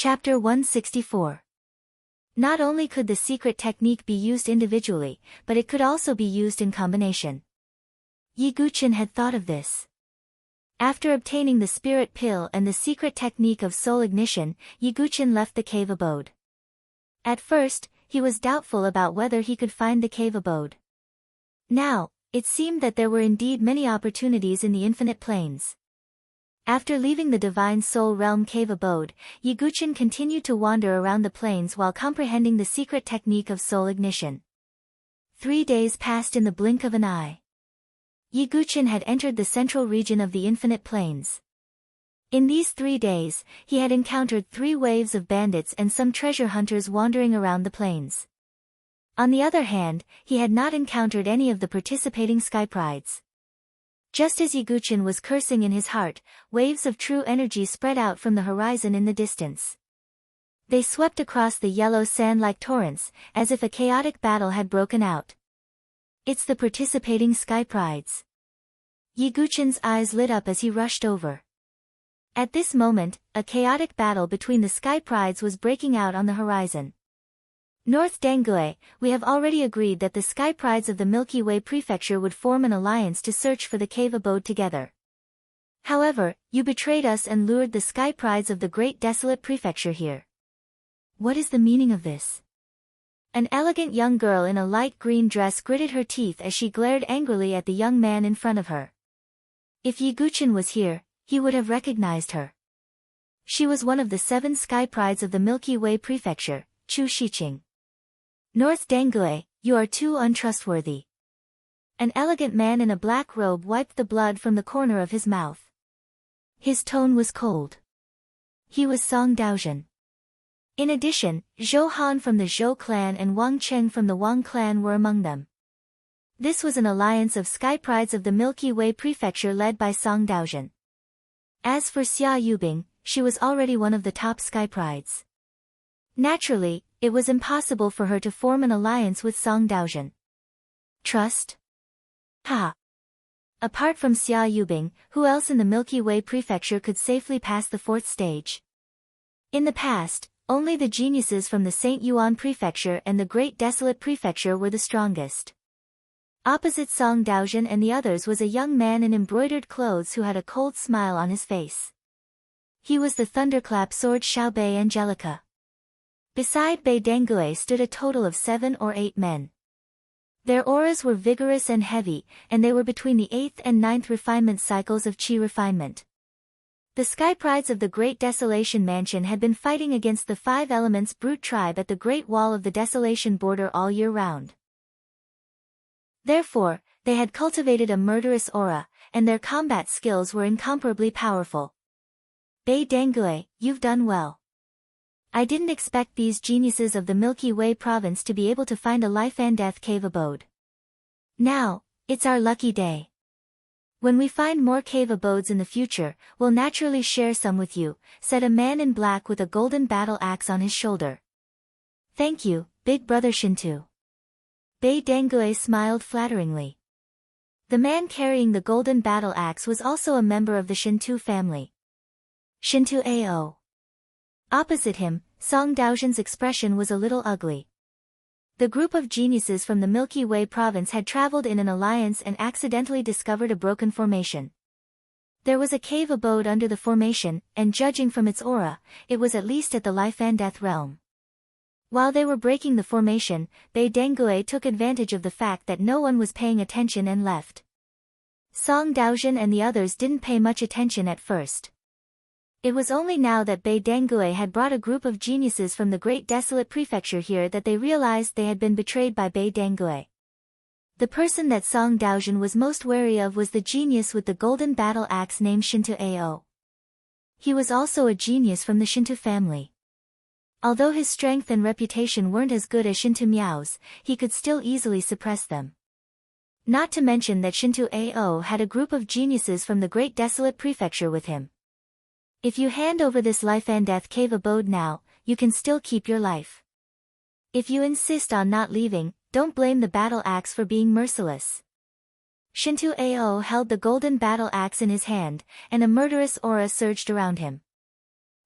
Chapter 164. Not only could the secret technique be used individually, but it could also be used in combination. Yiguchen had thought of this. After obtaining the spirit pill and the secret technique of soul ignition, Yiguchen left the cave abode. At first, he was doubtful about whether he could find the cave abode. Now, it seemed that there were indeed many opportunities in the infinite planes. After leaving the Divine Soul Realm cave abode, Yiguchen continued to wander around the plains while comprehending the secret technique of soul ignition. 3 days passed in the blink of an eye. Yiguchen had entered the central region of the infinite plains. In these 3 days, he had encountered 3 waves of bandits and some treasure hunters wandering around the plains. On the other hand, he had not encountered any of the participating sky prides. Just as Yiguchen was cursing in his heart, waves of true energy spread out from the horizon in the distance. They swept across the yellow sand like torrents, as if a chaotic battle had broken out. It's the participating sky prides. Yiguchen's eyes lit up as he rushed over. At this moment, a chaotic battle between the sky prides was breaking out on the horizon. North Dengue, we have already agreed that the sky prides of the Milky Way Prefecture would form an alliance to search for the cave abode together. However, you betrayed us and lured the sky prides of the Great Desolate Prefecture here. What is the meaning of this? An elegant young girl in a light green dress gritted her teeth as she glared angrily at the young man in front of her. If Yiguchen was here, he would have recognized her. She was one of the 7 sky prides of the Milky Way Prefecture, Chu Shiqing. North Dengue, you are too untrustworthy. An elegant man in a black robe wiped the blood from the corner of his mouth. His tone was cold. He was Song Daozhen. In addition, Zhou Han from the Zhou clan and Wang Cheng from the Wang clan were among them. This was an alliance of sky prides of the Milky Way Prefecture led by Song Daozhen. As for Xia Yubing, she was already one of the top sky prides. Naturally, it was impossible for her to form an alliance with Song Daozhen. Trust? Ha! Apart from Xia Yubing, who else in the Milky Way Prefecture could safely pass the 4th stage? In the past, only the geniuses from the St. Yuan Prefecture and the Great Desolate Prefecture were the strongest. Opposite Song Daozhen and the others was a young man in embroidered clothes who had a cold smile on his face. He was the thunderclap sword Xiaobei Angelica. Beside Bei Dengue stood a total of 7 or 8 men. Their auras were vigorous and heavy, and they were between the 8th and 9th refinement cycles of Qi refinement. The sky prides of the Great Desolation Mansion had been fighting against the 5 elements brute tribe at the Great Wall of the Desolation border all year round. Therefore, they had cultivated a murderous aura, and their combat skills were incomparably powerful. Bei Dengue, you've done well. I didn't expect these geniuses of the Milky Way province to be able to find a life and death cave abode. Now, it's our lucky day. When we find more cave abodes in the future, we'll naturally share some with you, said a man in black with a golden battle axe on his shoulder. Thank you, big brother Shintu. Bei Dengue smiled flatteringly. The man carrying the golden battle axe was also a member of the Shintu family. Shintu Ao. Opposite him, Song Daozhen's expression was a little ugly. The group of geniuses from the Milky Way province had traveled in an alliance and accidentally discovered a broken formation. There was a cave abode under the formation, and judging from its aura, it was at least at the life and death realm. While they were breaking the formation, Bei Dengue took advantage of the fact that no one was paying attention and left. Song Daozhen and the others didn't pay much attention at first. It was only now that Bei Dengue had brought a group of geniuses from the Great Desolate Prefecture here that they realized they had been betrayed by Bei Dengue. The person that Song Daozhen was most wary of was the genius with the golden battle axe named Shintu Ao. He was also a genius from the Shintu family. Although his strength and reputation weren't as good as Shintu Miao's, he could still easily suppress them. Not to mention that Shintu Ao had a group of geniuses from the Great Desolate Prefecture with him. If you hand over this life and death cave abode now, you can still keep your life. If you insist on not leaving, don't blame the battle axe for being merciless. Shintu Ao held the golden battle axe in his hand, and a murderous aura surged around him.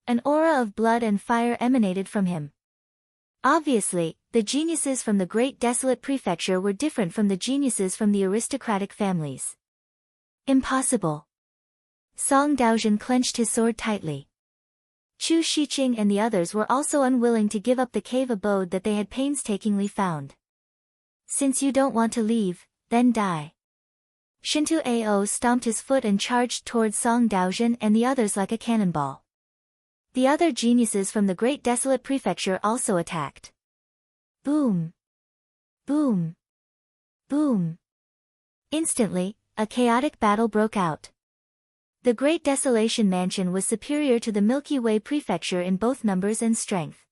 An aura of blood and fire emanated from him. Obviously, the geniuses from the Great Desolate Prefecture were different from the geniuses from the aristocratic families. Impossible. Song Daozhen clenched his sword tightly. Chu Shiqing and the others were also unwilling to give up the cave abode that they had painstakingly found. Since you don't want to leave, then die. Shintu Ao stomped his foot and charged towards Song Daozhen and the others like a cannonball. The other geniuses from the Great Desolate Prefecture also attacked. Boom! Boom! Boom! Instantly, a chaotic battle broke out. The Great Desolation Mansion was superior to the Milky Way Prefecture in both numbers and strength.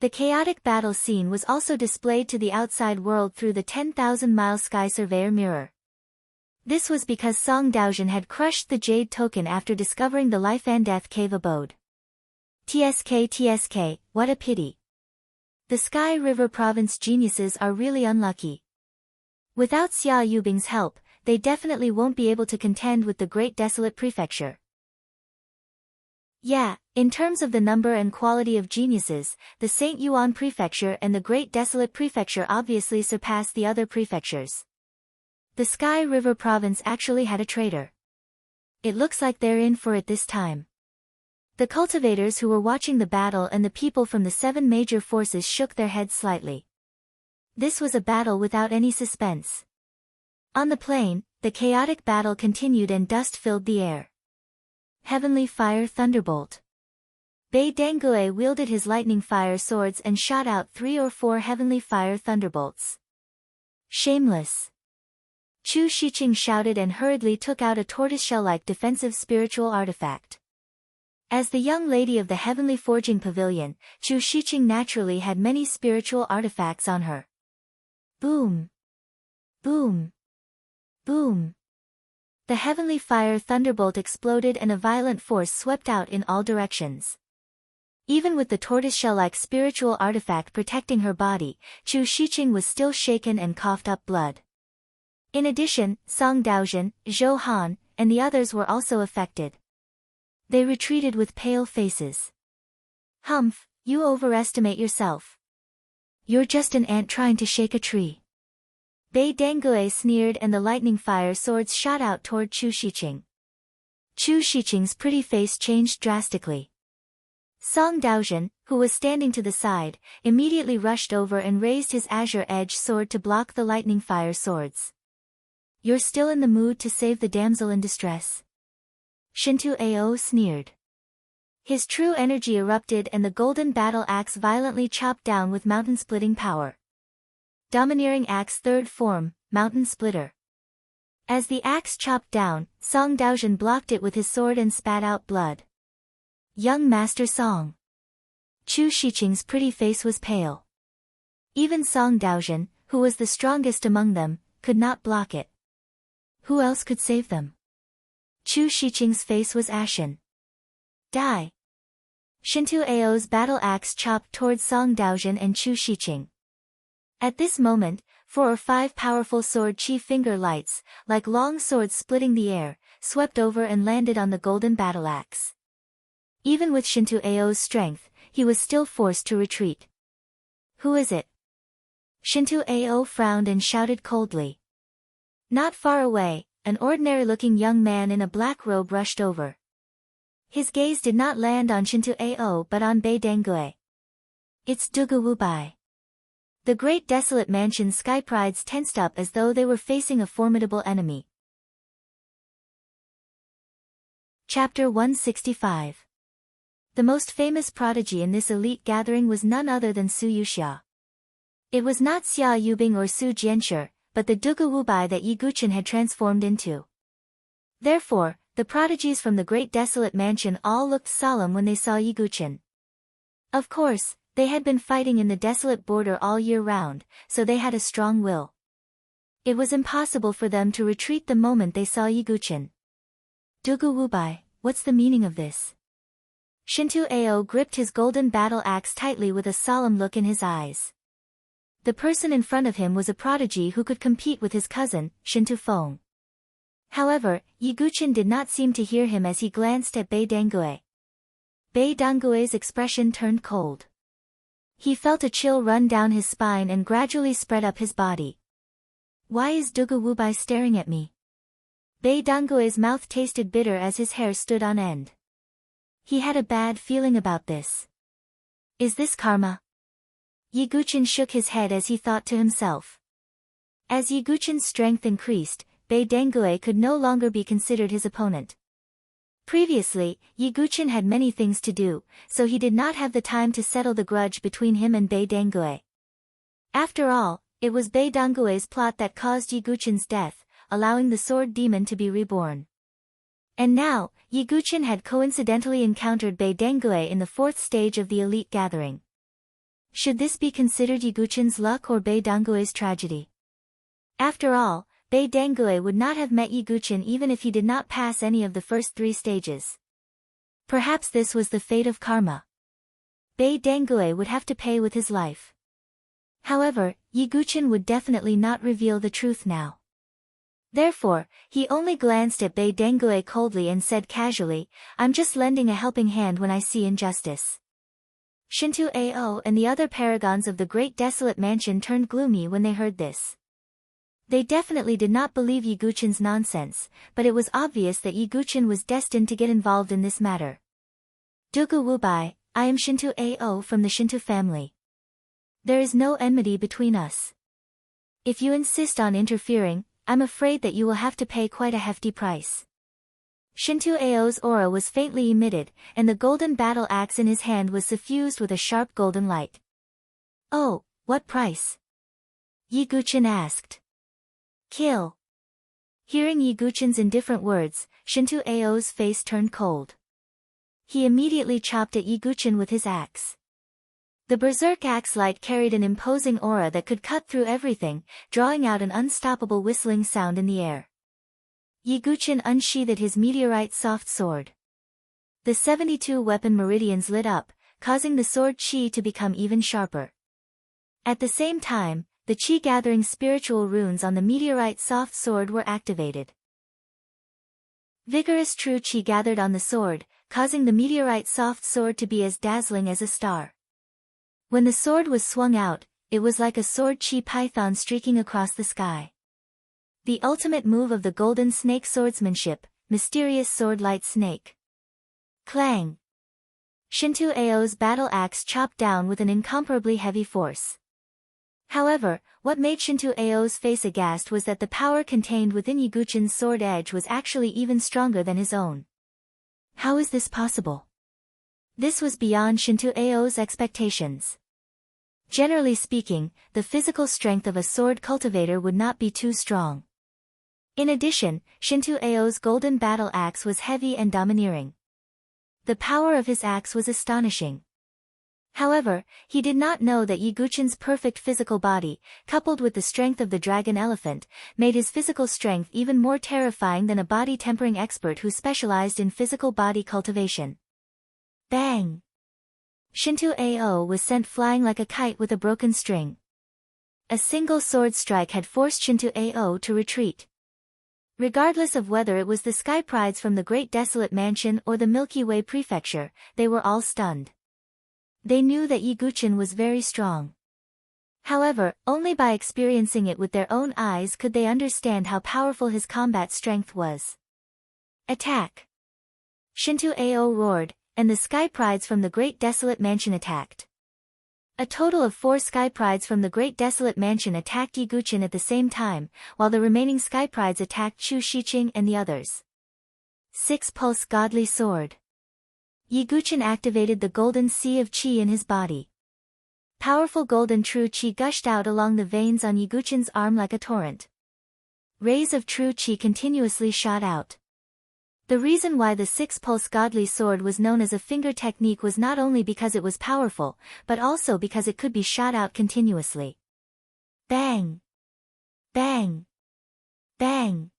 The chaotic battle scene was also displayed to the outside world through the 10,000-mile Sky Surveyor mirror. This was because Song Daozhen had crushed the Jade Token after discovering the Life and Death Cave abode. TSK, what a pity. The Sky River Province geniuses are really unlucky. Without Xia Yubing's help, they definitely won't be able to contend with the Great Desolate Prefecture. Yeah, in terms of the number and quality of geniuses, the St. Yuan Prefecture and the Great Desolate Prefecture obviously surpass the other prefectures. The Sky River Province actually had a traitor. It looks like they're in for it this time. The cultivators who were watching the battle and the people from the 7 major forces shook their heads slightly. This was a battle without any suspense. On the plain, the chaotic battle continued and dust filled the air. Heavenly Fire Thunderbolt. Bei Dangue wielded his lightning fire swords and shot out 3 or 4 heavenly fire thunderbolts. Shameless. Chu Shiqing shouted and hurriedly took out a tortoiseshell-like defensive spiritual artifact. As the young lady of the Heavenly Forging Pavilion, Chu Shiqing naturally had many spiritual artifacts on her. Boom! Boom! Boom! The Heavenly Fire Thunderbolt exploded and a violent force swept out in all directions. Even with the tortoiseshell-like spiritual artifact protecting her body, Chu Shiqing was still shaken and coughed up blood. In addition, Song Daozhen, Zhou Han, and the others were also affected. They retreated with pale faces. Humph, you overestimate yourself. You're just an ant trying to shake a tree. Bei Dangue sneered and the lightning fire swords shot out toward Chu Shiqing. Chu Shiqing's pretty face changed drastically. Song Daozhen, who was standing to the side, immediately rushed over and raised his azure-edged sword to block the lightning fire swords. You're still in the mood to save the damsel in distress? Shintu Ao sneered. His true energy erupted and the golden battle axe violently chopped down with mountain-splitting power. Domineering Axe Third Form, Mountain Splitter. As the axe chopped down, Song Daozhen blocked it with his sword and spat out blood. Young Master Song. Chu Shiqing's pretty face was pale. Even Song Daozhen, who was the strongest among them, could not block it. Who else could save them? Chu Shiqing's face was ashen. Die! Shintu Ao's battle axe chopped towards Song Daozhen and Chu Shiqing. At this moment, 4 or 5 powerful sword chi finger lights, like long swords splitting the air, swept over and landed on the golden battle axe. Even with Shintu Ao's strength, he was still forced to retreat. Who is it? Shintu Ao frowned and shouted coldly. Not far away, an ordinary-looking young man in a black robe rushed over. His gaze did not land on Shintu Ao but on Bei Dangue. It's Dugu Wubai. The Great Desolate Mansion's sky prides tensed up as though they were facing a formidable enemy. Chapter 165. The most famous prodigy in this elite gathering was none other than Su Yuxia. It was not Xia Yubing or Su Jianshi, but the Dugu Wubai that Yi Guqin had transformed into. Therefore, the prodigies from the Great Desolate Mansion all looked solemn when they saw Yi Guqin. Of course, they had been fighting in the desolate border all year round, so they had a strong will. It was impossible for them to retreat the moment they saw Yi Guqin. Dugu Wubai, what's the meaning of this? Shintu Ao gripped his golden battle axe tightly with a solemn look in his eyes. The person in front of him was a prodigy who could compete with his cousin, Shintu Feng. However, Yi Guqin did not seem to hear him as he glanced at Bei Dangue. Bei Dangue's expression turned cold. He felt a chill run down his spine and gradually spread up his body. Why is Dugu Wubai staring at me? Bei Dangue's mouth tasted bitter as his hair stood on end. He had a bad feeling about this. Is this karma? Ye Guqin shook his head as he thought to himself. As Ye Guqin's strength increased, Bei Dangue could no longer be considered his opponent. Previously, Ye Guqin had many things to do, so he did not have the time to settle the grudge between him and Bei Dangue. After all, it was Bei Dangue's plot that caused Ye Guqin's death, allowing the sword demon to be reborn. And now, Ye Guqin had coincidentally encountered Bei Dangue in the 4th stage of the elite gathering. Should this be considered Ye Guqin's luck or Bei Dangue's tragedy? After all, Bei Dangue would not have met Ye Guqin even if he did not pass any of the first 3 stages. Perhaps this was the fate of karma. Bei Dangue would have to pay with his life. However, Ye Guqin would definitely not reveal the truth now. Therefore, he only glanced at Bei Dangue coldly and said casually, I'm just lending a helping hand when I see injustice. Shinto Ao and the other paragons of the Great Desolate Mansion turned gloomy when they heard this. They definitely did not believe Ye Guqin's nonsense, but it was obvious that Ye Guqin was destined to get involved in this matter. Dugu Wubai, I am Shinto Ao from the Shinto family. There is no enmity between us. If you insist on interfering, I'm afraid that you will have to pay quite a hefty price. Shinto Ao's aura was faintly emitted, and the golden battle axe in his hand was suffused with a sharp golden light. Oh, what price? Ye Guqin asked. Kill. Hearing Ye Guqin's indifferent words, Shinto Ao's face turned cold. He immediately chopped at Ye Guqin with his axe. The berserk axe light carried an imposing aura that could cut through everything, drawing out an unstoppable whistling sound in the air. Ye Guqin unsheathed his meteorite soft sword. The 72 weapon meridians lit up, causing the sword chi to become even sharper. At the same time, the chi-gathering spiritual runes on the meteorite soft sword were activated. Vigorous true chi gathered on the sword, causing the meteorite soft sword to be as dazzling as a star. When the sword was swung out, it was like a sword chi python streaking across the sky. The ultimate move of the golden snake swordsmanship, mysterious sword light snake. Clang! Shinto Ao's battle axe chopped down with an incomparably heavy force. However, what made Shinto Ao's face aghast was that the power contained within Ye Guqin's sword edge was actually even stronger than his own. How is this possible? This was beyond Shinto Ao's expectations. Generally speaking, the physical strength of a sword cultivator would not be too strong. In addition, Shinto Ao's golden battle axe was heavy and domineering. The power of his axe was astonishing. However, he did not know that Ye Guqin's perfect physical body, coupled with the strength of the dragon elephant, made his physical strength even more terrifying than a body tempering expert who specialized in physical body cultivation. Bang! Shinto Ao was sent flying like a kite with a broken string. A single sword strike had forced Shinto Ao to retreat. Regardless of whether it was the Sky Prides from the Great Desolate Mansion or the Milky Way Prefecture, they were all stunned. They knew that Ye Guqin was very strong. However, only by experiencing it with their own eyes could they understand how powerful his combat strength was. Attack! Shinto Ao roared, and the Sky Prides from the Great Desolate Mansion attacked. A total of 4 Sky Prides from the Great Desolate Mansion attacked Ye Guqin at the same time, while the remaining Sky Prides attacked Chu Shiqing and the others. 6 Pulse Godly Sword. Ye Guqin activated the golden sea of chi in his body. Powerful golden true chi gushed out along the veins on Ye Guqin's arm like a torrent. Rays of true chi continuously shot out. The reason why the 6-pulse godly sword was known as a finger technique was not only because it was powerful, but also because it could be shot out continuously. Bang! Bang! Bang!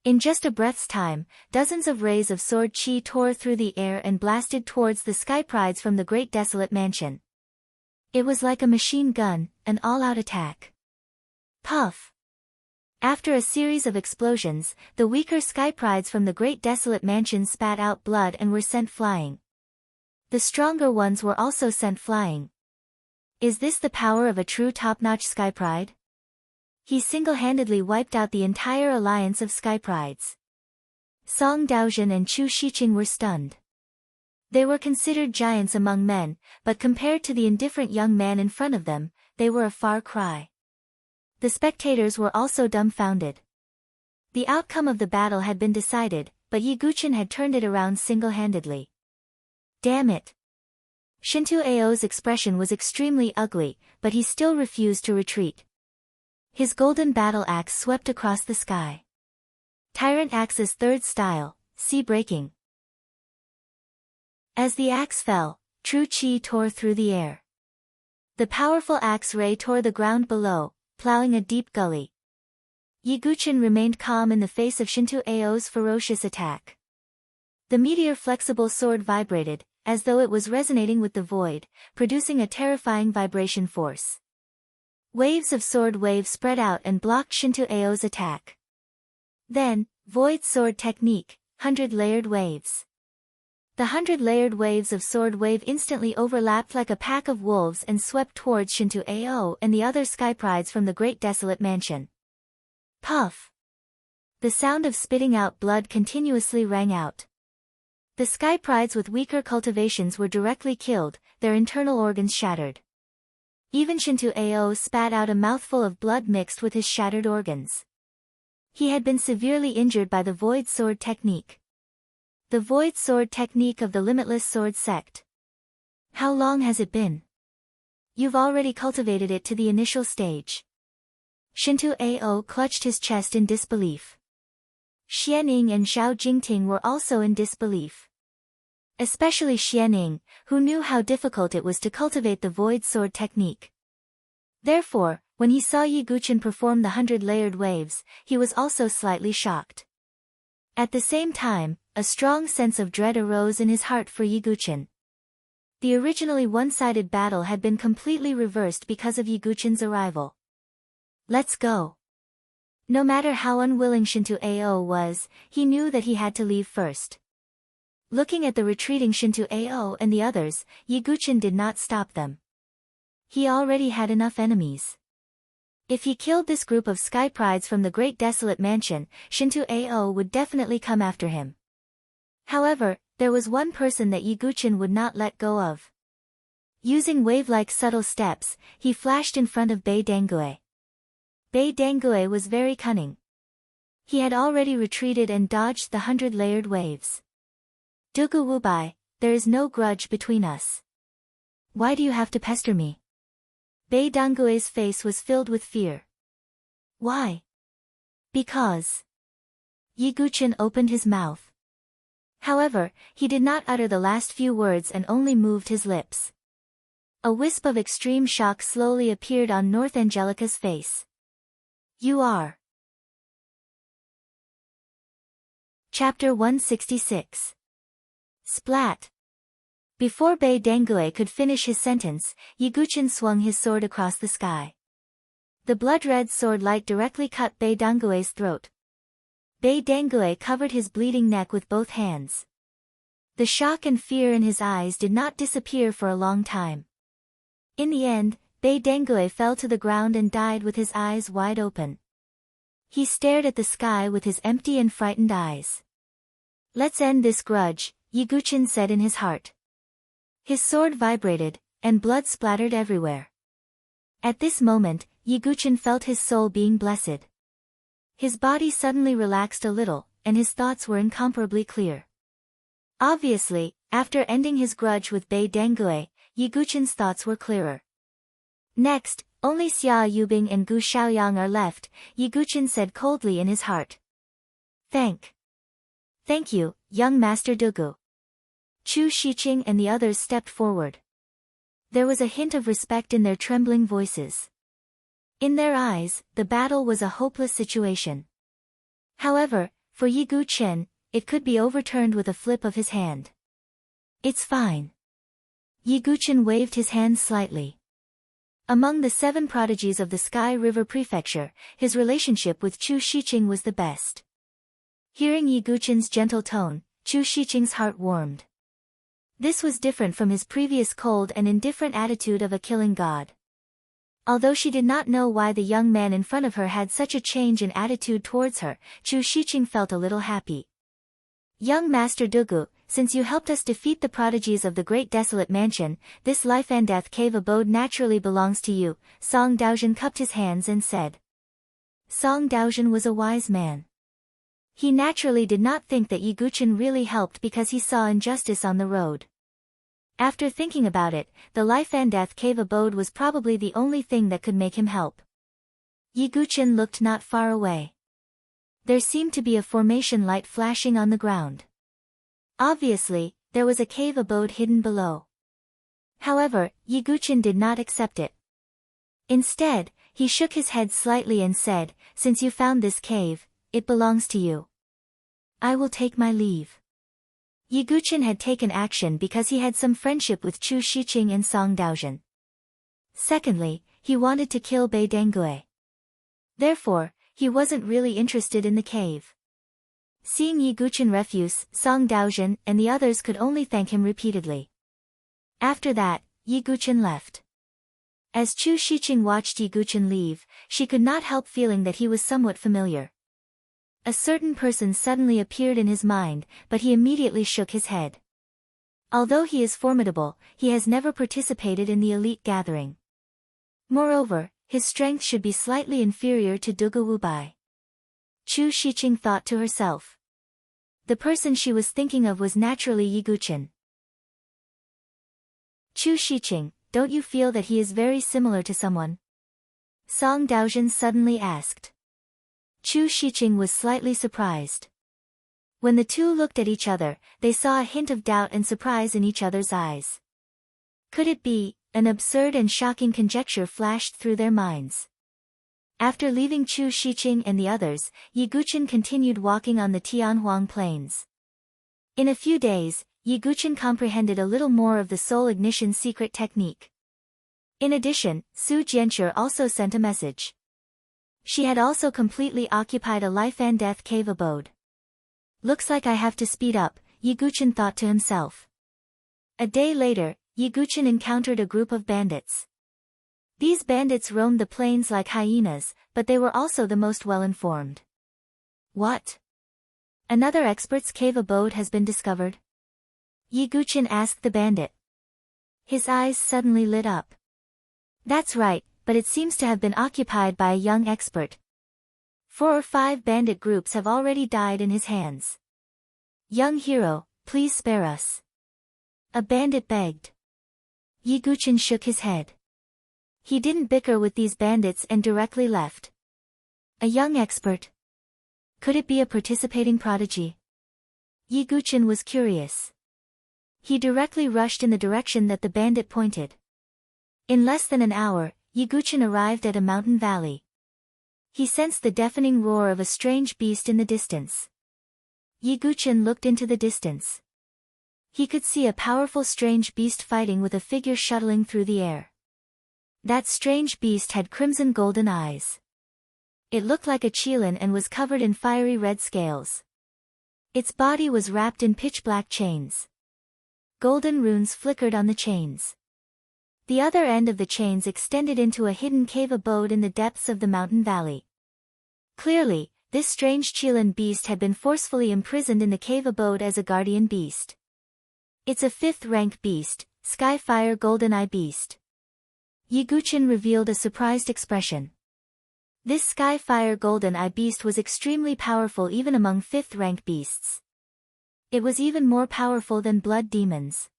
In just a breath's time, dozens of rays of sword chi tore through the air and blasted towards the Sky Prides from the Great Desolate Mansion. It was like a machine gun, an all-out attack. Puff! After a series of explosions, the weaker Sky Prides from the Great Desolate Mansion spat out blood and were sent flying. The stronger ones were also sent flying. Is this the power of a true top-notch Sky Pride? He single-handedly wiped out the entire alliance of Sky Prides. Song Daojin and Chu Shiqing were stunned. They were considered giants among men, but compared to the indifferent young man in front of them, they were a far cry. The spectators were also dumbfounded. The outcome of the battle had been decided, but Ye Guqin had turned it around single-handedly. Damn it! Shintu Ao's expression was extremely ugly, but he still refused to retreat. His golden battle axe swept across the sky. Tyrant Axe's third style, sea breaking. As the axe fell, true chi tore through the air. The powerful axe ray tore the ground below, plowing a deep gully. Ye Guqin remained calm in the face of Shintu Ao's ferocious attack. The meteor-flexible sword vibrated, as though it was resonating with the void, producing a terrifying vibration force. Waves of sword wave spread out and blocked Shintu Ao's attack. Then, void sword technique, 100-layered waves. The 100-layered waves of sword wave instantly overlapped like a pack of wolves and swept towards Shintu Ao and the other Sky Prides from the Great Desolate Mansion. Puff! The sound of spitting out blood continuously rang out. The Sky Prides with weaker cultivations were directly killed, their internal organs shattered. Even Shintu Ao spat out a mouthful of blood mixed with his shattered organs. He had been severely injured by the Void Sword technique. The Void Sword technique of the Limitless Sword sect. How long has it been? You've already cultivated it to the initial stage. Shintu Ao clutched his chest in disbelief. Xianing and Zhao Jingting were also in disbelief. Especially Xianing, who knew how difficult it was to cultivate the Void Sword technique. Therefore, when he saw Ye Guqin perform the 100-layered waves, he was also slightly shocked. At the same time, a strong sense of dread arose in his heart for Ye Guqin. The originally one-sided battle had been completely reversed because of Ye Guqin's arrival. Let's go. No matter how unwilling Shintu Ao was, he knew that he had to leave first. Looking at the retreating Shintu Ao and the others, Ye Guqin did not stop them. He already had enough enemies. If he killed this group of Sky Prides from the Great Desolate Mansion, Shintu Ao would definitely come after him. However, there was one person that Ye Guqin would not let go of. Using wave-like subtle steps, he flashed in front of Bei Dangue. Bei Dangue was very cunning. He had already retreated and dodged the 100-layered waves. Dugu Wubai, there is no grudge between us. Why do you have to pester me? Bei Dangue's face was filled with fear. Why? Because. Ye Guqin opened his mouth. However, he did not utter the last few words and only moved his lips. A wisp of extreme shock slowly appeared on North Angelica's face. You are. Chapter 166. Splat. Before Bei Dangue could finish his sentence, Ye Guqin swung his sword across the sky. The blood-red sword light directly cut Bei Dangue's throat. Bei Dangue covered his bleeding neck with both hands. The shock and fear in his eyes did not disappear for a long time. In the end, Bei Dangue fell to the ground and died with his eyes wide open. He stared at the sky with his empty and frightened eyes. Let's end this grudge, Ye Guqin said in his heart. His sword vibrated, and blood splattered everywhere. At this moment, Ye Guqin felt his soul being blessed. His body suddenly relaxed a little, and his thoughts were incomparably clear. Obviously, after ending his grudge with Bei Dangue, Ye Guqin's thoughts were clearer. Next, only Xia Yubing and Gu Xiaoyang are left, Ye Guqin said coldly in his heart. Thank you, young Master Dugu. Chu Shiqing and the others stepped forward. There was a hint of respect in their trembling voices. In their eyes, the battle was a hopeless situation. However, for Ye Guqin, it could be overturned with a flip of his hand. It's fine. Ye Guqin waved his hand slightly. Among the 7 prodigies of the Sky River Prefecture, his relationship with Chu Shiqing was the best. Hearing Ye Guqin's gentle tone, Chu Shiqing's heart warmed. This was different from his previous cold and indifferent attitude of a killing god. Although she did not know why the young man in front of her had such a change in attitude towards her, Chu Shiqing felt a little happy. Young Master Dugu, since you helped us defeat the prodigies of the great desolate mansion, this life and death cave abode naturally belongs to you. Song Daozhen cupped his hands and said. Song Daozhen was a wise man. He naturally did not think that Yi Guqin really helped because he saw injustice on the road. After thinking about it, the life and death cave abode was probably the only thing that could make him help. Yi Guqin looked not far away. There seemed to be a formation light flashing on the ground. Obviously, there was a cave abode hidden below. However, Yi Guqin did not accept it. Instead, he shook his head slightly and said, since you found this cave, it belongs to you. I will take my leave. Yi Guqin had taken action because he had some friendship with Chu Shiqing and Song Daozhen. Secondly, he wanted to kill Bei Dengue. Therefore, he wasn't really interested in the cave. Seeing Yi Guqin refuse, Song Daozhen and the others could only thank him repeatedly. After that, Yi Guqin left. As Chu Shiqing watched Yi Guqin leave, she could not help feeling that he was somewhat familiar. A certain person suddenly appeared in his mind, but he immediately shook his head. Although he is formidable, he has never participated in the elite gathering. Moreover, his strength should be slightly inferior to Dugu Wubai. Chu Shiqing thought to herself. The person she was thinking of was naturally Yi Guqin. Chu Shiqing, don't you feel that he is very similar to someone? Song Daozhen suddenly asked. Chu Shiqing was slightly surprised. When the two looked at each other, they saw a hint of doubt and surprise in each other's eyes. Could it be? An absurd and shocking conjecture flashed through their minds. After leaving Chu Shiqing and the others, Yi Guqin continued walking on the Tianhuang plains. In a few days, Yi Guqin comprehended a little more of the soul ignition secret technique. In addition, Su Jianxue also sent a message. She had also completely occupied a life and death cave abode. Looks like I have to speed up, Yi Guqin thought to himself. A day later, Yi Guqin encountered a group of bandits. These bandits roamed the plains like hyenas, but they were also the most well-informed. What? Another expert's cave abode has been discovered? Yi Guqin asked the bandit. His eyes suddenly lit up. That's right, but it seems to have been occupied by a young expert. 4 or 5 bandit groups have already died in his hands. Young hero, please spare us. A bandit begged. Yi Guqin shook his head. He didn't bicker with these bandits and directly left. A young expert? Could it be a participating prodigy? Yi Guqin was curious. He directly rushed in the direction that the bandit pointed. In less than an hour, Yi Guqin arrived at a mountain valley. He sensed the deafening roar of a strange beast in the distance. Yi Guqin looked into the distance. He could see a powerful strange beast fighting with a figure shuttling through the air. That strange beast had crimson golden eyes. It looked like a qilin and was covered in fiery red scales. Its body was wrapped in pitch-black chains. Golden runes flickered on the chains. The other end of the chains extended into a hidden cave abode in the depths of the mountain valley. Clearly, this strange qilin beast had been forcefully imprisoned in the cave abode as a guardian beast. It's a 5th-rank beast, Skyfire Golden Eye Beast. Yi Guqin revealed a surprised expression. This Skyfire Golden Eye Beast was extremely powerful even among 5th-rank beasts. It was even more powerful than blood demons.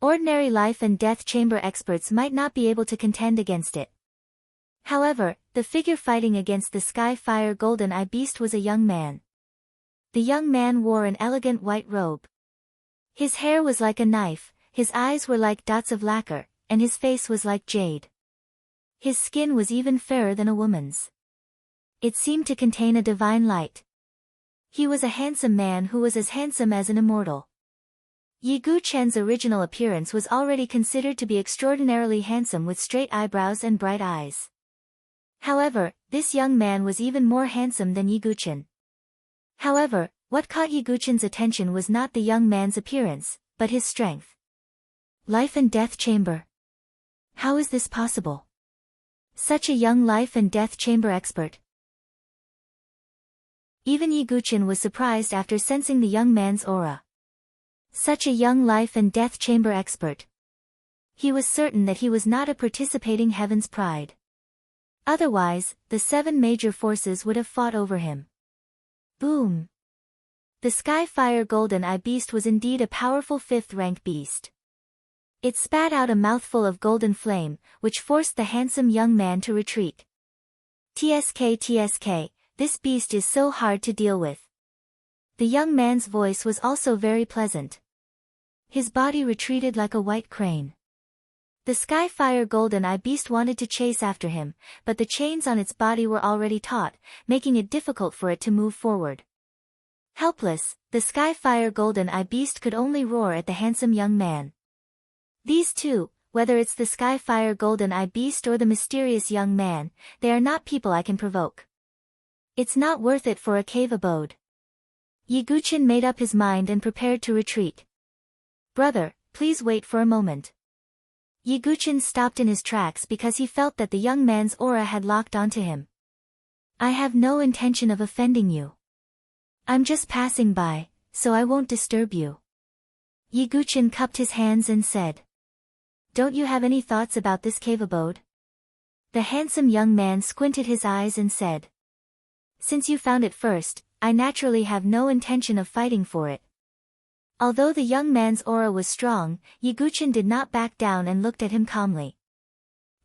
Ordinary life and death chamber experts might not be able to contend against it. However, the figure fighting against the Skyfire Golden Eye Beast was a young man. The young man wore an elegant white robe. His hair was like a knife, his eyes were like dots of lacquer, and his face was like jade. His skin was even fairer than a woman's. It seemed to contain a divine light. He was a handsome man who was as handsome as an immortal. Yi Guqin's original appearance was already considered to be extraordinarily handsome with straight eyebrows and bright eyes. However, this young man was even more handsome than Yi Guqin. However, what caught Yi Guqin's attention was not the young man's appearance, but his strength. Life and death chamber. How is this possible? Such a young life and death chamber expert. Even Yiguchin was surprised after sensing the young man's aura. Such a young life and death chamber expert. He was certain that he was not a participating Heaven's Pride. Otherwise, the 7 major forces would have fought over him. Boom! The Skyfire Golden Eye Beast was indeed a powerful 5th-rank beast. It spat out a mouthful of golden flame, which forced the handsome young man to retreat. TSK, this beast is so hard to deal with. The young man's voice was also very pleasant. His body retreated like a white crane. The Skyfire Golden Eye Beast wanted to chase after him, but the chains on its body were already taut, making it difficult for it to move forward. Helpless, the Skyfire Golden Eye Beast could only roar at the handsome young man. These two, whether it's the Skyfire Golden Eye Beast or the mysterious young man, they are not people I can provoke. It's not worth it for a cave abode. Yiguchin made up his mind and prepared to retreat. Brother, please wait for a moment. Yiguchin stopped in his tracks because he felt that the young man's aura had locked onto him. I have no intention of offending you. I'm just passing by, so I won't disturb you. Yiguchin cupped his hands and said. Don't you have any thoughts about this cave abode? The handsome young man squinted his eyes and said. Since you found it first, I naturally have no intention of fighting for it. Although the young man's aura was strong, Yiguchin did not back down and looked at him calmly.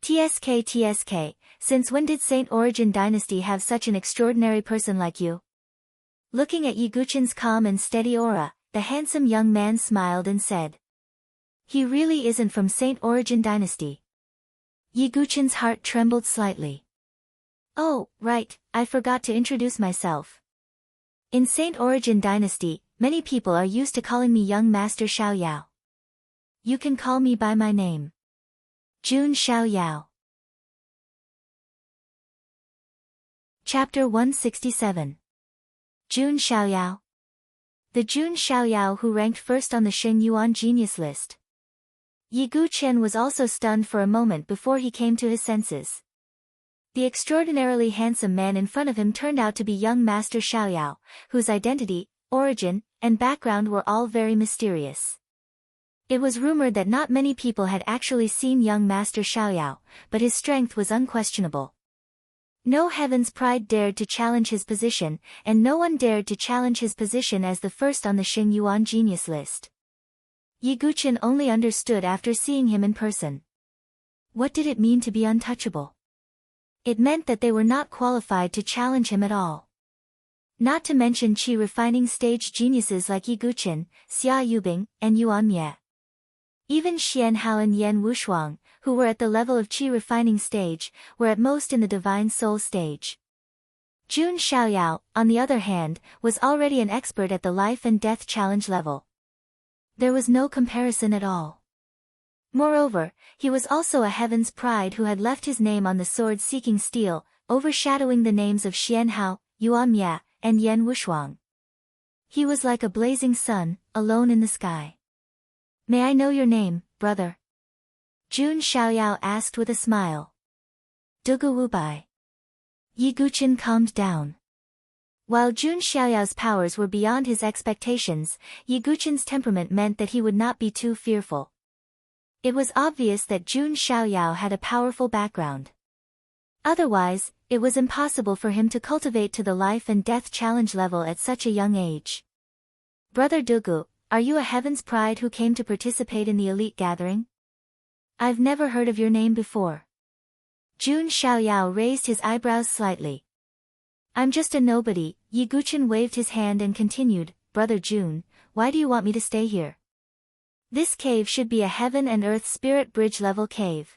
TSK, since when did Saint Origin Dynasty have such an extraordinary person like you? Looking at Yiguchin's calm and steady aura, the handsome young man smiled and said. He really isn't from Saint Origin Dynasty. Yiguchin's heart trembled slightly. Oh, right, I forgot to introduce myself. In Saint Origin Dynasty, many people are used to calling me young Master Xiaoyao. You can call me by my name. Jun Xiaoyao. Chapter 167. Jun Xiaoyao. The Jun Xiaoyao who ranked first on the Sheng Yuan Genius list. Yiguchin was also stunned for a moment before he came to his senses. The extraordinarily handsome man in front of him turned out to be young Master Xiaoyao, whose identity, origin, and background were all very mysterious. It was rumored that not many people had actually seen young Master Xiaoyao, but his strength was unquestionable. No Heaven's Pride dared to challenge his position, and no one dared to challenge his position as the first on the Sheng Yuan Genius list. Yiguchin only understood after seeing him in person. What did it mean to be untouchable? It meant that they were not qualified to challenge him at all. Not to mention qi refining stage geniuses like Yiguchin, Xia Yubing, and Yuan Mie. Even Xian Hao and Yan Wushuang, who were at the level of qi refining stage, were at most in the divine soul stage. Jun Xiaoyao, on the other hand, was already an expert at the life and death challenge level. There was no comparison at all. Moreover, he was also a Heaven's Pride who had left his name on the sword-seeking steel, overshadowing the names of Xian Hao, Yuan Mie, and Yan Wushuang. He was like a blazing sun, alone in the sky. May I know your name, brother? Jun Xiaoyao asked with a smile. Dugu Wubai. Yiguchin calmed down. While Jun Xiaoyao's powers were beyond his expectations, Yiguchin's temperament meant that he would not be too fearful. It was obvious that Jun Xiaoyao had a powerful background. Otherwise, it was impossible for him to cultivate to the life and death challenge level at such a young age. Brother Dugu, are you a Heaven's Pride who came to participate in the elite gathering? I've never heard of your name before. Jun Xiaoyao raised his eyebrows slightly. I'm just a nobody. Yiguchin waved his hand and continued, Brother Jun, why do you want me to stay here? This cave should be a heaven and earth spirit bridge level cave.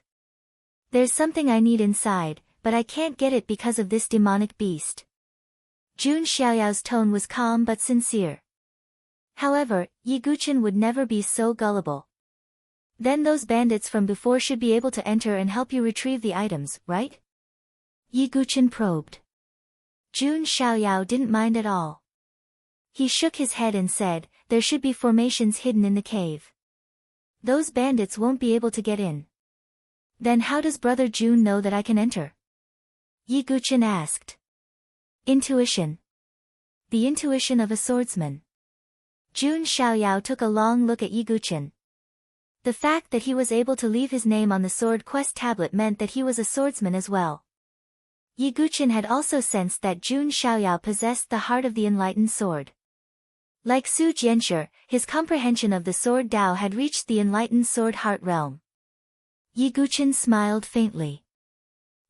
There's something I need inside, but I can't get it because of this demonic beast. Jun Xiaoyao's tone was calm but sincere. However, Yiguchin would never be so gullible. Then those bandits from before should be able to enter and help you retrieve the items, right? Yiguchin probed. Jun Xiaoyao didn't mind at all. He shook his head and said, there should be formations hidden in the cave. Those bandits won't be able to get in. Then how does Brother Jun know that I can enter? Yi Guqin asked. Intuition. The intuition of a swordsman. Jun Xiaoyao took a long look at Yi Guqin. The fact that he was able to leave his name on the sword quest tablet meant that he was a swordsman as well. Yi Guqin had also sensed that Jun Xiaoyao possessed the heart of the enlightened sword. Like Su Jianshi, his comprehension of the sword Dao had reached the enlightened sword heart realm. Yi Guqin smiled faintly.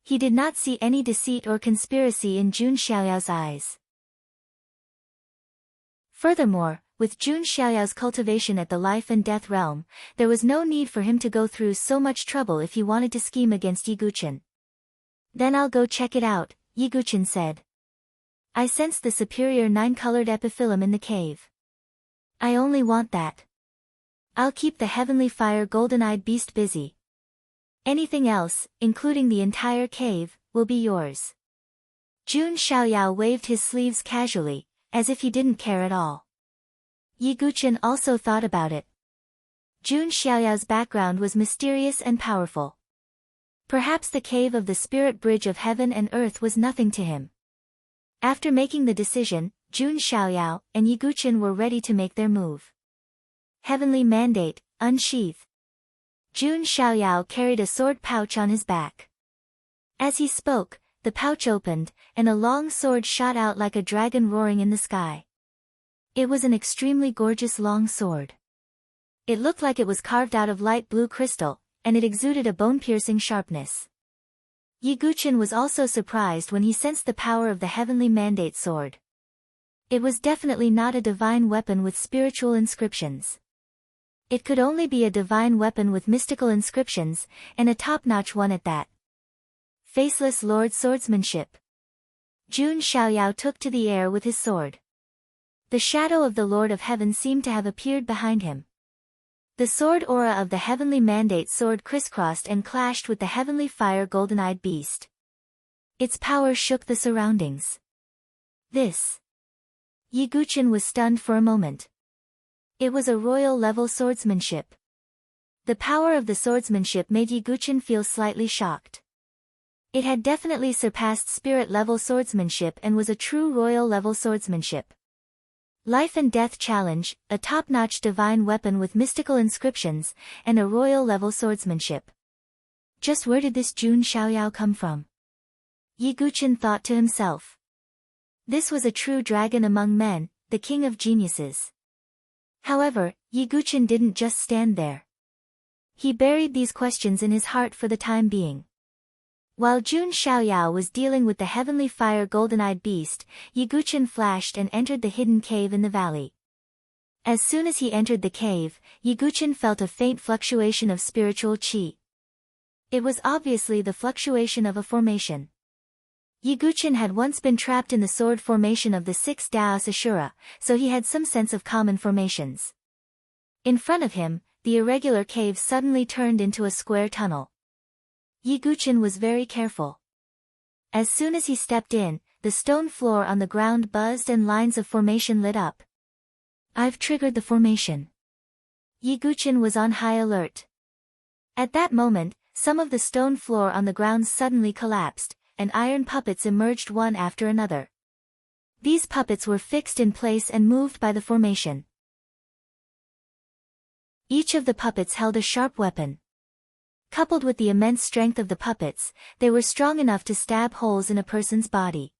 He did not see any deceit or conspiracy in Jun Xiaoyao's eyes. Furthermore, with Jun Xiaoyao's cultivation at the life and death realm, there was no need for him to go through so much trouble if he wanted to scheme against Yi Guqin. Then I'll go check it out, Yi Guqin said. I sense the superior 9-colored epiphyllum in the cave. I only want that. I'll keep the heavenly fire golden-eyed beast busy. Anything else, including the entire cave, will be yours. Jun Xiaoyao waved his sleeves casually, as if he didn't care at all. Yi Guqin also thought about it. Jun Xiaoyao's background was mysterious and powerful. Perhaps the cave of the spirit bridge of heaven and earth was nothing to him. After making the decision, Jun Xiaoyao and Yi Guqin were ready to make their move. Heavenly mandate, unsheath. Jun Xiaoyao carried a sword pouch on his back. As he spoke, the pouch opened, and a long sword shot out like a dragon roaring in the sky. It was an extremely gorgeous long sword. It looked like it was carved out of light blue crystal, and it exuded a bone-piercing sharpness. Yi Guqin was also surprised when he sensed the power of the heavenly mandate sword. It was definitely not a divine weapon with spiritual inscriptions. It could only be a divine weapon with mystical inscriptions, and a top-notch one at that. Faceless Lord Swordsmanship. Jun Xiaoyao took to the air with his sword. The shadow of the Lord of Heaven seemed to have appeared behind him. The sword aura of the heavenly mandate sword crisscrossed and clashed with the heavenly fire golden-eyed beast. Its power shook the surroundings. This. Yi Guqin was stunned for a moment. It was a royal-level swordsmanship. The power of the swordsmanship made Yi Guqin feel slightly shocked. It had definitely surpassed spirit-level swordsmanship and was a true royal-level swordsmanship. Life and Death Challenge, a top-notch divine weapon with mystical inscriptions, and a royal-level swordsmanship. Just where did this Jun Xiaoyao come from? Yi Guqin thought to himself. This was a true dragon among men, the king of geniuses. However, Yi Guqin didn't just stand there. He buried these questions in his heart for the time being. While Jun Xiaoyao was dealing with the heavenly fire golden-eyed beast, Yi Guqin flashed and entered the hidden cave in the valley. As soon as he entered the cave, Yi Guqin felt a faint fluctuation of spiritual qi. It was obviously the fluctuation of a formation. Yi Guqin had once been trapped in the sword formation of the 6 Daos Ashura, so he had some sense of common formations. In front of him, the irregular cave suddenly turned into a square tunnel. Yi Guqin was very careful. As soon as he stepped in, the stone floor on the ground buzzed and lines of formation lit up. I've triggered the formation. Yi Guqin was on high alert. At that moment, some of the stone floor on the ground suddenly collapsed, and iron puppets emerged one after another. These puppets were fixed in place and moved by the formation. Each of the puppets held a sharp weapon. Coupled with the immense strength of the puppets, they were strong enough to stab holes in a person's body.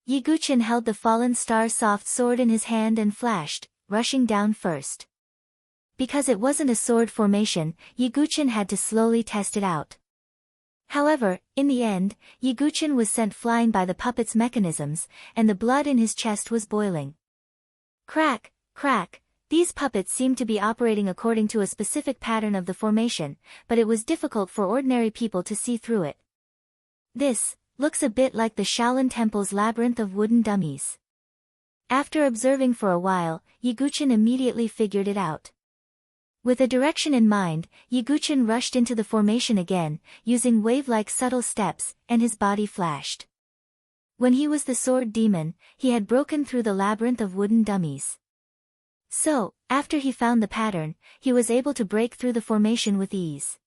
Yi Guqin held the fallen star soft sword in his hand and flashed, rushing down first. Because it wasn't a sword formation, Yi Guqin had to slowly test it out. However, in the end, Yi Guqin was sent flying by the puppet's mechanisms, and the blood in his chest was boiling. Crack, crack. These puppets seemed to be operating according to a specific pattern of the formation, but it was difficult for ordinary people to see through it. This looks a bit like the Shaolin Temple's labyrinth of wooden dummies. After observing for a while, Yi Guqin immediately figured it out. With a direction in mind, Yi Guqin rushed into the formation again, using wave-like subtle steps, and his body flashed. When he was the sword demon, he had broken through the labyrinth of wooden dummies. So, after he found the pattern, he was able to break through the formation with ease.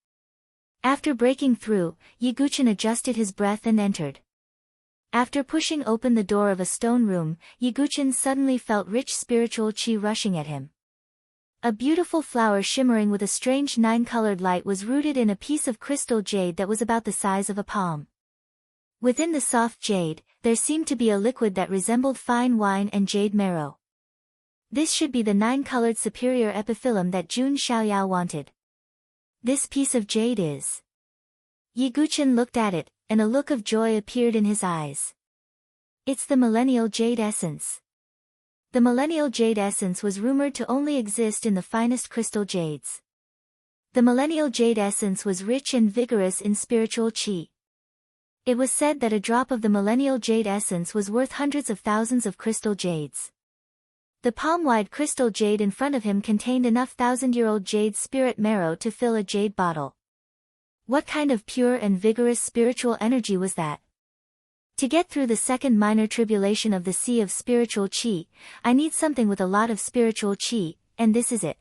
After breaking through, Yiguchen adjusted his breath and entered. After pushing open the door of a stone room, Yiguchen suddenly felt rich spiritual qi rushing at him. A beautiful flower shimmering with a strange nine-colored light was rooted in a piece of crystal jade that was about the size of a palm. Within the soft jade, there seemed to be a liquid that resembled fine wine and jade marrow. This should be the nine-colored superior epiphyllum that Jun Xiaoyao wanted. This piece of jade is... Yiguchen looked at it, and a look of joy appeared in his eyes. It's the millennial jade essence. The millennial jade essence was rumored to only exist in the finest crystal jades. The millennial jade essence was rich and vigorous in spiritual qi. It was said that a drop of the millennial jade essence was worth hundreds of thousands of crystal jades. The palm-wide crystal jade in front of him contained enough thousand-year-old jade spirit marrow to fill a jade bottle. What kind of pure and vigorous spiritual energy was that? To get through the second minor tribulation of the sea of spiritual qi, I need something with a lot of spiritual qi, and this is it.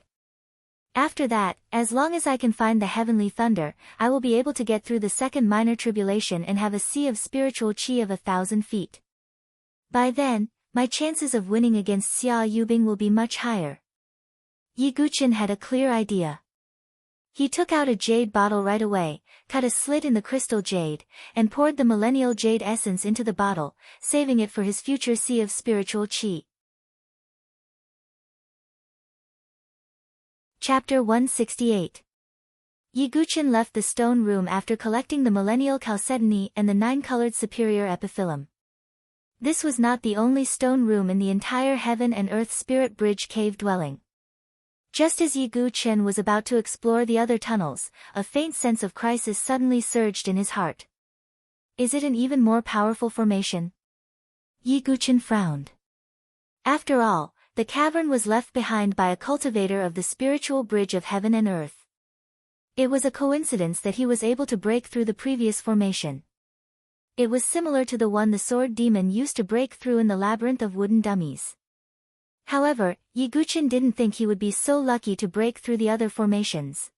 After that, as long as I can find the heavenly thunder, I will be able to get through the second minor tribulation and have a sea of spiritual qi of 1,000 feet. By then, my chances of winning against Xia Yubing will be much higher. Yiguchen had a clear idea. He took out a jade bottle right away, cut a slit in the crystal jade, and poured the millennial jade essence into the bottle, saving it for his future sea of spiritual qi. Chapter 168. Yiguchen left the stone room after collecting the millennial chalcedony and the nine-colored superior epiphyllum. This was not the only stone room in the entire heaven and earth spirit bridge cave dwelling. Just as Yiguchen was about to explore the other tunnels, a faint sense of crisis suddenly surged in his heart. Is it an even more powerful formation? Yiguchen frowned. After all, the cavern was left behind by a cultivator of the spiritual bridge of heaven and earth. It was a coincidence that he was able to break through the previous formation. It was similar to the one the sword demon used to break through in the labyrinth of wooden dummies. However, Yiguchen didn't think he would be so lucky to break through the other formations.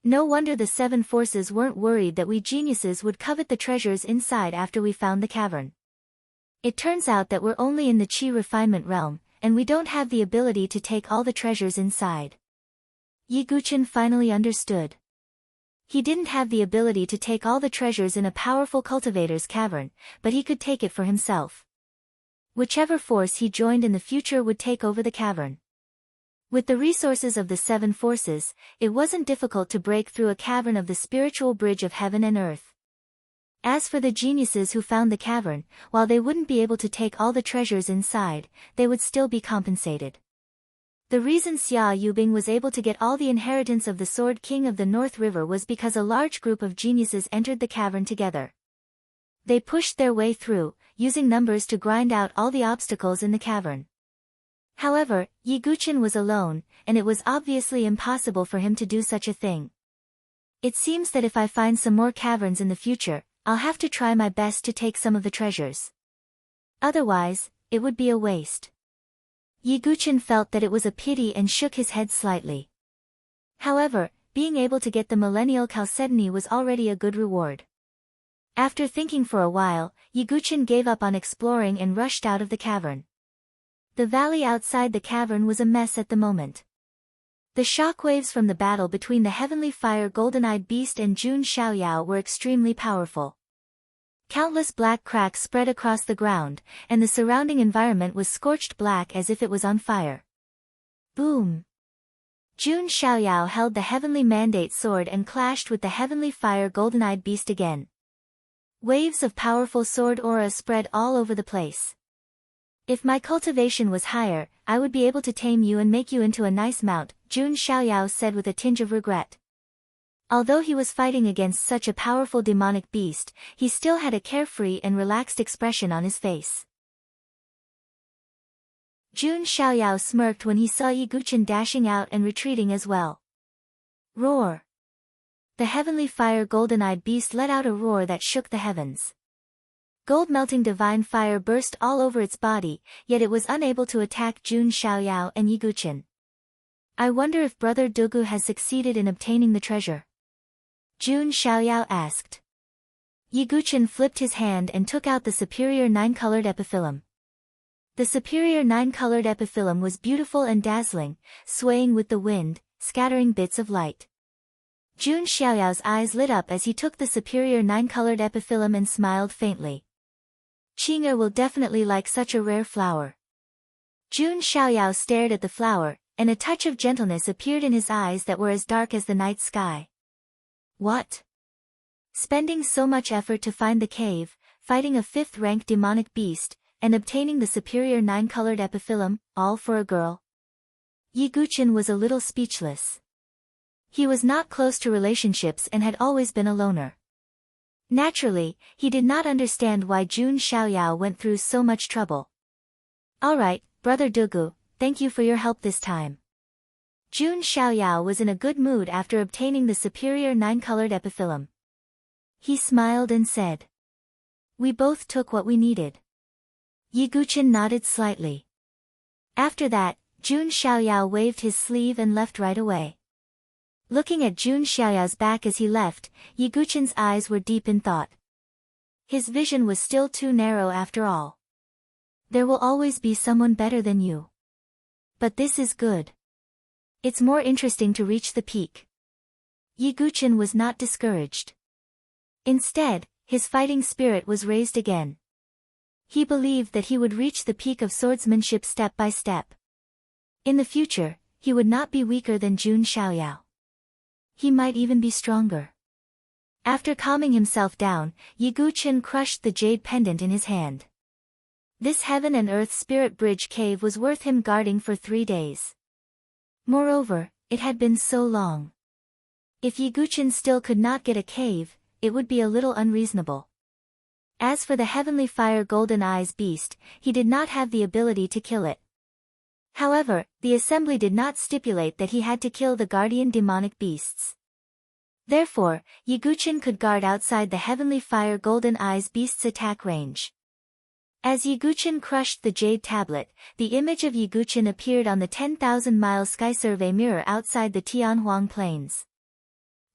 No wonder the seven forces weren't worried that we geniuses would covet the treasures inside after we found the cavern. It turns out that we're only in the qi refinement realm, and we don't have the ability to take all the treasures inside. Yiguchen finally understood. He didn't have the ability to take all the treasures in a powerful cultivator's cavern, but he could take it for himself. Whichever force he joined in the future would take over the cavern. With the resources of the seven forces, it wasn't difficult to break through a cavern of the spiritual bridge of heaven and earth. As for the geniuses who found the cavern, while they wouldn't be able to take all the treasures inside, they would still be compensated. The reason Xia Yubing was able to get all the inheritance of the Sword King of the North River was because a large group of geniuses entered the cavern together. They pushed their way through, using numbers to grind out all the obstacles in the cavern. However, Yiguchen was alone, and it was obviously impossible for him to do such a thing. It seems that if I find some more caverns in the future, I'll have to try my best to take some of the treasures. Otherwise, it would be a waste. Yiguchen felt that it was a pity and shook his head slightly. However, being able to get the millennial chalcedony was already a good reward. After thinking for a while, Yiguchen gave up on exploring and rushed out of the cavern. The valley outside the cavern was a mess at the moment. The shockwaves from the battle between the heavenly fire golden-eyed beast and Jun Xiaoyao were extremely powerful. Countless black cracks spread across the ground, and the surrounding environment was scorched black as if it was on fire. Boom! Jun Xiaoyao held the heavenly mandate sword and clashed with the heavenly fire golden-eyed beast again. Waves of powerful sword aura spread all over the place. If my cultivation was higher, I would be able to tame you and make you into a nice mount, Jun Xiaoyao said with a tinge of regret. Although he was fighting against such a powerful demonic beast, he still had a carefree and relaxed expression on his face. Jun Xiaoyao smirked when he saw Yiguchen dashing out and retreating as well. Roar! The heavenly fire golden-eyed beast let out a roar that shook the heavens. Gold-melting divine fire burst all over its body, yet it was unable to attack Jun Xiaoyao and Yiguchen. I wonder if Brother Dugu has succeeded in obtaining the treasure. Jun Xiaoyao asked. Yiguchen flipped his hand and took out the superior 9-colored epiphyllum. The superior 9-colored epiphyllum was beautiful and dazzling, swaying with the wind, scattering bits of light. Jun Xiaoyao's eyes lit up as he took the superior 9-colored epiphyllum and smiled faintly. Qing'er will definitely like such a rare flower. Jun Xiaoyao stared at the flower, and a touch of gentleness appeared in his eyes that were as dark as the night sky. What? Spending so much effort to find the cave, fighting a 5th-rank demonic beast, and obtaining the superior 9-colored epiphyllum, all for a girl? Yiguchen was a little speechless. He was not close to relationships and had always been a loner. Naturally, he did not understand why Jun Xiaoyao went through so much trouble. Alright, Brother Dugu, thank you for your help this time. Jun Xiaoyao was in a good mood after obtaining the superior 9-colored epiphyllum. He smiled and said. We both took what we needed. Yiguchen nodded slightly. After that, Jun Xiaoyao waved his sleeve and left right away. Looking at Jun Xiaoyao's back as he left, Yiguchen's eyes were deep in thought. His vision was still too narrow after all. There will always be someone better than you. But this is good. It's more interesting to reach the peak. Yiguchen was not discouraged. Instead, his fighting spirit was raised again. He believed that he would reach the peak of swordsmanship step by step. In the future, he would not be weaker than Jun Xiaoyao. He might even be stronger. After calming himself down, Yiguchen crushed the jade pendant in his hand. This heaven and earth spirit bridge cave was worth him guarding for 3 days. Moreover, it had been so long. If Yiguchen still could not get a cave, it would be a little unreasonable. As for the heavenly fire golden eyes beast, he did not have the ability to kill it. However, the assembly did not stipulate that he had to kill the guardian demonic beasts. Therefore, Yiguchen could guard outside the heavenly fire golden eyes beast's attack range. As Yiguchen crushed the jade tablet, the image of Yiguchen appeared on the 10,000-mile sky survey mirror outside the Tianhuang Plains.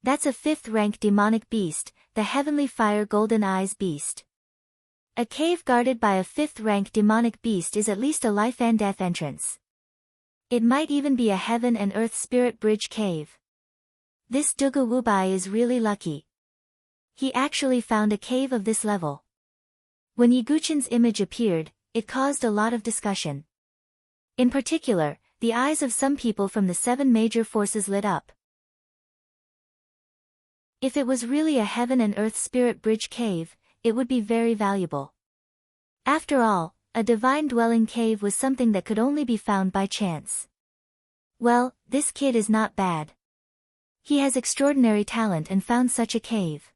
That's a 5th-rank demonic beast, the heavenly fire golden eyes beast. A cave guarded by a 5th-rank demonic beast is at least a life and death entrance. It might even be a heaven and earth spirit bridge cave. This Dugu Wubai is really lucky. He actually found a cave of this level. When Yiguchen's image appeared, it caused a lot of discussion. In particular, the eyes of some people from the 7 major forces lit up. If it was really a heaven and earth spirit bridge cave, it would be very valuable. After all, a divine dwelling cave was something that could only be found by chance. Well, this kid is not bad. He has extraordinary talent and found such a cave.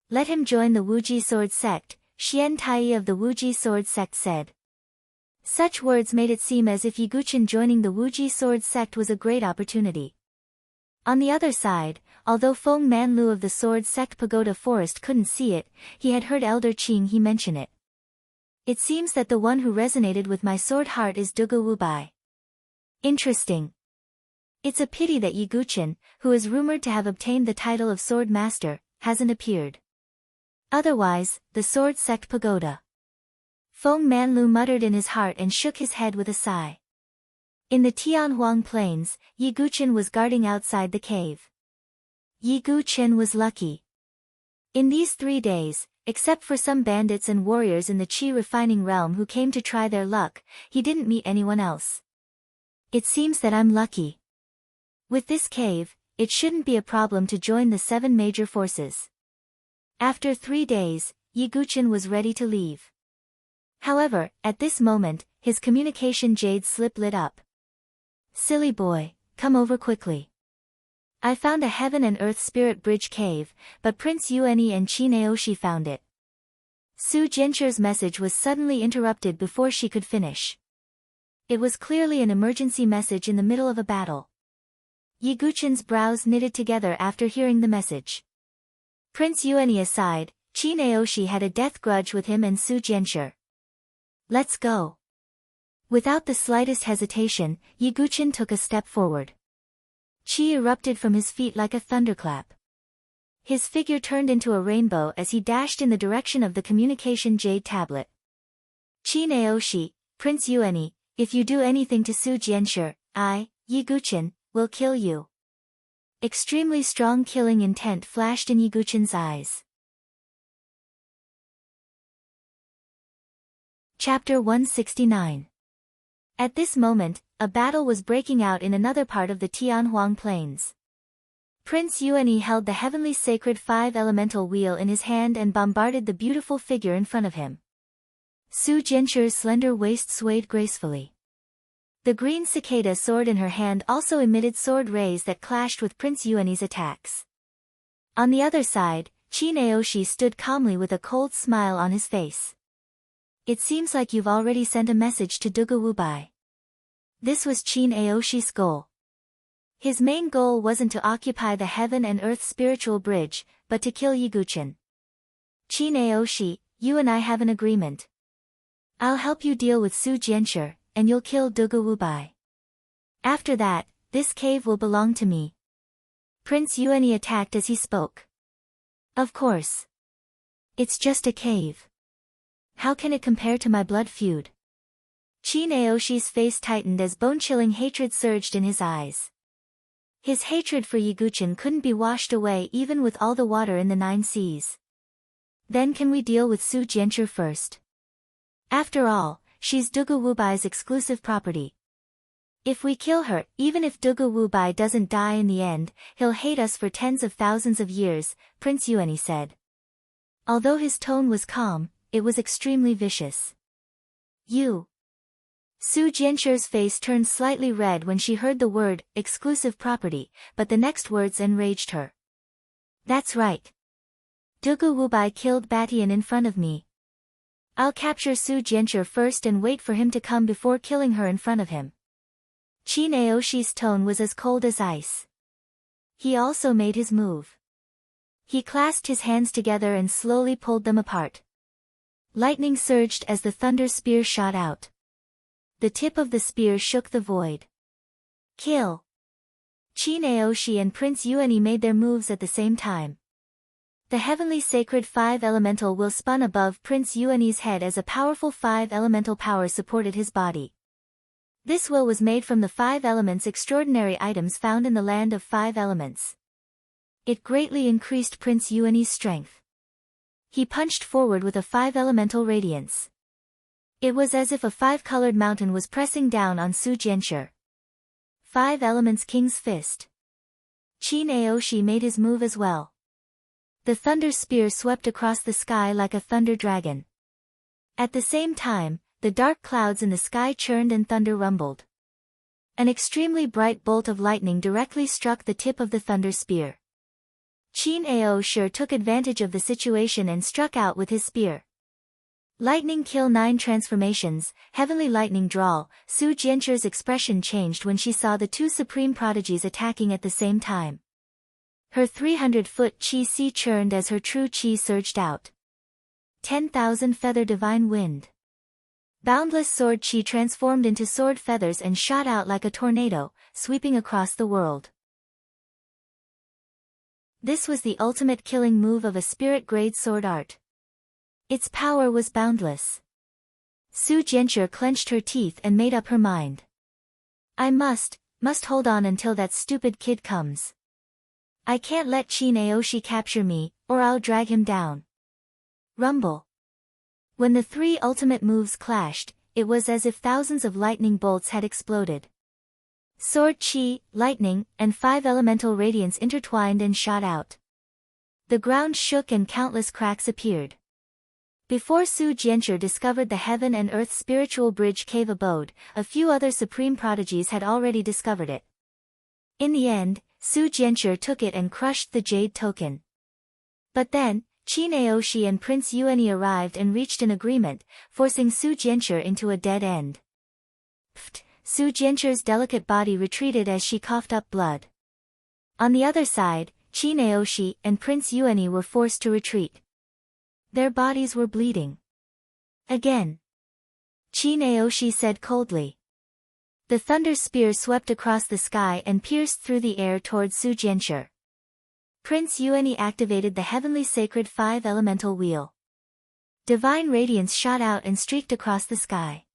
Let him join the Wuji Sword Sect, Xian Tai of the Wuji Sword Sect said. Such words made it seem as if Yiguchen joining the Wuji Sword Sect was a great opportunity. On the other side, although Feng Manlu of the Sword Sect Pagoda Forest couldn't see it, he had heard Elder Qing he mention it. It seems that the one who resonated with my sword heart is Dugu Wubai. Interesting. It's a pity that Yiguchen, who is rumored to have obtained the title of Sword Master, hasn't appeared. Otherwise, the Sword Sect Pagoda. Feng Manlu muttered in his heart and shook his head with a sigh. In the Tianhuang Plains, Yiguchen was guarding outside the cave. Yiguchen was lucky. In these 3 days, except for some bandits and warriors in the Qi refining realm who came to try their luck, he didn't meet anyone else. It seems that I'm lucky. With this cave, it shouldn't be a problem to join the 7 major forces. After 3 days, Yiguchen was ready to leave. However, at this moment, his communication jade slip lit up. Silly boy, come over quickly. I found a heaven and earth spirit bridge cave, but Prince Yuani and Qi Naoshi found it. Su Jinsher's message was suddenly interrupted before she could finish. It was clearly an emergency message in the middle of a battle. Yiguchen's brows knitted together after hearing the message. Prince Yuani aside, Chi Naoshi had a death grudge with him and Su Jianshi. Let's go. Without the slightest hesitation, Yiguchin took a step forward. Chi erupted from his feet like a thunderclap. His figure turned into a rainbow as he dashed in the direction of the communication jade tablet. Chi Naoshi, Prince Yuani, if you do anything to Su Jianshi, I, Yiguchin, will kill you. Extremely strong killing intent flashed in Yiguchin's eyes. Chapter 169. At this moment, a battle was breaking out in another part of the Tianhuang Plains. Prince Yuani held the heavenly sacred five-elemental wheel in his hand and bombarded the beautiful figure in front of him. Su Jianshi's slender waist swayed gracefully. The green cicada sword in her hand also emitted sword rays that clashed with Prince Yuani's attacks. On the other side, Chi Naoshi stood calmly with a cold smile on his face. It seems like you've already sent a message to Dugu Wubai. This was Chi Naoshi's goal. His main goal wasn't to occupy the heaven and earth spiritual bridge, but to kill Yiguchin. Chi Naoshi, you and I have an agreement. I'll help you deal with Su Jianshi, and you'll kill Dugu Wubai. After that, this cave will belong to me. Prince Yuani attacked as he spoke. Of course. It's just a cave. How can it compare to my blood feud? Chi Naoshi's face tightened as bone-chilling hatred surged in his eyes. His hatred for Yiguchin couldn't be washed away even with all the water in the 9 seas. Then can we deal with Su Jianshi first? After all, she's Dugu Wubai's exclusive property. If we kill her, even if Dugu Wubai doesn't die in the end, he'll hate us for tens of thousands of years, Prince Yuani said. Although his tone was calm, it was extremely vicious. You. Su Jianshi's face turned slightly red when she heard the word, exclusive property, but the next words enraged her. That's right. Dugu Wubai killed Batian in front of me. I'll capture Su Jianshi first and wait for him to come before killing her in front of him. Chi Naoshi's tone was as cold as ice. He also made his move. He clasped his hands together and slowly pulled them apart. Lightning surged as the thunder spear shot out. The tip of the spear shook the void. Kill! Chi Naoshi and Prince Yuani made their moves at the same time. The heavenly sacred five-elemental will spun above Prince Yuani's head as a powerful five-elemental power supported his body. This will was made from the 5 elements extraordinary items found in the land of 5 elements. It greatly increased Prince Yuani's strength. He punched forward with a 5-elemental radiance. It was as if a 5-colored mountain was pressing down on Su Jianshi. 5 elements King's Fist. Chi Naoshi made his move as well. The thunder spear swept across the sky like a thunder dragon. At the same time, the dark clouds in the sky churned and thunder rumbled. An extremely bright bolt of lightning directly struck the tip of the thunder spear. Chi Naoshi took advantage of the situation and struck out with his spear. Lightning kill 9 transformations, heavenly lightning drawl. Su Jianshi's expression changed when she saw the 2 supreme prodigies attacking at the same time. Her 300-foot chi sea churned as her true chi surged out. 10,000 feather divine wind. Boundless sword chi transformed into sword feathers and shot out like a tornado, sweeping across the world. This was the ultimate killing move of a spirit-grade sword art. Its power was boundless. Su Jianshi clenched her teeth and made up her mind. I must hold on until that stupid kid comes. I can't let Chi Naoshi capture me, or I'll drag him down. Rumble. When the 3 ultimate moves clashed, it was as if thousands of lightning bolts had exploded. Sword chi, lightning, and 5 elemental radiance intertwined and shot out. The ground shook and countless cracks appeared. Before Su Jianshi discovered the heaven and earth spiritual bridge cave abode, a few other supreme prodigies had already discovered it. In the end, Su Jianshi took it and crushed the jade token. But then, Chi Naoshi and Prince Yuani arrived and reached an agreement, forcing Su Jianshi into a dead end. Pfft! Su Jianshi's delicate body retreated as she coughed up blood. On the other side, Chi Naoshi and Prince Yuani were forced to retreat. Their bodies were bleeding. Again. Chi Naoshi said coldly. The thunder spear swept across the sky and pierced through the air toward Su Jianshi. Prince Yuani activated the heavenly sacred 5-elemental wheel. Divine radiance shot out and streaked across the sky.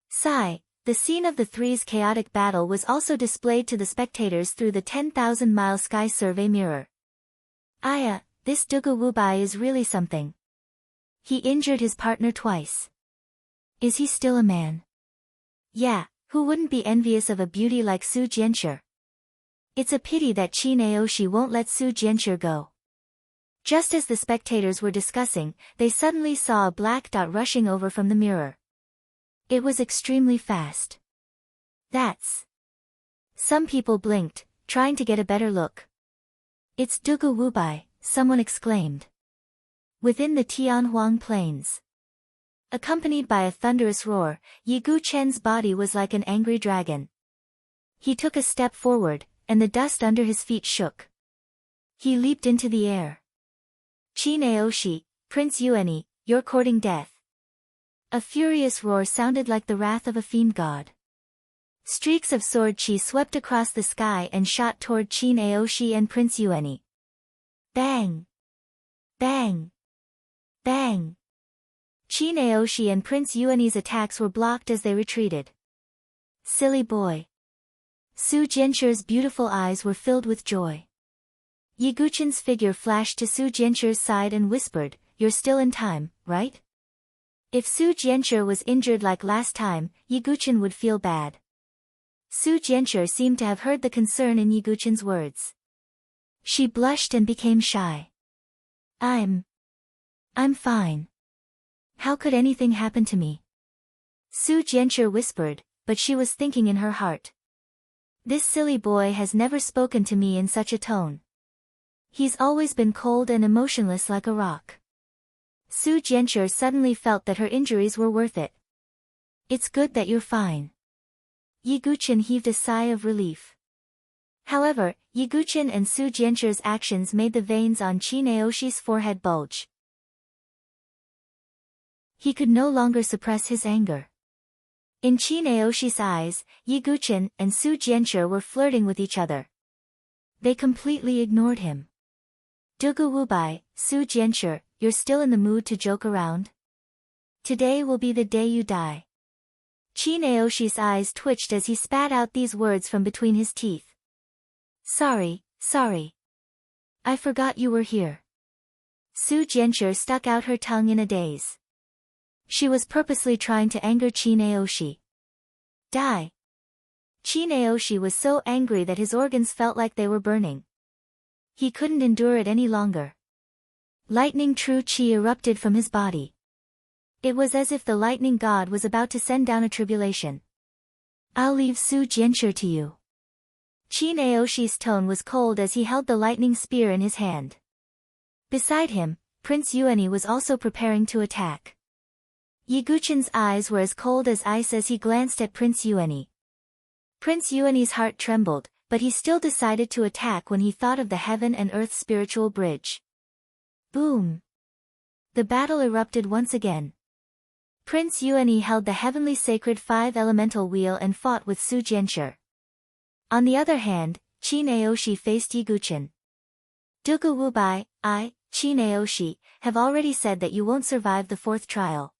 Sigh, the scene of the three's chaotic battle was also displayed to the spectators through the 10,000-mile sky survey mirror. Aya, this Dugu Wubai is really something. He injured his partner twice. Is he still a man? Yeah, who wouldn't be envious of a beauty like Su Jianshi? It's a pity that Chi Naoshi won't let Su Jianshi go. Just as the spectators were discussing, they suddenly saw a black dot rushing over from the mirror. It was extremely fast. That's... Some people blinked, trying to get a better look. It's Dugu Wubai, someone exclaimed. Within the Tianhuang Plains. Accompanied by a thunderous roar, Yi Guchen's body was like an angry dragon. He took a step forward, and the dust under his feet shook. He leaped into the air. Chi Naoshi, Prince Yuani, you're courting death. A furious roar sounded like the wrath of a fiend god. Streaks of sword chi swept across the sky and shot toward Chi Naoshi and Prince Yuani. Bang! Bang! Bang! Chi Naoshi and Prince Yuani's attacks were blocked as they retreated. Silly boy. Su Jianshi's beautiful eyes were filled with joy. Yi Guchen's figure flashed to Su Jianshi's side and whispered, "You're still in time, right?" If Su Jianshi was injured like last time, Yi Guchen would feel bad. Su Jianshi seemed to have heard the concern in Yi Guchen's words. She blushed and became shy. I'm fine. How could anything happen to me? Su Jianshi whispered, but she was thinking in her heart. This silly boy has never spoken to me in such a tone. He's always been cold and emotionless like a rock. Su Jianshi suddenly felt that her injuries were worth it. It's good that you're fine. Yi Guchen heaved a sigh of relief. However, Yi Guchen and Su Jianshi's actions made the veins on Chi Naoshi's forehead bulge. He could no longer suppress his anger. In Chi Naoshi's eyes, Yi Guchen and Su Jianshi were flirting with each other. They completely ignored him. Dugu Wubai, Su Jianshi, you're still in the mood to joke around? Today will be the day you die. Chi Naoshi's eyes twitched as he spat out these words from between his teeth. Sorry. I forgot you were here. Su Jianshi stuck out her tongue in a daze. She was purposely trying to anger Chi Naoshi. Die. Chi Naoshi was so angry that his organs felt like they were burning. He couldn't endure it any longer. Lightning true chi erupted from his body. It was as if the lightning god was about to send down a tribulation. I'll leave Su Jianshi to you. Chi Naoshi's tone was cold as he held the lightning spear in his hand. Beside him, Prince Yuani was also preparing to attack. Yi Guchen's eyes were as cold as ice as he glanced at Prince Yuani. Prince Yuani's heart trembled, but he still decided to attack when he thought of the heaven and earth spiritual bridge. Boom! The battle erupted once again. Prince Yuani held the heavenly sacred 5-elemental wheel and fought with Su Jianshi. On the other hand, Chi Naoshi faced Yi Guchen. Dugu Wubai, I, Chi Naoshi, have already said that you won't survive the fourth trial.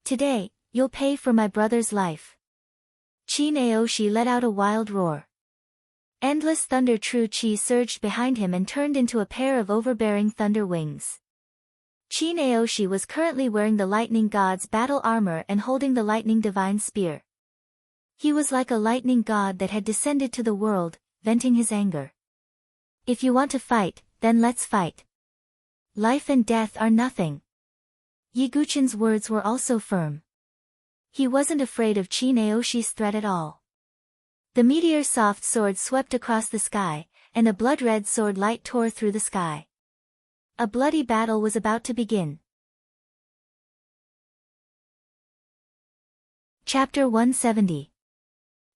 Today, you'll pay for my brother's life. Chi Naoshi let out a wild roar. Endless thunder true chi surged behind him and turned into a pair of overbearing thunder wings. Chi Naoshi was currently wearing the lightning god's battle armor and holding the lightning divine spear. He was like a lightning god that had descended to the world, venting his anger. If you want to fight, then let's fight. Life and death are nothing. Yi Guchen's words were also firm. He wasn't afraid of Chi Naoshi's threat at all. The meteor's soft sword swept across the sky, and a blood-red sword light tore through the sky. A bloody battle was about to begin. Chapter 170.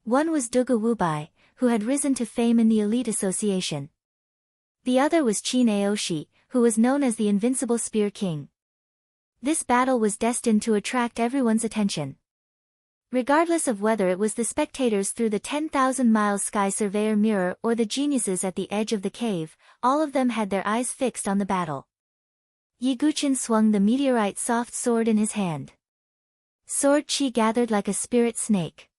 One was Dugu Wubai, who had risen to fame in the elite association. The other was Chi Naoshi, who was known as the Invincible Spear King. This battle was destined to attract everyone's attention. Regardless of whether it was the spectators through the 10,000-mile sky surveyor mirror or the geniuses at the edge of the cave, all of them had their eyes fixed on the battle. Yiguchin swung the meteorite soft sword in his hand. Sword chi gathered like a spirit snake.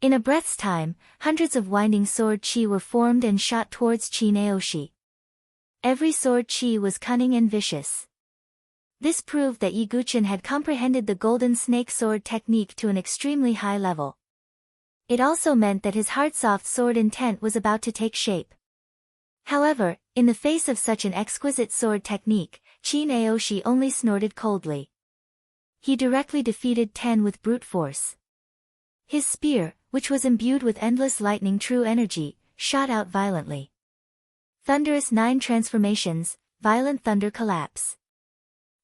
In a breath's time, hundreds of winding sword chi were formed and shot towards Chi Naoshi. Every sword chi was cunning and vicious. This proved that Yiguchin had comprehended the golden snake sword technique to an extremely high level. It also meant that his heart-soft sword intent was about to take shape. However, in the face of such an exquisite sword technique, Chi Naoshi only snorted coldly. He directly defeated Ten with brute force. His spear, which was imbued with endless lightning true energy, shot out violently. Thunderous 9 transformations, violent thunder collapse.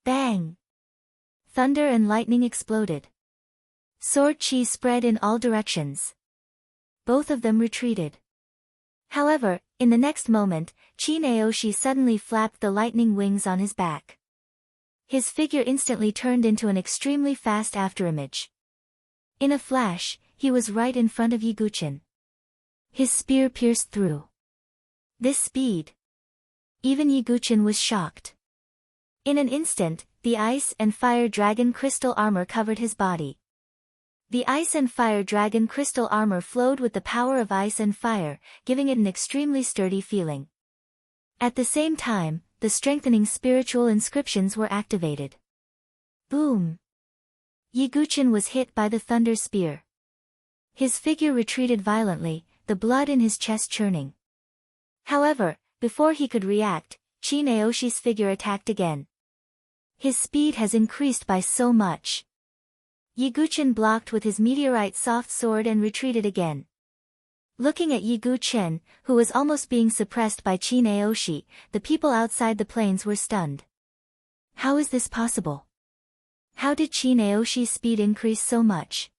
Bang! Thunder and lightning exploded. Sword chi spread in all directions. Both of them retreated. However, in the next moment, Chi Naoshi suddenly flapped the lightning wings on his back. His figure instantly turned into an extremely fast afterimage. In a flash, he was right in front of Yiguchin. His spear pierced through. This speed! Even Yiguchin was shocked. In an instant, the ice and fire dragon crystal armor covered his body. The ice and fire dragon crystal armor flowed with the power of ice and fire, giving it an extremely sturdy feeling. At the same time, the strengthening spiritual inscriptions were activated. Boom! Yiguchin was hit by the thunder spear. His figure retreated violently, the blood in his chest churning. However, before he could react, Chi Naoshi's figure attacked again. His speed has increased by so much. Yiguchin blocked with his meteorite soft sword and retreated again. Looking at Yiguchin, who was almost being suppressed by Chi Naoshi, the people outside the plains were stunned. How is this possible? How did Chi Naoshi's speed increase so much?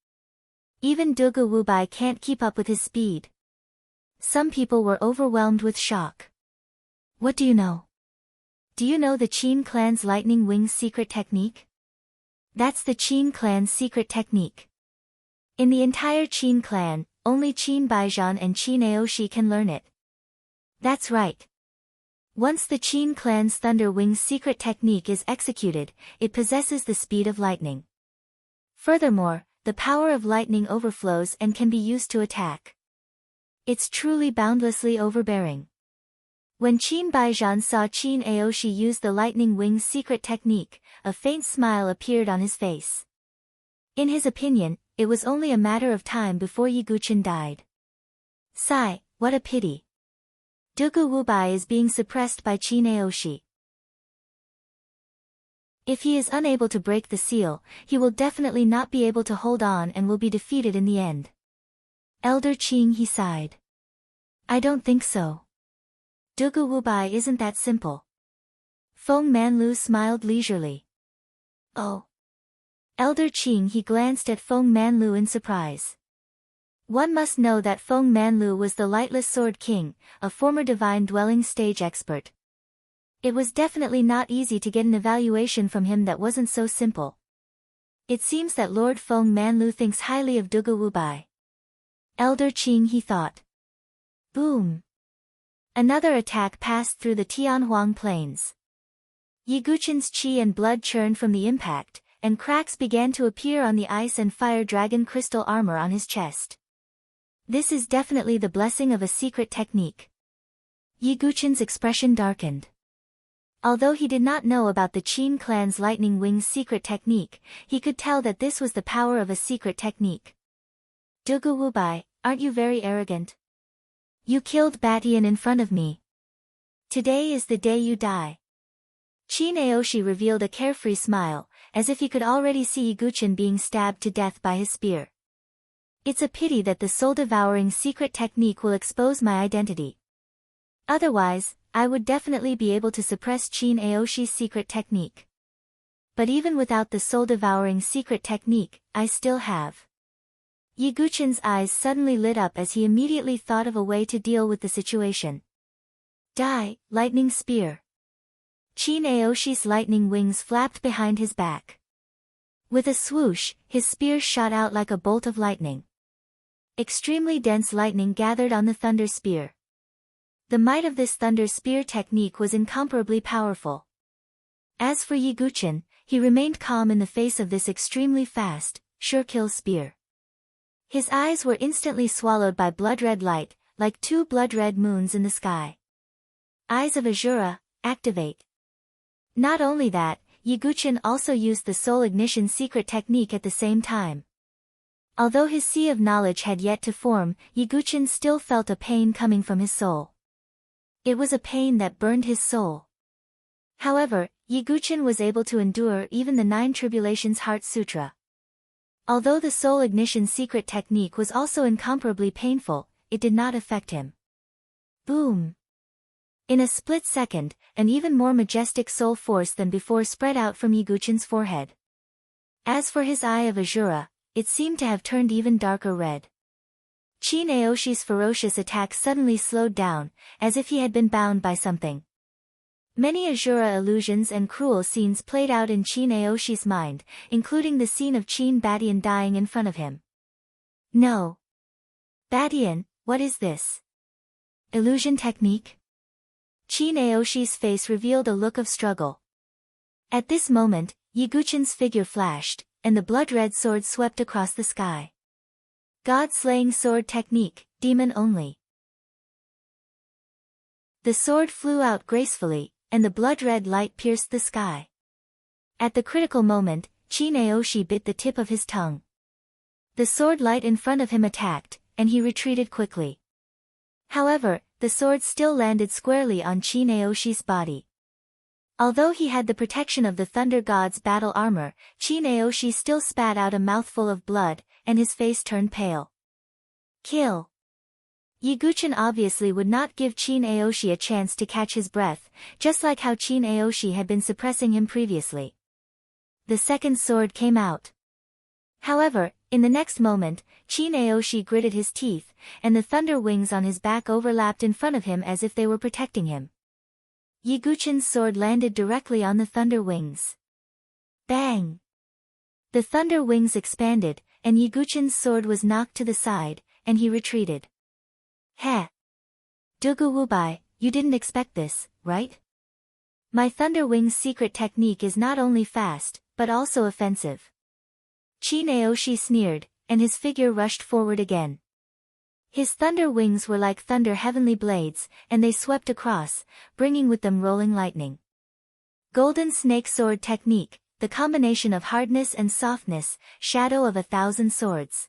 Even Dugu Wubai can't keep up with his speed. Some people were overwhelmed with shock. What do you know? Do you know the Qin clan's lightning wings secret technique? That's the Qin clan's secret technique. In the entire Qin clan, only Qin Baijian and Chi Naoshi can learn it. That's right. Once the Qin clan's Thunder Wings secret technique is executed, it possesses the speed of lightning. Furthermore, the power of lightning overflows and can be used to attack. It's truly boundlessly overbearing. When Qin Baijian saw Qin Aoshi use the lightning wings secret technique, a faint smile appeared on his face. In his opinion, it was only a matter of time before Yiguchin died. Sigh, what a pity. Dugu Wubai is being suppressed by Qin Aoshi. If he is unable to break the seal, he will definitely not be able to hold on and will be defeated in the end. Elder Qing, he sighed. I don't think so. Dugu Wubai isn't that simple. Feng Manlu smiled leisurely. Oh. Elder Qing, he glanced at Feng Manlu in surprise. One must know that Feng Manlu was the Lightless Sword King, a former divine dwelling stage expert. It was definitely not easy to get an evaluation from him that wasn't so simple. It seems that Lord Feng Manlu thinks highly of Dugu Wubai. Elder Qing, he thought. Boom! Another attack passed through the Tianhuang plains. Yiguchin's chi and blood churned from the impact, and cracks began to appear on the ice and fire dragon crystal armor on his chest. This is definitely the blessing of a secret technique. Yiguchin's expression darkened. Although he did not know about the Qin clan's lightning wings secret technique, he could tell that this was the power of a secret technique. Dugu Wubai, aren't you very arrogant? You killed Batian in front of me. Today is the day you die. Qin Aoshi revealed a carefree smile, as if he could already see Yiguchin being stabbed to death by his spear. It's a pity that the soul-devouring secret technique will expose my identity. Otherwise, I would definitely be able to suppress Qin Aoshi's secret technique. But even without the soul-devouring secret technique, I still have. Yiguchin's eyes suddenly lit up as he immediately thought of a way to deal with the situation. Die, lightning spear. Chin Aoshi's lightning wings flapped behind his back. With a swoosh, his spear shot out like a bolt of lightning. Extremely dense lightning gathered on the thunder spear. The might of this thunder spear technique was incomparably powerful. As for Yiguchin, he remained calm in the face of this extremely fast, sure-kill spear. His eyes were instantly swallowed by blood-red light, like two blood-red moons in the sky. Eyes of Azura, activate. Not only that, Yiguchin also used the soul ignition secret technique at the same time. Although his sea of knowledge had yet to form, Yiguchin still felt a pain coming from his soul. It was a pain that burned his soul. However, Yiguchin was able to endure even the 9 Tribulations Heart Sutra. Although the soul ignition secret technique was also incomparably painful, it did not affect him. Boom! In a split second, an even more majestic soul force than before spread out from Yiguchin's forehead. As for his eye of Azura, it seemed to have turned even darker red. Chin Aoshi's ferocious attack suddenly slowed down, as if he had been bound by something. Many Azura illusions and cruel scenes played out in Chin Aoshi's mind, including the scene of Chin Badian dying in front of him. No. Badian, what is this? Illusion technique? Chin Aoshi's face revealed a look of struggle. At this moment, Yiguchin's figure flashed, and the blood-red sword swept across the sky. God-slaying sword technique, demon only. The sword flew out gracefully, and the blood-red light pierced the sky. At the critical moment, Chin Aoshi bit the tip of his tongue. The sword light in front of him attacked, and he retreated quickly. However, the sword still landed squarely on Chin Aoshi's body. Although he had the protection of the Thunder God's battle armor, Chin Aoshi still spat out a mouthful of blood, and his face turned pale. Kill! Yiguchin obviously would not give Chin Aoshi a chance to catch his breath, just like how Chin Aoshi had been suppressing him previously. The second sword came out. However, in the next moment, Chin Aoshi gritted his teeth, and the thunder wings on his back overlapped in front of him as if they were protecting him. Yiguchin's sword landed directly on the thunder wings. Bang! The thunder wings expanded, and Yiguchin's sword was knocked to the side, and he retreated. Heh! Dugu Wubai, you didn't expect this, right? My thunder wings secret technique is not only fast, but also offensive. Chin Aoshi sneered, and his figure rushed forward again. His thunder wings were like thunder heavenly blades, and they swept across, bringing with them rolling lightning. Golden Snake Sword Technique, the combination of hardness and softness, shadow of 1,000 swords.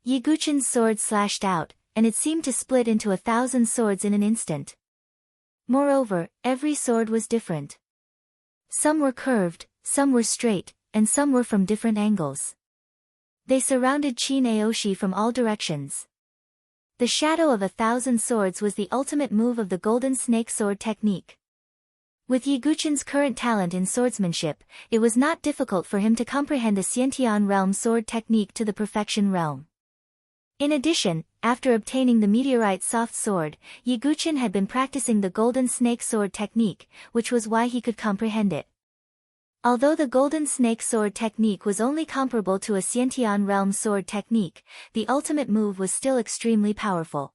Yiguchin's sword slashed out, and it seemed to split into 1,000 swords in an instant. Moreover, every sword was different. Some were curved, some were straight, and some were from different angles. They surrounded Chin Aoshi from all directions. The shadow of 1,000 swords was the ultimate move of the Golden Snake Sword technique. With Yiguchin's current talent in swordsmanship, it was not difficult for him to comprehend the Xiantian realm sword technique to the perfection realm. In addition, after obtaining the meteorite soft sword, Yiguchin had been practicing the Golden Snake Sword technique, which was why he could comprehend it. Although the Golden Snake Sword technique was only comparable to a Xiantian realm sword technique, the ultimate move was still extremely powerful.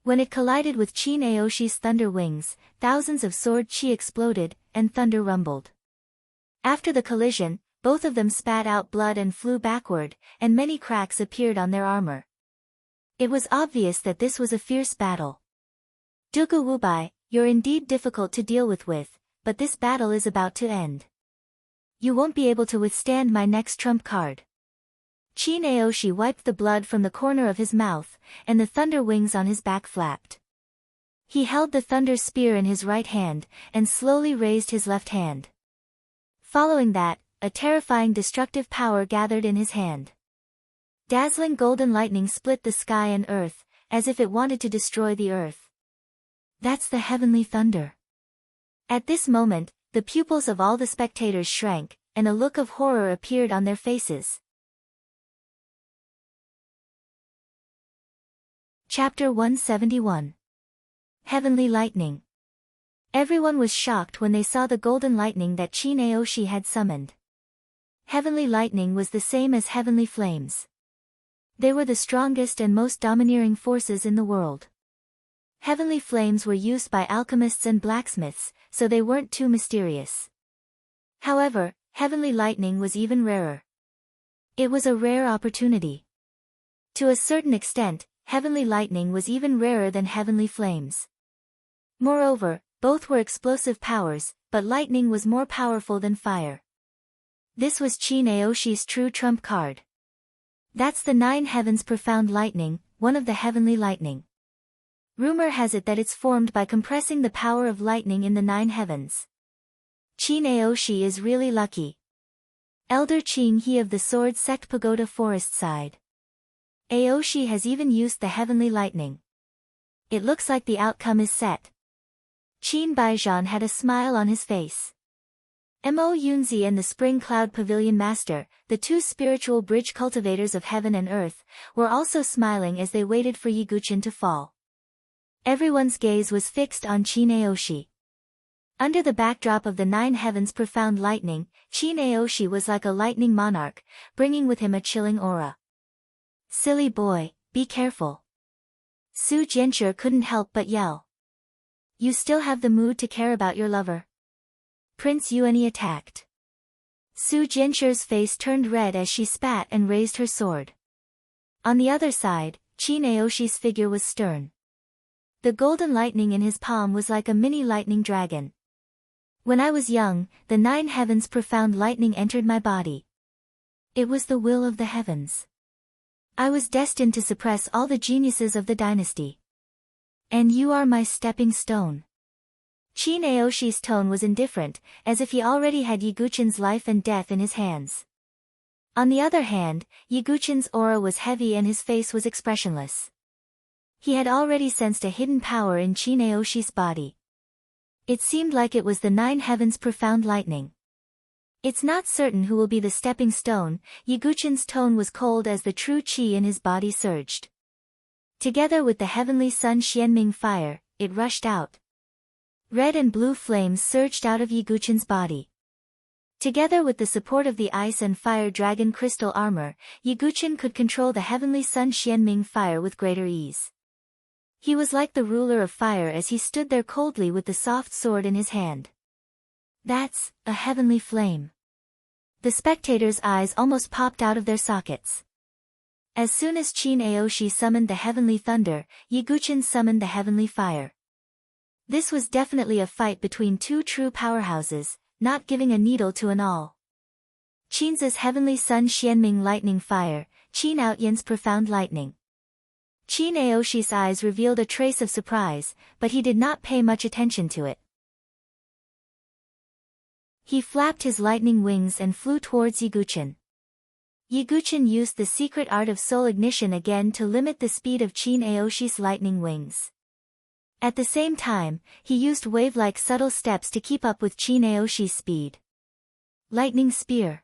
When it collided with Chin Aoshi's thunder wings, thousands of sword chi exploded, and thunder rumbled. After the collision, both of them spat out blood and flew backward, and many cracks appeared on their armor. It was obvious that this was a fierce battle. Dugu Wubai, you're indeed difficult to deal with, but this battle is about to end. You won't be able to withstand my next trump card. Chin Aoshi wiped the blood from the corner of his mouth, and the thunder wings on his back flapped. He held the thunder spear in his right hand, and slowly raised his left hand. Following that, a terrifying destructive power gathered in his hand. Dazzling golden lightning split the sky and earth, as if it wanted to destroy the earth. That's the heavenly thunder. At this moment, the pupils of all the spectators shrank, and a look of horror appeared on their faces. Chapter 171. Heavenly Lightning. Everyone was shocked when they saw the golden lightning that Qin Aoshi had summoned. Heavenly lightning was the same as heavenly flames. They were the strongest and most domineering forces in the world. Heavenly flames were used by alchemists and blacksmiths, so they weren't too mysterious. However, heavenly lightning was even rarer. It was a rare opportunity. To a certain extent, heavenly lightning was even rarer than heavenly flames. Moreover, both were explosive powers, but lightning was more powerful than fire. This was Qin Aoshi's true trump card. That's the 9 heavens profound lightning, one of the heavenly lightning. Rumor has it that it's formed by compressing the power of lightning in the 9 heavens. Qin Aoshi is really lucky. Elder Qing He of the Sword Sect Pagoda Forest side. Aoshi has even used the heavenly lightning. It looks like the outcome is set. Qin Baijian had a smile on his face. Mo Yunzi and the Spring Cloud Pavilion Master, the 2 spiritual bridge cultivators of heaven and earth, were also smiling as they waited for Yiguchin to fall. Everyone's gaze was fixed on Qin Aoshi. Under the backdrop of the 9 heavens profound lightning, Qin Aoshi was like a lightning monarch, bringing with him a chilling aura. Silly boy, be careful. Su Jianshi couldn't help but yell. You still have the mood to care about your lover. Prince Yuani attacked. Su Jianshi's face turned red as she spat and raised her sword. On the other side, Qin Aoshi's figure was stern. The golden lightning in his palm was like a mini lightning dragon. When I was young, the 9 heavens profound lightning entered my body. It was the will of the heavens. I was destined to suppress all the geniuses of the dynasty. And you are my stepping stone. Qin Aoshi's tone was indifferent, as if he already had Yiguchin's life and death in his hands. On the other hand, Yiguchin's aura was heavy and his face was expressionless. He had already sensed a hidden power in Qin Aoshi's body. It seemed like it was the 9 heavens profound lightning. It's not certain who will be the stepping stone. Yiguchin's tone was cold as the true qi in his body surged. Together with the heavenly sun Xianming fire, it rushed out. Red and blue flames surged out of Yiguchin's body. Together with the support of the ice and fire dragon crystal armor, Yiguchin could control the heavenly sun Xianming fire with greater ease. He was like the ruler of fire as he stood there coldly with the soft sword in his hand. That's a heavenly flame. The spectators' eyes almost popped out of their sockets. As soon as Qin Aoshi summoned the heavenly thunder, Yiguchin summoned the heavenly fire. This was definitely a fight between 2 true powerhouses, not giving a needle to an awl. Qin's heavenly sun Xianming lightning fire, Qin Outyan's profound lightning. Qin Aoshi's eyes revealed a trace of surprise, but he did not pay much attention to it. He flapped his lightning wings and flew towards Yiguchin. Yiguchin used the secret art of soul ignition again to limit the speed of Qin Aoshi's lightning wings. At the same time, he used wave-like subtle steps to keep up with Qin Aoshi's speed. Lightning spear.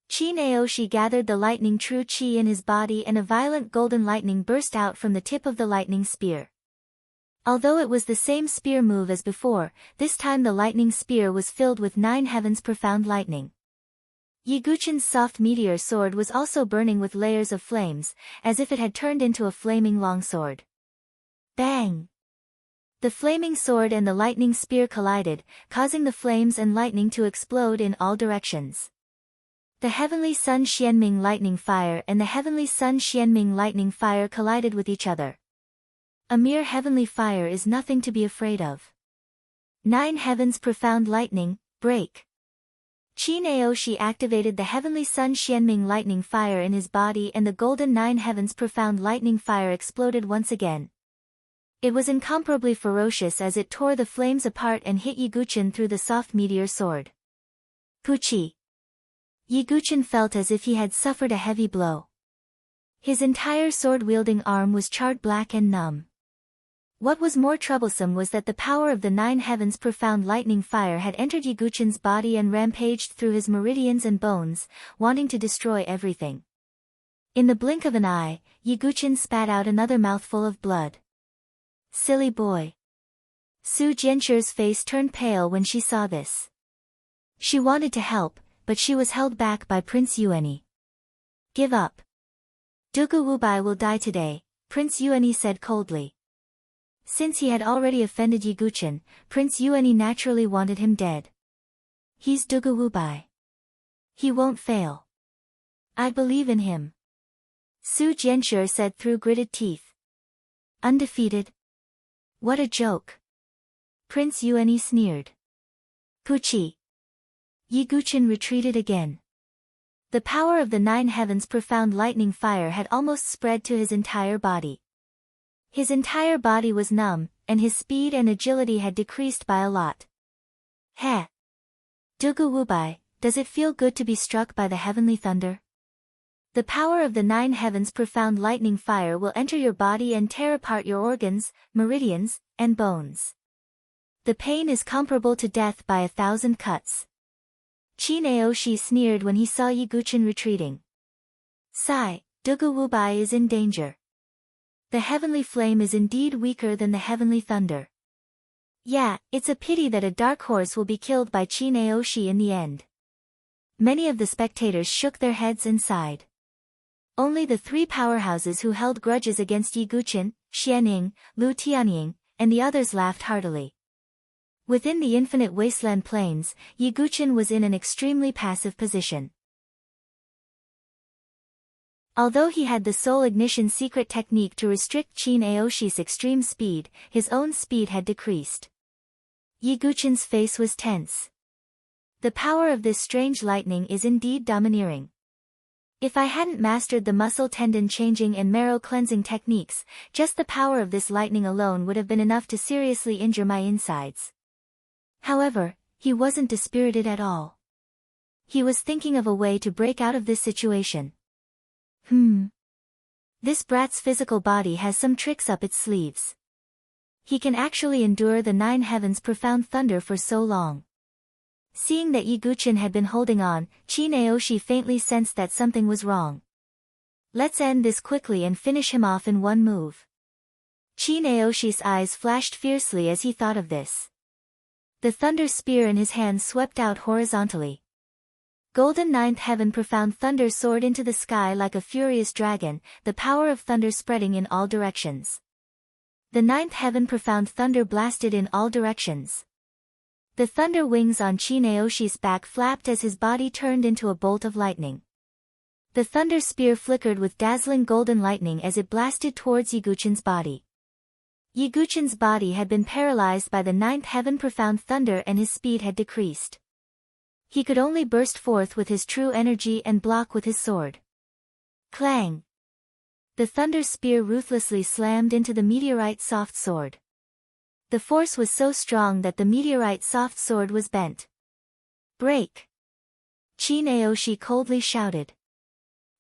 Qin Aoshi gathered the lightning true qi in his body and a violent golden lightning burst out from the tip of the lightning spear. Although it was the same spear move as before, this time the lightning spear was filled with 9 heavens profound lightning. Yiguchin's soft meteor sword was also burning with layers of flames, as if it had turned into a flaming longsword. Bang! The flaming sword and the lightning spear collided, causing the flames and lightning to explode in all directions. The heavenly sun Xianming lightning fire and the heavenly sun Xianming lightning fire collided with each other. A mere heavenly fire is nothing to be afraid of. 9 heavens profound lightning, break. Qin Aoshi activated the heavenly sun Xianming lightning fire in his body and the golden 9 heavens profound lightning fire exploded once again. It was incomparably ferocious as it tore the flames apart and hit Yiguchin through the soft meteor sword. Puchi. Yiguchin felt as if he had suffered a heavy blow. His entire sword-wielding arm was charred black and numb. What was more troublesome was that the power of the 9 heavens profound lightning fire had entered Yiguchin's body and rampaged through his meridians and bones, wanting to destroy everything. In the blink of an eye, Yiguchin spat out another mouthful of blood. Silly boy. Su Jianchu's face turned pale when she saw this. She wanted to help, but she was held back by Prince Yuani. Give up. Dugu Wubai will die today, Prince Yuani said coldly. Since he had already offended Yiguchen, Prince Yuani naturally wanted him dead. He's Dugu Wubai. He won't fail. I believe in him. Su Jianchu said through gritted teeth. Undefeated? What a joke. Prince Yuani sneered. Puchi. Yiguchen retreated again. The power of the 9 heavens' profound lightning fire had almost spread to his entire body. His entire body was numb, and his speed and agility had decreased by a lot. Heh. Dugu Wubai, does it feel good to be struck by the heavenly thunder? The power of the 9 heavens' profound lightning fire will enter your body and tear apart your organs, meridians, and bones. The pain is comparable to death by 1,000 cuts. Qin Aoshi sneered when he saw Yiguchen retreating. Sigh, Dugu Wubai is in danger. The heavenly flame is indeed weaker than the heavenly thunder. Yeah, it's a pity that a dark horse will be killed by Qin Aoshi in the end. Many of the spectators shook their heads and sighed. Only the 3 powerhouses who held grudges against Yiguchen, Xianying, Lu Tianying, and the others laughed heartily. Within the infinite wasteland plains, Yiguchen was in an extremely passive position. Although he had the soul ignition secret technique to restrict Qin Aoshi's extreme speed, his own speed had decreased. Yiguchen's face was tense. The power of this strange lightning is indeed domineering. If I hadn't mastered the muscle tendon changing and marrow cleansing techniques, just the power of this lightning alone would have been enough to seriously injure my insides. However, he wasn't dispirited at all. He was thinking of a way to break out of this situation. This brat's physical body has some tricks up its sleeves. He can actually endure the 9 heavens' profound thunder for so long. Seeing that Yiguchen had been holding on, Qin Aoshi faintly sensed that something was wrong. Let's end this quickly and finish him off in one move. Qin Aoshi's eyes flashed fiercely as he thought of this. The thunder spear in his hand swept out horizontally. Golden 9th heaven profound thunder soared into the sky like a furious dragon, the power of thunder spreading in all directions. The 9th heaven profound thunder blasted in all directions. The thunder wings on Qin Aoshi's back flapped as his body turned into a bolt of lightning. The thunder spear flickered with dazzling golden lightning as it blasted towards Yiguchen's body. Yiguchen's body had been paralyzed by the 9th heaven profound thunder and his speed had decreased. He could only burst forth with his true energy and block with his sword. Clang! The thunder spear ruthlessly slammed into the meteorite soft sword. The force was so strong that the meteorite soft sword was bent. Break! Qin Aoshi coldly shouted.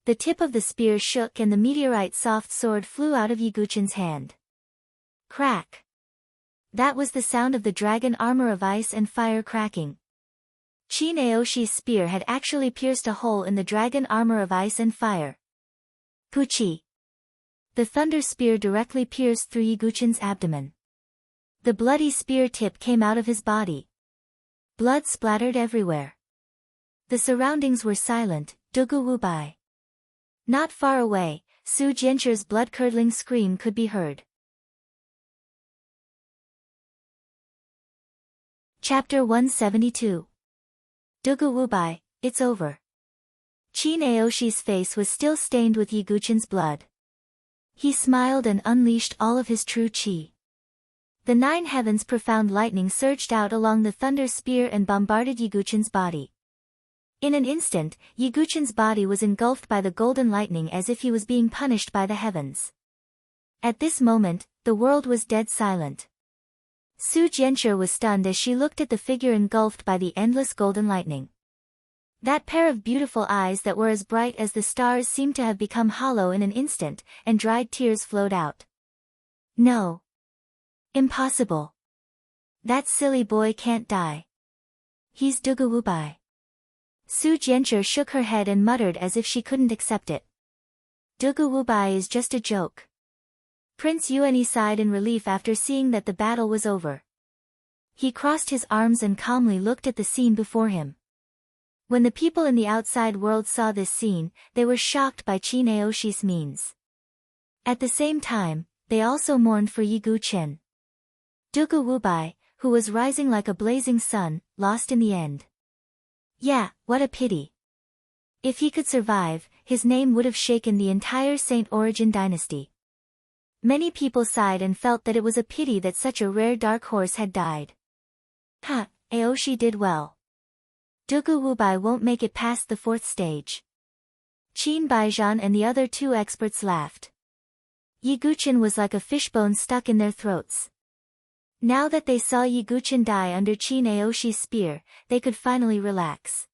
The tip of the spear shook and the meteorite soft sword flew out of Yiguchen's hand. Crack! That was the sound of the dragon armor of ice and fire cracking. Qin Aoshi's spear had actually pierced a hole in the dragon armor of ice and fire. Puchi! The thunder spear directly pierced through Yiguchen's abdomen. The bloody spear tip came out of his body. Blood splattered everywhere. The surroundings were silent, Dugu Wubai. Not far away, Su Jianchu's blood-curdling scream could be heard. Chapter 172. Dugu Wubai, it's over. Qin Aoshi's face was still stained with Yiguchen's blood. He smiled and unleashed all of his true qi. The 9 heavens profound lightning surged out along the thunder spear and bombarded Yiguchen's body. In an instant, Yiguchen's body was engulfed by the golden lightning as if he was being punished by the heavens. At this moment, the world was dead silent. Su Jianchu was stunned as she looked at the figure engulfed by the endless golden lightning. That pair of beautiful eyes that were as bright as the stars seemed to have become hollow in an instant, and dried tears flowed out. No. Impossible. That silly boy can't die. He's Dugu Wubai. Su Jianchu shook her head and muttered as if she couldn't accept it. Dugu Wubai is just a joke. Prince Yuani sighed in relief after seeing that the battle was over. He crossed his arms and calmly looked at the scene before him. When the people in the outside world saw this scene, they were shocked by Qin Aoshi's means. At the same time, they also mourned for Yi Guqin. Dugu Wubai, who was rising like a blazing sun, lost in the end. Yeah, what a pity. If he could survive, his name would have shaken the entire Saint Origin dynasty. Many people sighed and felt that it was a pity that such a rare dark horse had died. Ha, Aoshi did well. Dugu Wubai won't make it past the 4th stage. Qin Baijian and the other 2 experts laughed. Yi Guqin was like a fishbone stuck in their throats. Now that they saw Yi Guqin die under Qin Aoshi's spear, they could finally relax.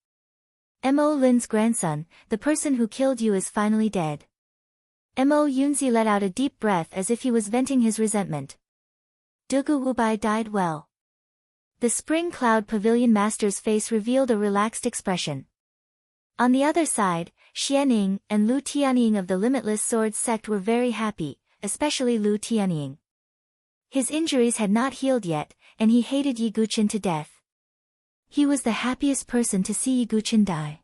Mo Lin's grandson, the person who killed you, is finally dead. Mo Yunzi let out a deep breath as if he was venting his resentment. Dugu Wubai died well. The Spring Cloud Pavilion Master's face revealed a relaxed expression. On the other side, Xianying and Lu Tianying of the Limitless Swords sect were very happy, especially Lu Tianying. His injuries had not healed yet, and he hated Yi Guqin to death. He was the happiest person to see Yi Guqin die.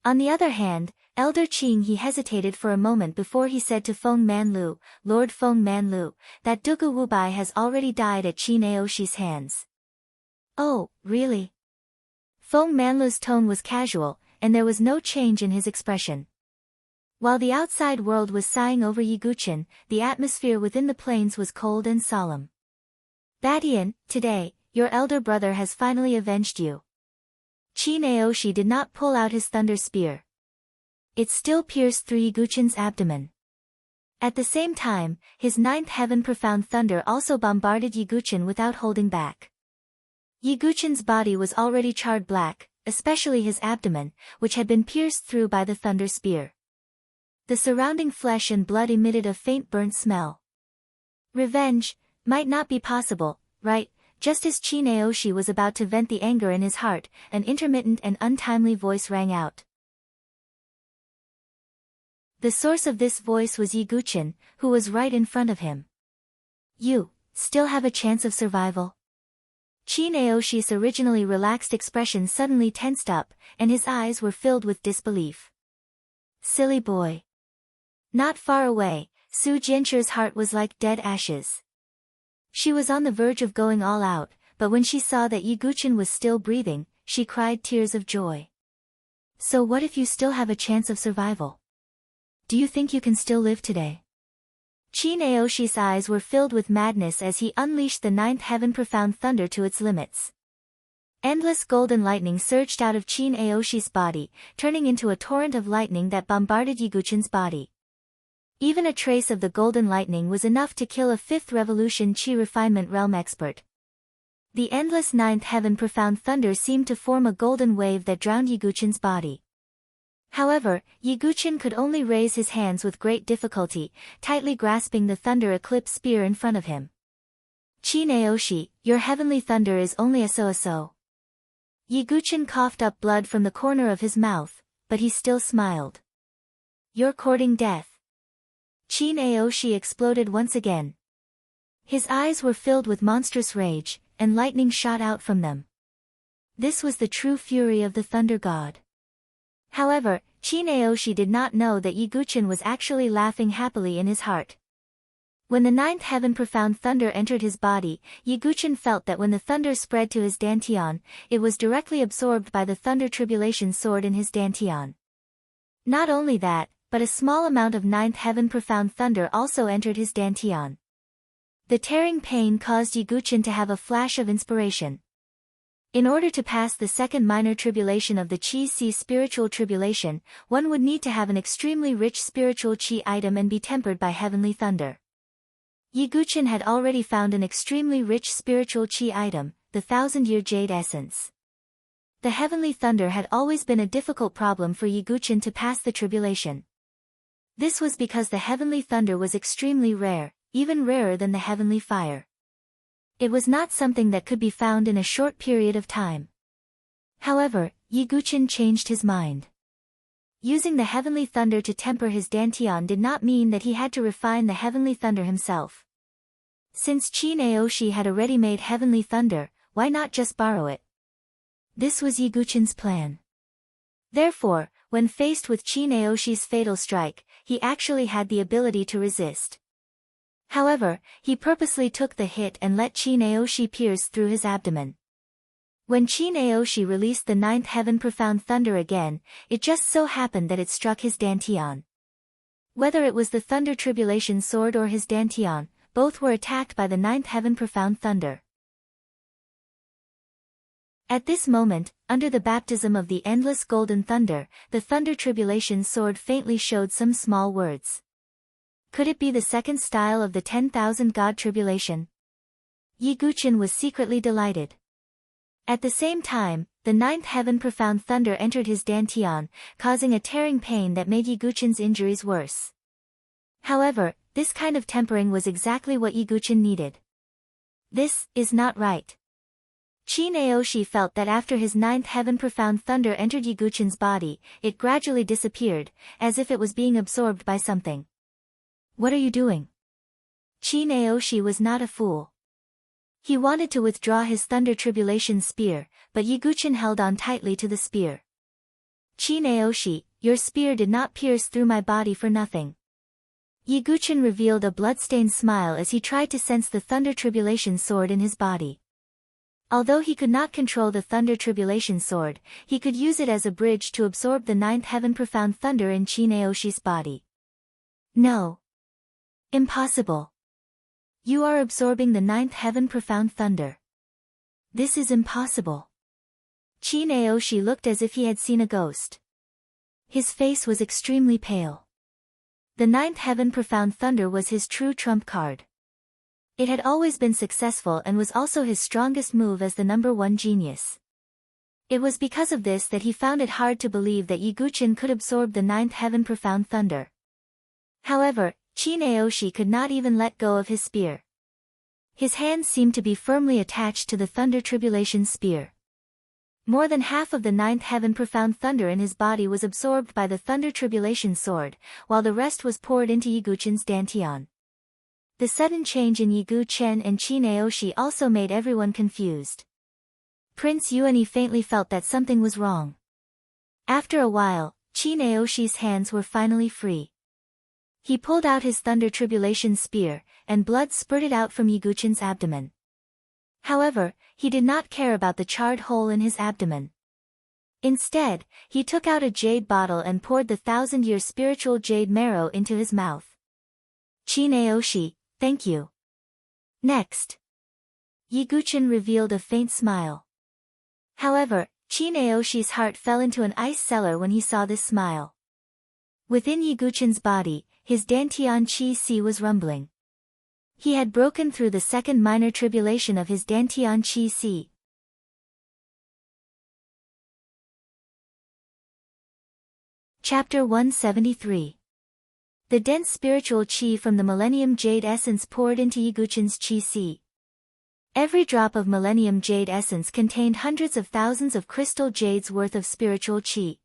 On the other hand, Elder Qing he hesitated for a moment before he said to Feng Manlu, Lord Feng Manlu, that Dugu Wubai has already died at Qin Aoshi's hands. Oh, really? Feng Manlu's tone was casual, and there was no change in his expression. While the outside world was sighing over Yi Guqin, the atmosphere within the plains was cold and solemn. Badian, today, your elder brother has finally avenged you. Qin Aoshi did not pull out his thunder spear. It still pierced through Yi Guqin's abdomen. At the same time, his 9th heaven profound thunder also bombarded Yi Guqin without holding back. Yi Guqin's body was already charred black, especially his abdomen, which had been pierced through by the thunder spear. The surrounding flesh and blood emitted a faint burnt smell. Revenge might not be possible, right? Just as Qin Aoshi was about to vent the anger in his heart, an intermittent and untimely voice rang out. The source of this voice was Yi Guqin, who was right in front of him. You still have a chance of survival. Qin Aoshi's originally relaxed expression suddenly tensed up, and his eyes were filled with disbelief. Silly boy. Not far away, Su Jinshi's heart was like dead ashes. She was on the verge of going all out, but when she saw that Yi Guqin was still breathing, she cried tears of joy. So what if you still have a chance of survival? Do you think you can still live today? Qin Aoshi's eyes were filled with madness as he unleashed the 9th heaven profound thunder to its limits. Endless golden lightning surged out of Qin Aoshi's body, turning into a torrent of lightning that bombarded Yi Guqin's body. Even a trace of the golden lightning was enough to kill a 5th revolution Qi refinement realm expert. The endless 9th heaven profound thunder seemed to form a golden wave that drowned Yi Guqin's body. However, Yi Guqin could only raise his hands with great difficulty, tightly grasping the thunder eclipse spear in front of him. Qin Aoshi, your heavenly thunder is only a so-so. Yi Guqin coughed up blood from the corner of his mouth, but he still smiled. You're courting death. Qin Aoshi exploded once again. His eyes were filled with monstrous rage, and lightning shot out from them. This was the true fury of the Thunder God. However, Qin Aoshi did not know that Yi Guqin was actually laughing happily in his heart. When the 9th heaven profound thunder entered his body, Yi Guqin felt that when the thunder spread to his dantian, it was directly absorbed by the thunder tribulation sword in his dantian. Not only that, but a small amount of 9th heaven profound thunder also entered his dantian. The tearing pain caused Yi Guqin to have a flash of inspiration. In order to pass the second minor tribulation of the Qi-Si spiritual tribulation, one would need to have an extremely rich spiritual Qi item and be tempered by heavenly thunder. Yi Guqin had already found an extremely rich spiritual Qi item, the 1000-year jade essence. The heavenly thunder had always been a difficult problem for Yi Guqin to pass the tribulation. This was because the heavenly thunder was extremely rare, even rarer than the heavenly fire. It was not something that could be found in a short period of time. However, Yi Guqin changed his mind. Using the heavenly thunder to temper his dantian did not mean that he had to refine the heavenly thunder himself. Since Qin Aoshi had already made heavenly thunder, why not just borrow it? This was Yiguchin's plan. Therefore, when faced with Qin Aoshi's fatal strike, he actually had the ability to resist. However, he purposely took the hit and let Qin Aoshi pierce through his abdomen. When Qin Aoshi released the ninth heaven profound thunder again, it just so happened that it struck his dantian. Whether it was the thunder tribulation sword or his dantian, both were attacked by the ninth heaven profound thunder. At this moment, under the baptism of the endless golden thunder, the thunder tribulation sword faintly showed some small words. Could it be the second style of the 10,000 god tribulation? Yiguchin was secretly delighted. At the same time, the ninth heaven profound thunder entered his dantian, causing a tearing pain that made Yiguchin's injuries worse. However, this kind of tempering was exactly what Yiguchin needed. This is not right. Qin Aoshi felt that after his ninth heaven profound thunder entered Yiguchin's body, it gradually disappeared, as if it was being absorbed by something. What are you doing? Qin Aoshi was not a fool. He wanted to withdraw his thunder tribulation spear, but Yiguchin held on tightly to the spear. Qin Aoshi, your spear did not pierce through my body for nothing. Yiguchin revealed a bloodstained smile as he tried to sense the thunder tribulation sword in his body. Although he could not control the thunder tribulation sword, he could use it as a bridge to absorb the ninth heaven profound thunder in Qin Aoshi's body. No. Impossible. You are absorbing the ninth heaven profound thunder. This is impossible. Qin Aoshi looked as if he had seen a ghost. His face was extremely pale. The ninth heaven profound thunder was his true trump card. It had always been successful and was also his strongest move as the number one genius. It was because of this that he found it hard to believe that Yiguchin could absorb the ninth heaven profound thunder. However, Qin Aoshi could not even let go of his spear. His hands seemed to be firmly attached to the thunder tribulation spear. More than half of the ninth heaven profound thunder in his body was absorbed by the thunder tribulation sword, while the rest was poured into Yiguchin's dantian. The sudden change in Yiguchin and Qin Aoshi also made everyone confused. Prince Yuani faintly felt that something was wrong. After a while, Qin Aoshi's hands were finally free. He pulled out his thunder tribulation spear, and blood spurted out from Yiguchin's abdomen. However, he did not care about the charred hole in his abdomen. Instead, he took out a jade bottle and poured the 1,000-year spiritual jade marrow into his mouth. Qin Aoshi, thank you. Next. Yiguchin revealed a faint smile. However, Qin Aoshi's heart fell into an ice cellar when he saw this smile. Within Yiguchin's body, his dantian qi was rumbling. He had broken through the second minor tribulation of his dantian qi. Chapter 173. The dense spiritual qi from the Millennium Jade Essence poured into Yiguchin's qi. Every drop of Millennium Jade Essence contained hundreds of thousands of crystal jades worth of spiritual qi.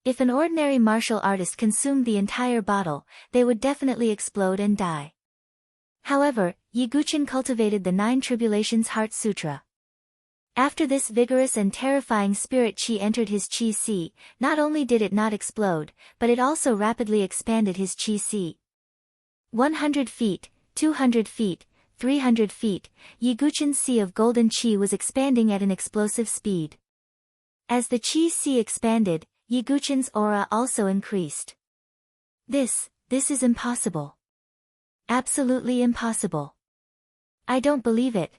If an ordinary martial artist consumed the entire bottle, they would definitely explode and die. However, Yiguchin cultivated the 9 Tribulations Heart Sutra. After this vigorous and terrifying spirit qi entered his qi, not only did it not explode, but it also rapidly expanded his qi. 100 feet, 200 feet, 300 feet, Yiguchin's sea of golden qi was expanding at an explosive speed. As the qi expanded, Yiguchin's aura also increased. This is impossible. Absolutely impossible. I don't believe it.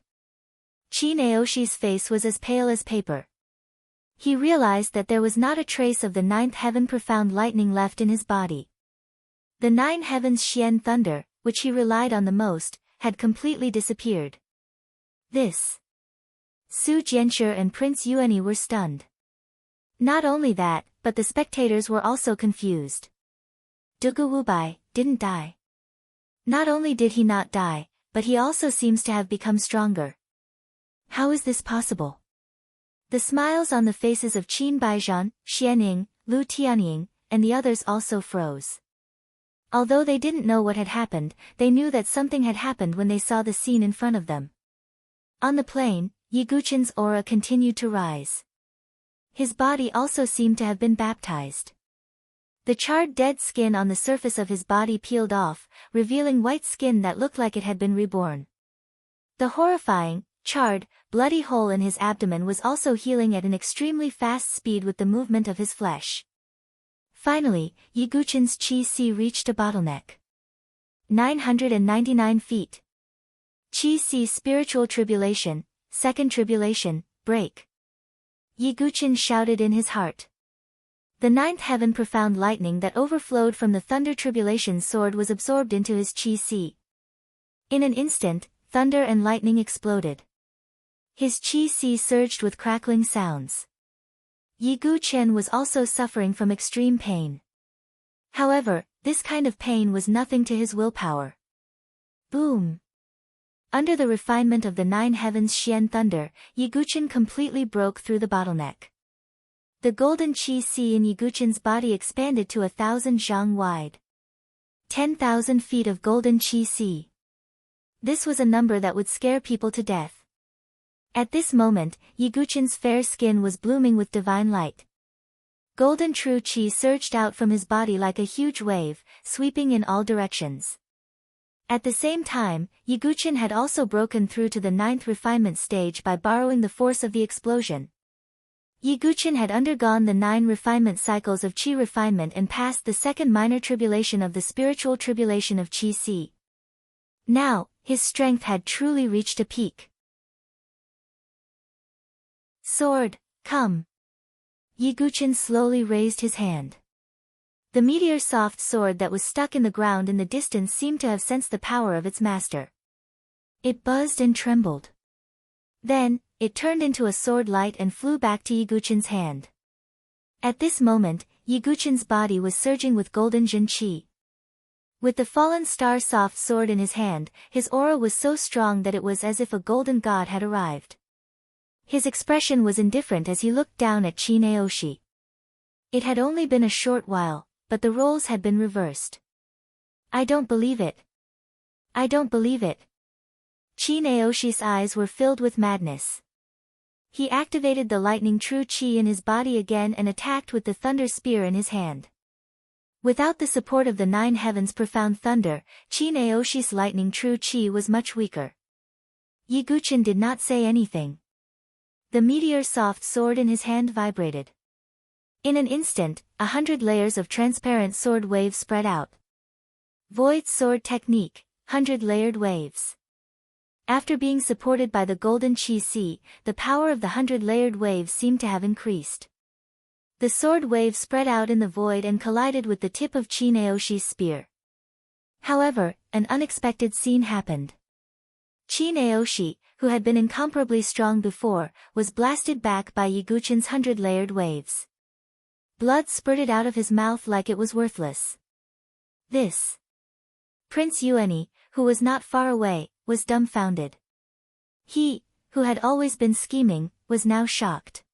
Qin Aoshi's face was as pale as paper. He realized that there was not a trace of the 9th heaven profound lightning left in his body. The 9 heavens Xian thunder, which he relied on the most, had completely disappeared. Su Jianshi and Prince Yuani were stunned. Not only that, but the spectators were also confused. Dugu Wubai didn't die. Not only did he not die, but he also seems to have become stronger. How is this possible? The smiles on the faces of Qin Baizhan, Xianying, Lu Tianying, and the others also froze. Although they didn't know what had happened, they knew that something had happened when they saw the scene in front of them. On the plain, Yiguchin's aura continued to rise. His body also seemed to have been baptized. The charred dead skin on the surface of his body peeled off, revealing white skin that looked like it had been reborn. The horrifying, charred, bloody hole in his abdomen was also healing at an extremely fast speed with the movement of his flesh. Finally, Yiguchin's Qi-Si reached a bottleneck. 999 feet. Qi-Si spiritual tribulation, second tribulation, break. Yiguchin shouted in his heart. The ninth heaven profound lightning that overflowed from the thunder tribulation sword was absorbed into his Qi-Si. In an instant, thunder and lightning exploded. His Qi-Si surged with crackling sounds. Yiguchen was also suffering from extreme pain. However, this kind of pain was nothing to his willpower. Boom! Under the refinement of the nine heavens Xian thunder, Yiguchen completely broke through the bottleneck. The golden Qi-Si in Yiguchen's body expanded to 1,000 zhang wide. 10,000 feet of golden Qi-Si. This was a number that would scare people to death. At this moment, Yiguchen's fair skin was blooming with divine light. Golden true Qi surged out from his body like a huge wave, sweeping in all directions. At the same time, Yiguchen had also broken through to the ninth refinement stage by borrowing the force of the explosion. Yiguchen had undergone the 9 refinement cycles of Qi refinement and passed the second minor tribulation of the spiritual tribulation of Qi-Si. Now, his strength had truly reached a peak. Sword, come. Yiguchen slowly raised his hand. The meteor-soft sword that was stuck in the ground in the distance seemed to have sensed the power of its master. It buzzed and trembled. Then, it turned into a sword light and flew back to Yiguchen's hand. At this moment, Yiguchen's body was surging with golden Jin Qi. With the fallen star soft sword in his hand, his aura was so strong that it was as if a golden god had arrived. His expression was indifferent as he looked down at Qi Naoshi. It had only been a short while, but the roles had been reversed. I don't believe it. I don't believe it. Qi Naoshi's eyes were filled with madness. He activated the lightning true Qi in his body again and attacked with the thunder spear in his hand. Without the support of the 9 heavens profound thunder, Qi Naoshi's lightning true Qi was much weaker. Yiguchen did not say anything. The meteor-soft sword in his hand vibrated. In an instant, 100 layers of transparent sword waves spread out. Void sword technique, 100-layered waves. After being supported by the golden Qi-Si, the power of the 100-layered waves seemed to have increased. The sword wave spread out in the void and collided with the tip of Qi Naoshi's spear. However, an unexpected scene happened. Qi Naoshi, who had been incomparably strong before, was blasted back by Yiguchen's 100-layered waves. Blood spurted out of his mouth like it was worthless. This. Prince Yuani, who was not far away, was dumbfounded. He, who had always been scheming, was now shocked.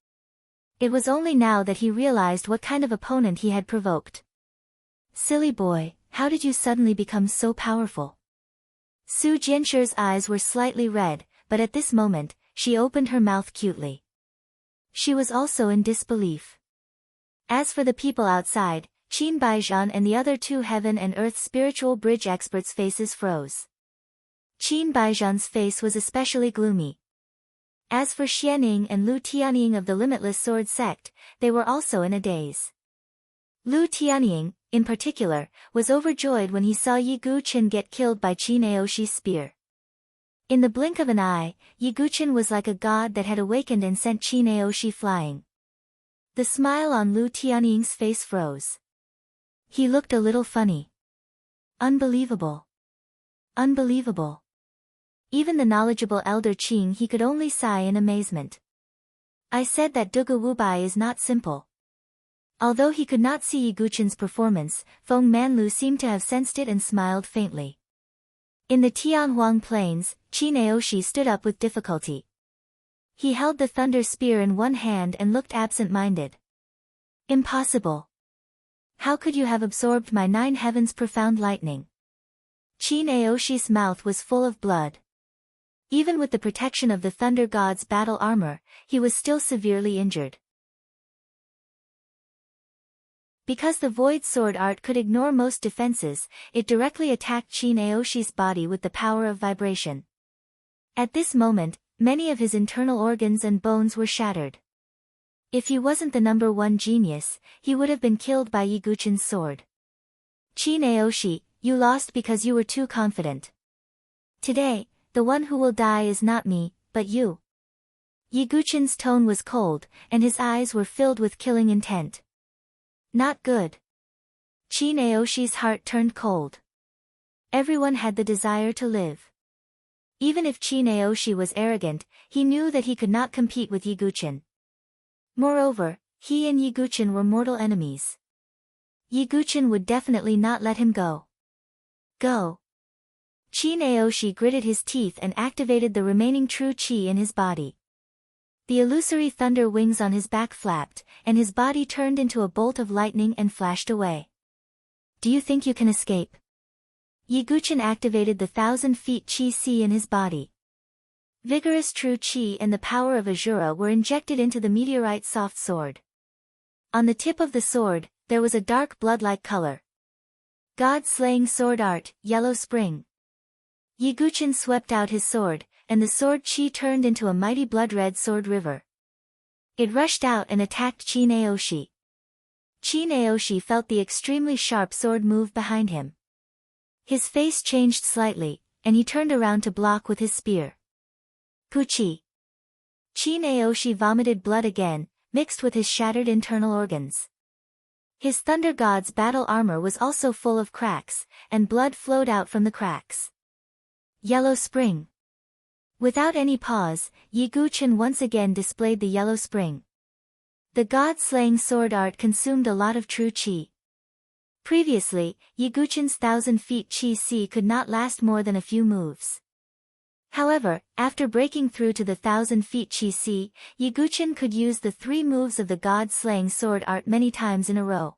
It was only now that he realized what kind of opponent he had provoked. Silly boy, how did you suddenly become so powerful? Su Jinshi's eyes were slightly red, but at this moment, she opened her mouth cutely. She was also in disbelief. As for the people outside, Qin Baijian and the other 2 heaven and earth spiritual bridge experts' faces froze. Qin Baijian's face was especially gloomy. As for Xianing and Lu Tianying of the Limitless Sword sect, they were also in a daze. Lu Tianying, in particular, was overjoyed when he saw Yiguchen get killed by Qi Naoshi's spear. In the blink of an eye, Yiguchen was like a god that had awakened and sent Qi Naoshi flying. The smile on Lu Tianying's face froze. He looked a little funny. Unbelievable. Unbelievable. Even the knowledgeable elder Qing he could only sigh in amazement. I said that Duga Wubai is not simple. Although he could not see Yiguchen's performance, Feng Manlu seemed to have sensed it and smiled faintly. In the Tianhuang Plains, Qi Naoshi stood up with difficulty. He held the thunder spear in one hand and looked absent-minded. Impossible. How could you have absorbed my 9 heavens profound lightning? Qi Naoshi's mouth was full of blood. Even with the protection of the Thunder God's battle armor, he was still severely injured. Because the Void Sword art could ignore most defenses, it directly attacked Chin Aoshi's body with the power of vibration. At this moment, many of his internal organs and bones were shattered. If he wasn't the #1 genius, he would have been killed by Yiguchin's sword. Chin Aoshi, you lost because you were too confident. Today, the one who will die is not me, but you. Yiguchin's tone was cold, and his eyes were filled with killing intent. Not good. Chin Aoshi's heart turned cold. Everyone had the desire to live. Even if Chin Aoshi was arrogant, he knew that he could not compete with Yiguchin. Moreover, he and Yiguchin were mortal enemies. Yiguchin would definitely not let him go. Go. Chin Aoshi gritted his teeth and activated the remaining true chi in his body. The illusory thunder wings on his back flapped, and his body turned into a bolt of lightning and flashed away. Do you think you can escape? Yiguchin activated the 1,000 feet chi-si in his body. Vigorous true chi and the power of Azura were injected into the meteorite soft sword. On the tip of the sword, there was a dark blood-like color. God-slaying sword art, Yellow Spring. Yiguchin swept out his sword, and the sword chi turned into a mighty blood-red sword river. It rushed out and attacked Chin Aoshi. Chin Aoshi felt the extremely sharp sword move behind him. His face changed slightly, and he turned around to block with his spear. Puchi. Chin Aoshi vomited blood again, mixed with his shattered internal organs. His Thunder God's battle armor was also full of cracks, and blood flowed out from the cracks. Yellow Spring. Without any pause, Yiguchin once again displayed the Yellow Spring. The God-slaying sword art consumed a lot of true chi. Previously, Yiguchin's 1,000 feet chi-si could not last more than a few moves. However, after breaking through to the 1,000 feet chi-si, Yiguchin could use the 3 moves of the God-slaying sword art many times in a row.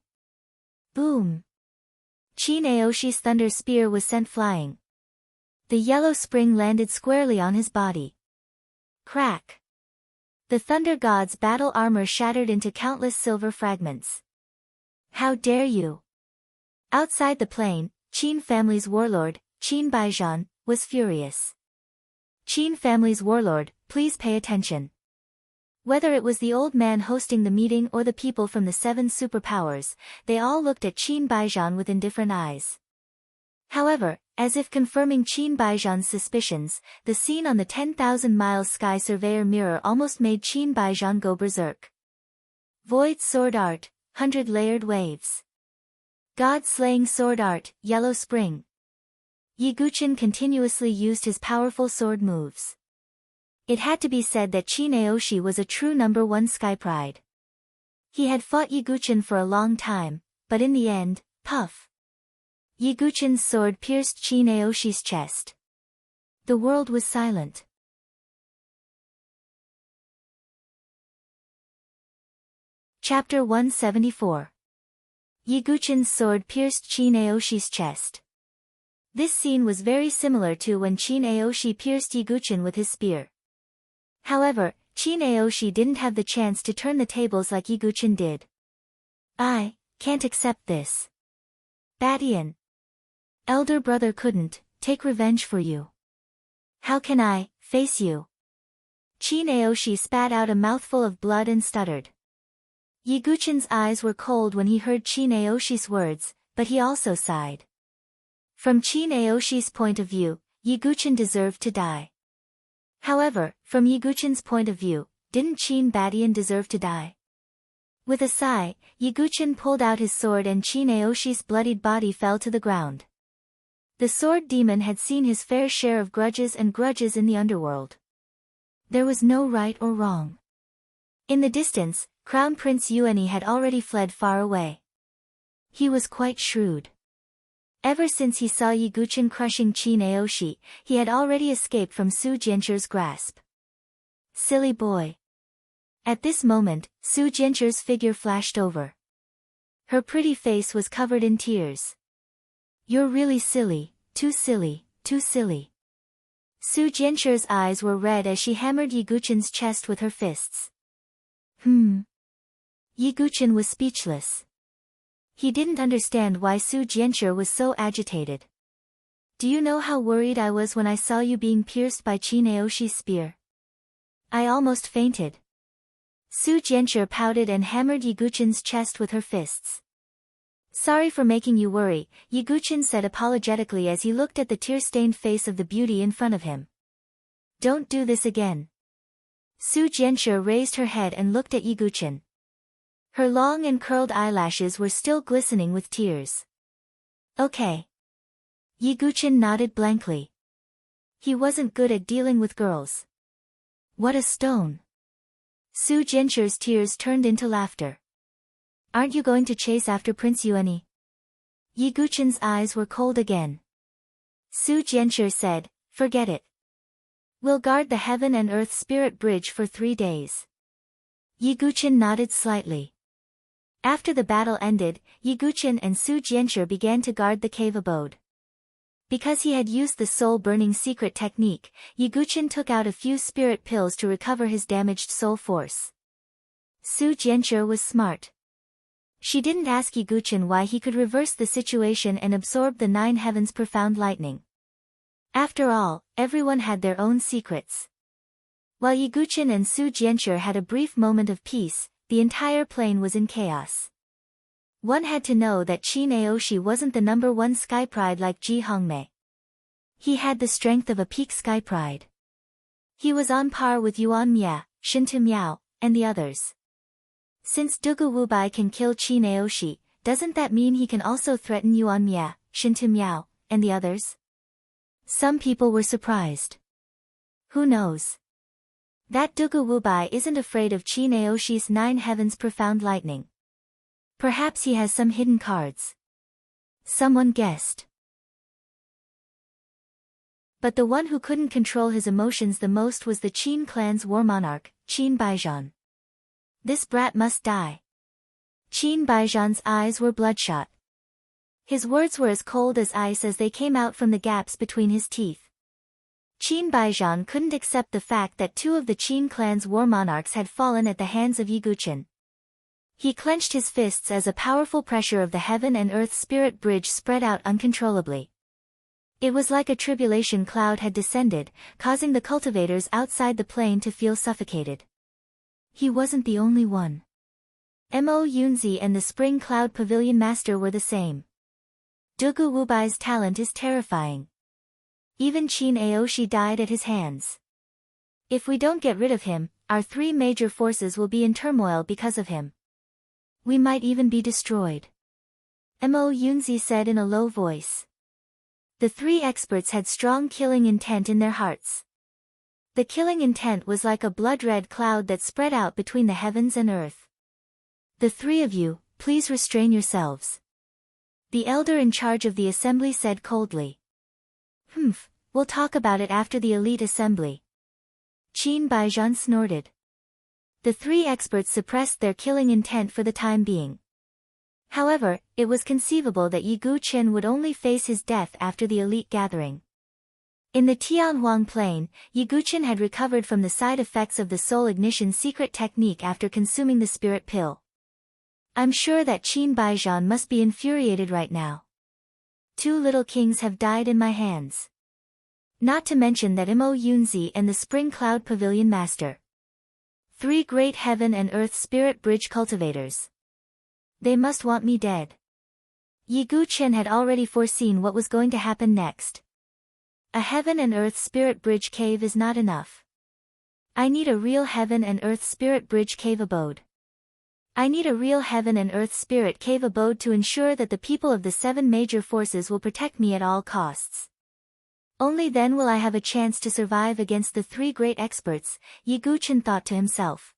Boom! Chin Aoshi's thunder spear was sent flying. The Yellow Spring landed squarely on his body. Crack! The Thunder God's battle armor shattered into countless silver fragments. How dare you! Outside the plane, Qin family's warlord, Qin Baijian, was furious. Qin family's warlord, please pay attention. Whether it was the old man hosting the meeting or the people from the 7 superpowers, they all looked at Qin Baijian with indifferent eyes. However, as if confirming Qin Baijian's suspicions, the scene on the 10,000 miles sky surveyor mirror almost made Qin Baijian go berserk. Void sword art, 100-layered waves. God-slaying sword art, Yellow Spring. Yiguchin continuously used his powerful sword moves. It had to be said that Chin Aoshi was a true #1 sky pride. He had fought Yiguchin for a long time, but in the end, puff! Yiguchin's sword pierced Chin Aoshi's chest. The world was silent. Chapter 174. Yiguchin's sword pierced Chin Aoshi's chest. This scene was very similar to when Chin Aoshi pierced Yiguchin with his spear. However, Chin Aoshi didn't have the chance to turn the tables like Yiguchin did. I can't accept this. Batian. Elder brother couldn't take revenge for you. How can I face you? Chin Aoshi spat out a mouthful of blood and stuttered. Yiguchin's eyes were cold when he heard Chin Aoshi's words, but he also sighed. From Chin Aoshi's point of view, Yiguchin deserved to die. However, from Yiguchin's point of view, didn't Chin Batian deserve to die? With a sigh, Yiguchin pulled out his sword and Chin Aoshi's bloodied body fell to the ground. The sword demon had seen his fair share of grudges in the underworld. There was no right or wrong. In the distance, Crown Prince Yuani had already fled far away. He was quite shrewd. Ever since he saw Yiguchin crushing Chin Aoshi, he had already escaped from Su Jianchu's grasp. Silly boy. At this moment, Su Jianchu's figure flashed over. Her pretty face was covered in tears. You're really silly, too silly, too silly. Su Jianxu's eyes were red as she hammered Yi Guqin's chest with her fists. Yi Guqin was speechless. He didn't understand why Su Jianxu was so agitated. Do you know how worried I was when I saw you being pierced by Qin Aoshi's spear? I almost fainted. Su Jianxu pouted and hammered Yi Guqin's chest with her fists. Sorry for making you worry, Yi Guqin said apologetically as he looked at the tear-stained face of the beauty in front of him. Don't do this again. Su Jianxu raised her head and looked at Yi Guqin. Her long and curled eyelashes were still glistening with tears. Okay. Yi Guqin nodded blankly. He wasn't good at dealing with girls. What a stone. Su Jianxu's tears turned into laughter. Aren't you going to chase after Prince Yuani? Yi Guqin's eyes were cold again. Su Jianxu said, forget it. We'll guard the heaven and earth spirit bridge for 3 days. Yi Guqin nodded slightly. After the battle ended, Yi Guqin and Su Jianxu began to guard the cave abode. Because he had used the soul-burning secret technique, Yi Guqin took out a few spirit pills to recover his damaged soul force. Su Jianxu was smart. She didn't ask Yi Guqin why he could reverse the situation and absorb the 9 heavens' profound lightning. After all, everyone had their own secrets. While Yi Guqin and Su Jianxu had a brief moment of peace, the entire plane was in chaos. One had to know that Qin Aoshi wasn't the #1 sky pride like Ji Hongmei. He had the strength of a peak sky pride. He was on par with Yuan Mia, Shintu Miao, and the others. Since Dugu Wubai can kill Qin Aoshi, doesn't that mean he can also threaten Yuan Mia, Shintu Miao, and the others? Some people were surprised. Who knows? That Dugu Wubai isn't afraid of Qin Aoshi's 9 heavens profound lightning. Perhaps he has some hidden cards. Someone guessed. But the one who couldn't control his emotions the most was the Qin clan's war monarch, Qin Baijian. This brat must die. Qin Baijian's eyes were bloodshot. His words were as cold as ice as they came out from the gaps between his teeth. Qin Baijian couldn't accept the fact that 2 of the Qin clan's war monarchs had fallen at the hands of Yi Guqin. He clenched his fists as a powerful pressure of the heaven and earth spirit bridge spread out uncontrollably. It was like a tribulation cloud had descended, causing the cultivators outside the plane to feel suffocated. He wasn't the only one. Mo Yunzi and the Spring Cloud Pavilion Master were the same. Dugu Wubai's talent is terrifying. Even Qin Aoshi died at his hands. If we don't get rid of him, our 3 major forces will be in turmoil because of him. We might even be destroyed. Mo Yunzi said in a low voice. The 3 experts had strong killing intent in their hearts. The killing intent was like a blood-red cloud that spread out between the heavens and earth. The 3 of you, please restrain yourselves. The elder in charge of the assembly said coldly. We'll talk about it after the elite assembly. Qin Baijian snorted. The 3 experts suppressed their killing intent for the time being. However, it was conceivable that Yi Guqin would only face his death after the elite gathering. In the Tianhuang Plain, Yi Guqin had recovered from the side effects of the soul ignition secret technique after consuming the spirit pill. I'm sure that Qin Baijian must be infuriated right now. 2 little kings have died in my hands. Not to mention that Mo Yunzi and the Spring Cloud Pavilion Master. 3 great heaven and earth spirit bridge cultivators. They must want me dead. Yi Guqin had already foreseen what was going to happen next. A heaven and earth spirit bridge cave is not enough. I need a real heaven and earth spirit bridge cave abode. I need a real heaven and earth spirit cave abode to ensure that the people of the 7 major forces will protect me at all costs. Only then will I have a chance to survive against the 3 great experts, Yi Guqin thought to himself.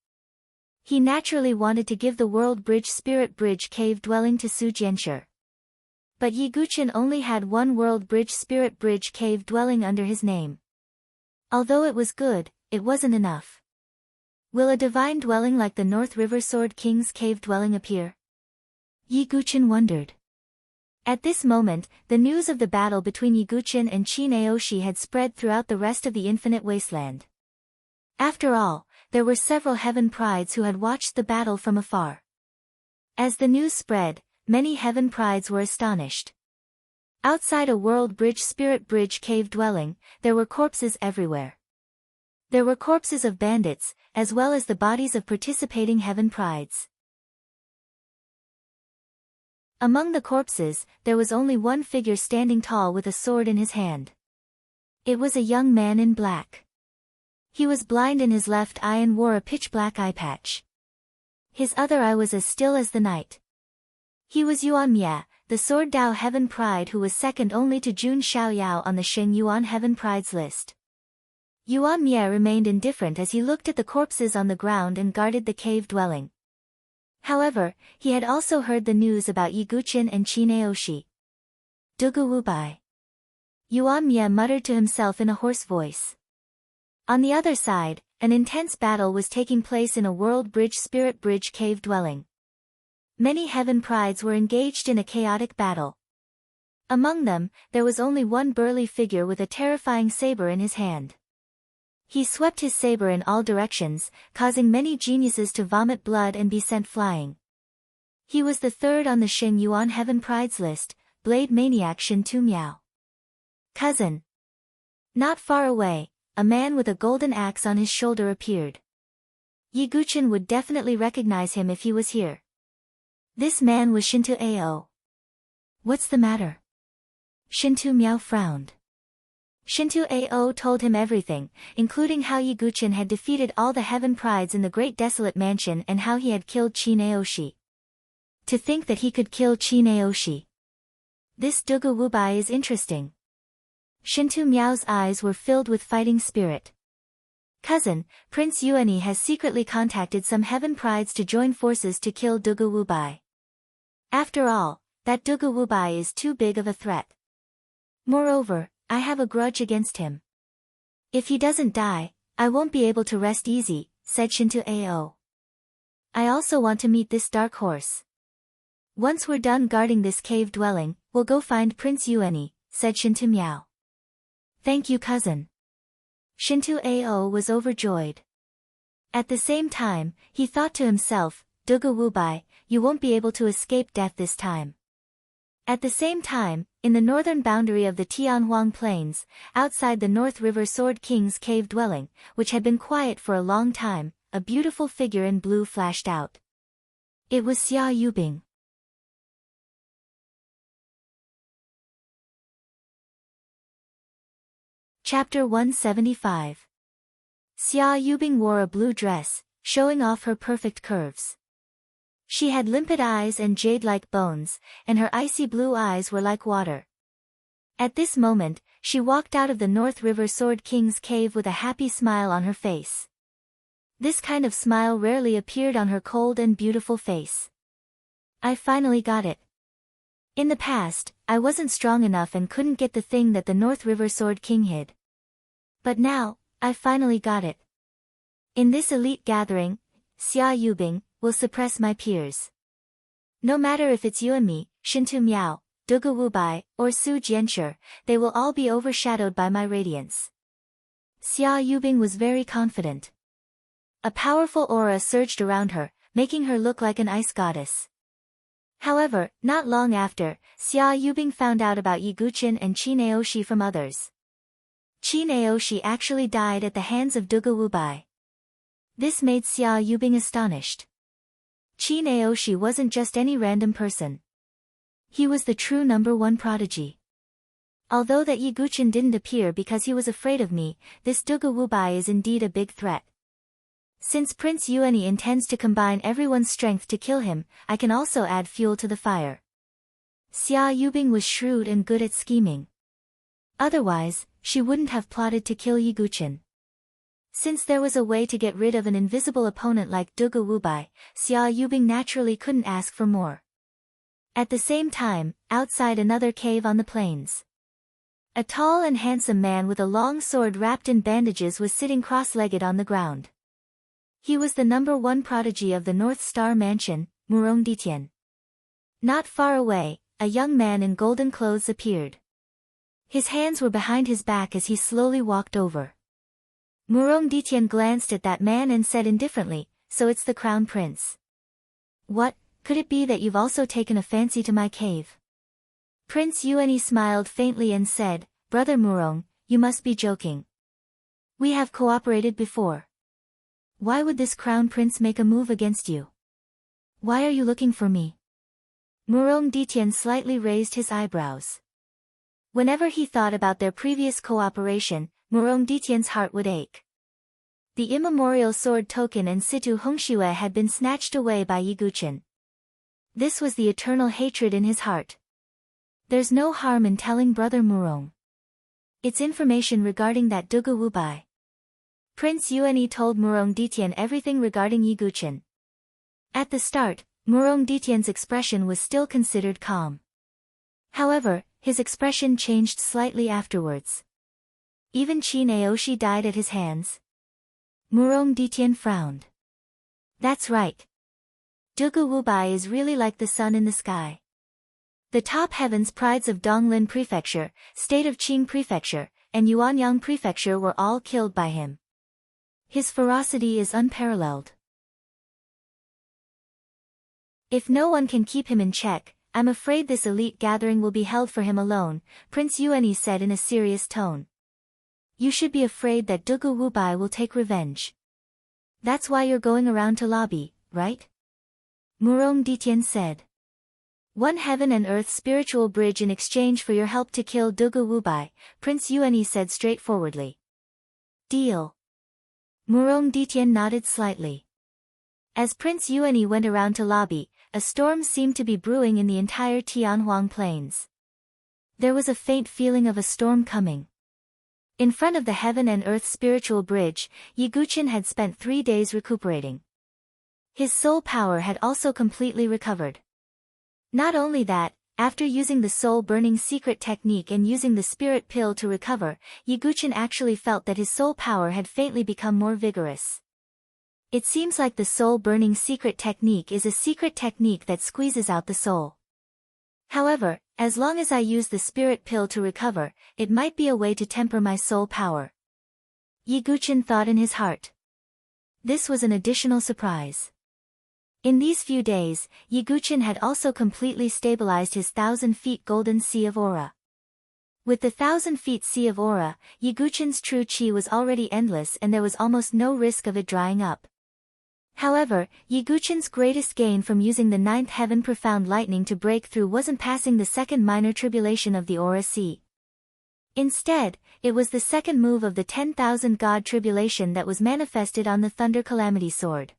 He naturally wanted to give the world bridge spirit bridge cave dwelling to Su Jianxu. But Yi Guqin only had 1 world bridge spirit bridge cave dwelling under his name. Although it was good, it wasn't enough. Will a divine dwelling like the North River Sword King's cave dwelling appear? Yi Guqin wondered. At this moment, the news of the battle between Yiguchin and Qin Aoshi had spread throughout the rest of the Infinite Wasteland. After all, there were several Heaven Prides who had watched the battle from afar. As the news spread, many Heaven Prides were astonished. Outside a World Bridge Spirit Bridge cave dwelling, there were corpses everywhere. There were corpses of bandits, as well as the bodies of participating Heaven Prides. Among the corpses, there was only one figure standing tall with a sword in his hand. It was a young man in black. He was blind in his left eye and wore a pitch-black eye patch. His other eye was as still as the night. He was Yuan Mia, the Sword Dao Heaven Pride, who was second only to Jun Xiaoyao on the Sheng Yuan Heaven Prides list. Yuan Mia remained indifferent as he looked at the corpses on the ground and guarded the cave dwelling. However, he had also heard the news about Yiguchin and Qin Aoshi. Dugu Wubai. Yuan Mia muttered to himself in a hoarse voice. On the other side, an intense battle was taking place in a World Bridge Spirit Bridge cave dwelling. Many Heaven Prides were engaged in a chaotic battle. Among them, there was only one burly figure with a terrifying saber in his hand. He swept his saber in all directions, causing many geniuses to vomit blood and be sent flying. He was the third on the Sheng Yuan Heaven Prides list, Blade Maniac Shintu Miao. Cousin. Not far away, a man with a golden axe on his shoulder appeared. Yiguchin would definitely recognize him if he was here. This man was Shintu Ao. What's the matter? Shintu Miao frowned. Shintu Ao told him everything, including how Yiguchin had defeated all the Heaven Prides in the Great Desolate Mansion and how he had killed Qin Aoshi. To think that he could kill Qin Aoshi. This Dugu Wubai is interesting. Shintu Miao's eyes were filled with fighting spirit. Cousin, Prince Yuani has secretly contacted some Heaven Prides to join forces to kill Dugu Wubai. After all, that Dugu Wubai is too big of a threat. Moreover, I have a grudge against him. If he doesn't die, I won't be able to rest easy, said Shintu Ao. I also want to meet this dark horse. Once we're done guarding this cave dwelling, we'll go find Prince Yuani, said Shintu Miao. Thank you, cousin. Shintu Ao was overjoyed. At the same time, he thought to himself, Dugu Wubai, you won't be able to escape death this time. At the same time, in the northern boundary of the Tianhuang Plains, outside the North River Sword King's cave dwelling, which had been quiet for a long time, a beautiful figure in blue flashed out. It was Xia Yubing. Chapter 175. Xia Yubing wore a blue dress, showing off her perfect curves. She had limpid eyes and jade-like bones, and her icy blue eyes were like water. At this moment, she walked out of the North River Sword King's cave with a happy smile on her face. This kind of smile rarely appeared on her cold and beautiful face. I finally got it. In the past, I wasn't strong enough and couldn't get the thing that the North River Sword King hid. But now, I finally got it. In this elite gathering, Xia Yubing will suppress my peers. No matter if it's you and me, Shintu Miao, Dugu Wubai, or Su Jianshi, they will all be overshadowed by my radiance. Xia Yubing was very confident. A powerful aura surged around her, making her look like an ice goddess. However, not long after, Xia Yubing found out about Yiguchin and Qin Aoshi from others. Qin Aoshi actually died at the hands of Dugu Wubai. This made Xia Yubing astonished. Qin Aoshi wasn't just any random person. He was the true #1 prodigy. Although that Yiguchin didn't appear because he was afraid of me, this Dugu Wubai is indeed a big threat. Since Prince Yuani intends to combine everyone's strength to kill him, I can also add fuel to the fire. Xia Yubing was shrewd and good at scheming. Otherwise, she wouldn't have plotted to kill Yiguchin. Since there was a way to get rid of an invisible opponent like Dugu Wubai, Xia Yubing naturally couldn't ask for more. At the same time, outside another cave on the plains, a tall and handsome man with a long sword wrapped in bandages was sitting cross-legged on the ground. He was the #1 prodigy of the North Star Mansion, Murong Ditian. Not far away, a young man in golden clothes appeared. His hands were behind his back as he slowly walked over. Murong Ditien glanced at that man and said indifferently, "So it's the crown prince. What, could it be that you've also taken a fancy to my cave?" Prince Yuani smiled faintly and said, "Brother Murong, you must be joking. We have cooperated before. Why would this crown prince make a move against you? Why are you looking for me?" Murong Ditien slightly raised his eyebrows. Whenever he thought about their previous cooperation, Murong Ditien's heart would ache. The immemorial sword token and Situ Hongxiue had been snatched away by Yi Guqin. This was the eternal hatred in his heart. There's no harm in telling Brother Murong. It's information regarding that Dugu Wubai. Prince Yuani told Murong Ditien everything regarding Yi Guqin. At the start, Murong Ditien's expression was still considered calm. However, his expression changed slightly afterwards. Even Qin Aoshi died at his hands. Murong Ditien frowned. That's right. Dugu Wubai is really like the sun in the sky. The top heavens prides of Donglin Prefecture, state of Qing Prefecture, and Yuanyang Prefecture were all killed by him. His ferocity is unparalleled. If no one can keep him in check, I'm afraid this elite gathering will be held for him alone, Prince Yuani said in a serious tone. You should be afraid that Dugu Wubai will take revenge. That's why you're going around to lobby, right? Murong Ditien said. One heaven and earth spiritual bridge in exchange for your help to kill Dugu Wubai, Prince Yuani said straightforwardly. Deal. Murong Ditien nodded slightly. As Prince Yuani went around to lobby, a storm seemed to be brewing in the entire Tianhuang Plains. There was a faint feeling of a storm coming. In front of the heaven and earth spiritual bridge, Yi Guqin had spent 3 days recuperating. His soul power had also completely recovered. Not only that, after using the soul-burning secret technique and using the spirit pill to recover, Yi Guqin actually felt that his soul power had faintly become more vigorous. It seems like the soul-burning secret technique is a secret technique that squeezes out the soul. However, as long as I use the spirit pill to recover, it might be a way to temper my soul power. Yi Guqin thought in his heart. This was an additional surprise. In these few days, Yi Guqin had also completely stabilized his 1,000 feet golden sea of aura. With the 1,000 feet sea of aura, Yi Guqin's true qi was already endless and there was almost no risk of it drying up. However, Yi Guqin's greatest gain from using the 9th heaven profound lightning to break through wasn't passing the second minor tribulation of the aura sea. Instead, it was the second move of the 10,000 god tribulation that was manifested on the thunder calamity sword.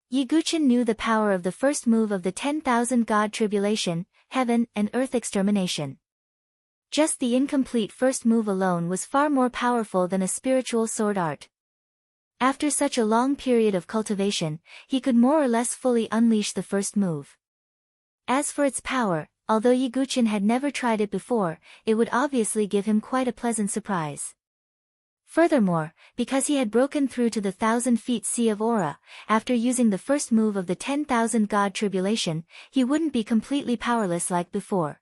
Yi Guqin knew the power of the first move of the 10,000 god tribulation, heaven and earth extermination. Just the incomplete first move alone was far more powerful than a spiritual sword art. After such a long period of cultivation, he could more or less fully unleash the first move. As for its power, although Yi Guqin had never tried it before, it would obviously give him quite a pleasant surprise. Furthermore, because he had broken through to the 1,000 feet sea of aura, after using the first move of the 10,000 god tribulation, he wouldn't be completely powerless like before.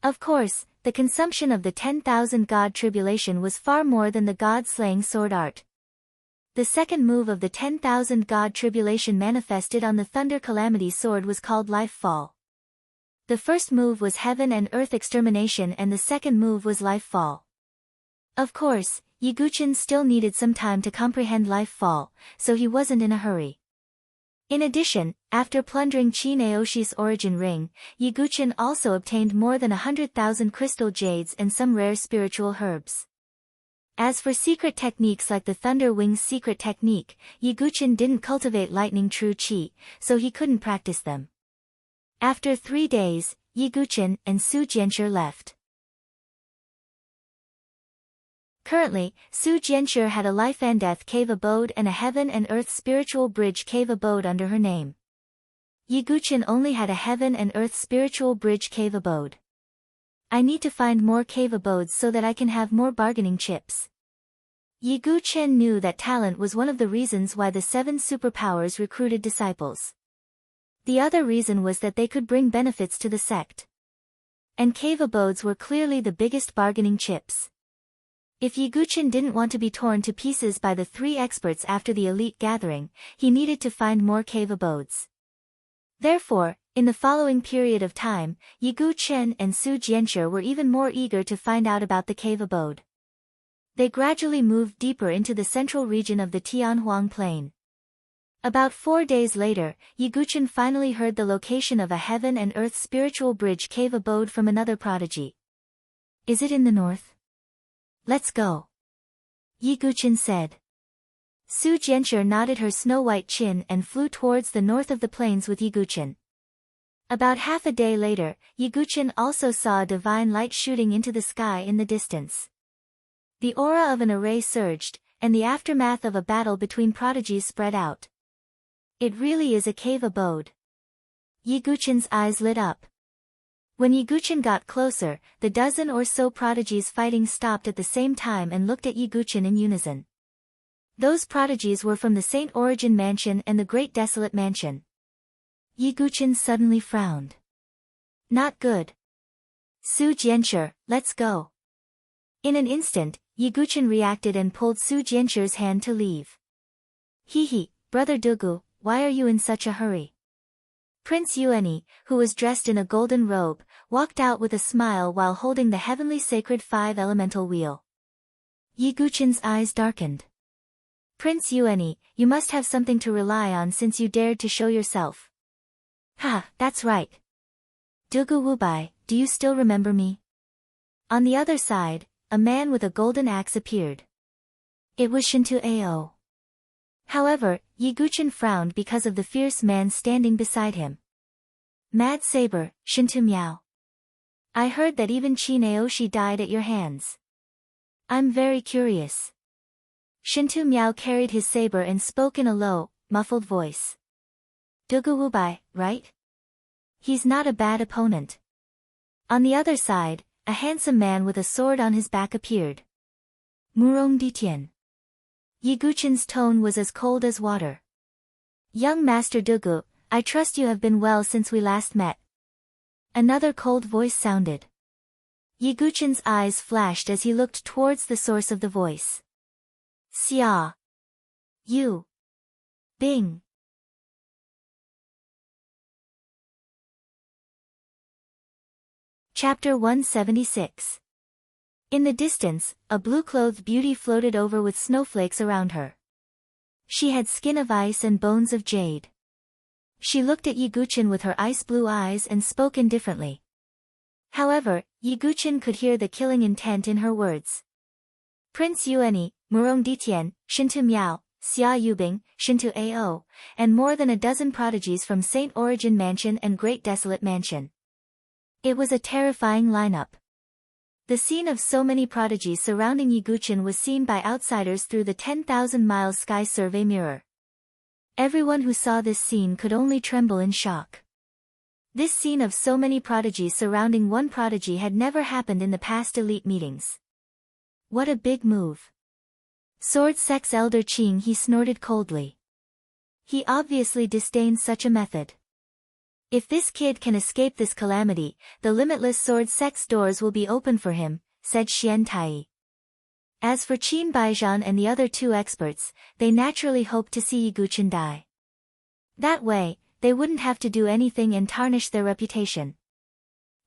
Of course, the consumption of the 10,000 god tribulation was far more than the god-slaying sword art. The second move of the 10,000 god tribulation manifested on the thunder calamity sword was called Life Fall. The first move was heaven and earth extermination and the second move was Life Fall. Of course, Yi Guqin still needed some time to comprehend Life Fall, so he wasn't in a hurry. In addition, after plundering Qin Aoshi's origin ring, Yi Guqin also obtained more than 100,000 crystal jades and some rare spiritual herbs. As for secret techniques like the Thunder Wings secret technique, Yi Guqin didn't cultivate lightning true qi, so he couldn't practice them. After 3 days, Yi Guqin and Su Jianshi left. Currently, Su Jianshi had a life and death cave abode and a heaven and earth spiritual bridge cave abode under her name. Yi Guqin only had a heaven and earth spiritual bridge cave abode. I need to find more cave abodes so that I can have more bargaining chips. Yi Guqin knew that talent was one of the reasons why the 7 superpowers recruited disciples. The other reason was that they could bring benefits to the sect. And cave abodes were clearly the biggest bargaining chips. If Yiguchin didn't want to be torn to pieces by the three experts after the elite gathering, he needed to find more cave abodes. Therefore, in the following period of time, Yiguchen and Su Jianshi were even more eager to find out about the cave abode. They gradually moved deeper into the central region of the Tianhuang Plain. About 4 days later, Yiguchen finally heard the location of a heaven and earth spiritual bridge cave abode from another prodigy. Is it in the north? Let's go. Yiguchen said. Su Jianshi nodded her snow-white chin and flew towards the north of the plains with Yiguchen. About half a day later, Yiguchen also saw a divine light shooting into the sky in the distance. The aura of an array surged, and the aftermath of a battle between prodigies spread out. It really is a cave abode. Yiguchen's eyes lit up. When Yiguchen got closer, the dozen or so prodigies fighting stopped at the same time and looked at Yiguchen in unison. Those prodigies were from the Saint Origin Mansion and the Great Desolate Mansion. Yiguchen suddenly frowned. Not good. Su Jianshi, let's go. In an instant, Yiguchen reacted and pulled Su Jianshi's hand to leave. Hee, Brother Dugu, why are you in such a hurry? Prince Yuani, who was dressed in a golden robe, walked out with a smile while holding the heavenly sacred 5-elemental wheel. Yiguchen's eyes darkened. Prince Yuani, you must have something to rely on since you dared to show yourself. Ha, that's right. Dugu Wubai, do you still remember me? On the other side, a man with a golden axe appeared. It was Shintu Ao. However, Yiguchen frowned because of the fierce man standing beside him. Mad Saber, Shintu Miao. I heard that even Qin Aoshi died at your hands. I'm very curious. Shintu Miao carried his saber and spoke in a low, muffled voice. Dugu Wubai, right? He's not a bad opponent. On the other side, a handsome man with a sword on his back appeared. Murong Ditian. Yiguchen's tone was as cold as water. Young Master Dugu, I trust you have been well since we last met. Another cold voice sounded. Yiguchen's eyes flashed as he looked towards the source of the voice. Xia. You. Bing. Chapter 176. In the distance, a blue-clothed beauty floated over with snowflakes around her. She had skin of ice and bones of jade. She looked at Yiguchen with her ice-blue eyes and spoke indifferently. However, Yiguchen could hear the killing intent in her words. Prince Yuani, Murong Ditian, Shintu Miao, Xia Yubing, Shintu Ao, and more than a dozen prodigies from Saint Origin Mansion and Great Desolate Mansion. It was a terrifying lineup. The scene of so many prodigies surrounding Yiguchen was seen by outsiders through the 10,000 miles sky survey mirror. Everyone who saw this scene could only tremble in shock. This scene of so many prodigies surrounding one prodigy had never happened in the past elite meetings. What a big move. Sword Sex Elder Qing, he snorted coldly. He obviously disdained such a method. If this kid can escape this calamity, the limitless sword sex doors will be open for him, said Xian Tai. As for Qin Baijian and the other two experts, they naturally hoped to see Yiguchen die. That way, they wouldn't have to do anything and tarnish their reputation.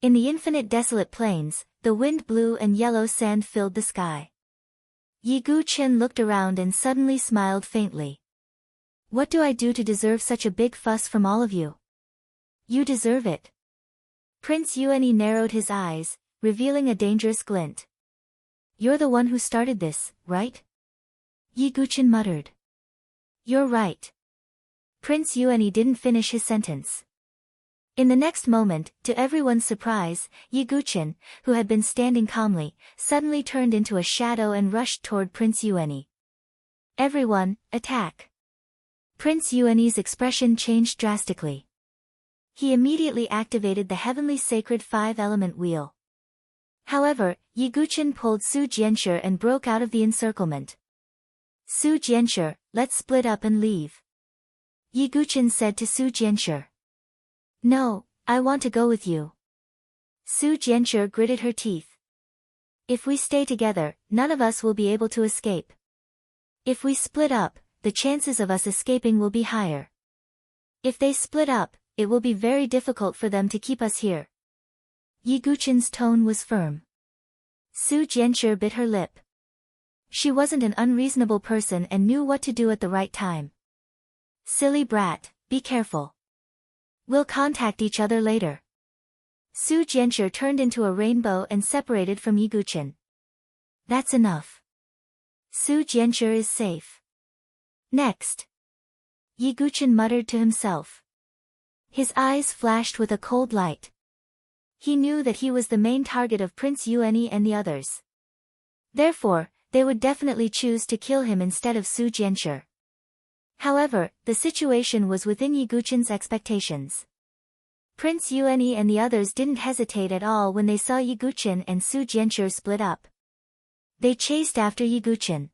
In the infinite desolate plains, the wind blew and yellow sand filled the sky. Yiguchen looked around and suddenly smiled faintly. What do I do to deserve such a big fuss from all of you? You deserve it. Prince Yuani narrowed his eyes, revealing a dangerous glint. You're the one who started this, right? Yiguchen muttered. You're right. Prince Yuani didn't finish his sentence. In the next moment, to everyone's surprise, Yiguchen, who had been standing calmly, suddenly turned into a shadow and rushed toward Prince Yuani. Everyone, attack! Prince Yuani's expression changed drastically. He immediately activated the heavenly sacred 5-element wheel. However, Yiguchen pulled Su Jianshi and broke out of the encirclement. Su Jianshi, let's split up and leave. Yiguchen said to Su Jianshi. No, I want to go with you. Su Jianshi gritted her teeth. If we stay together, none of us will be able to escape. If we split up, the chances of us escaping will be higher. If they split up, it will be very difficult for them to keep us here. Yi Guqin's tone was firm. Su Jianshi bit her lip. She wasn't an unreasonable person and knew what to do at the right time. Silly brat, be careful. We'll contact each other later. Su Jianshi turned into a rainbow and separated from Yi Guqin. That's enough. Su Jianshi is safe. Next. Yi Guqin muttered to himself. His eyes flashed with a cold light. He knew that he was the main target of Prince Yuani and the others. Therefore, they would definitely choose to kill him instead of Su Jianshi. However, the situation was within Yi Guqin's expectations. Prince Yuani and the others didn't hesitate at all when they saw Yi Guqin and Su Jianshi split up. They chased after Yi Guqin.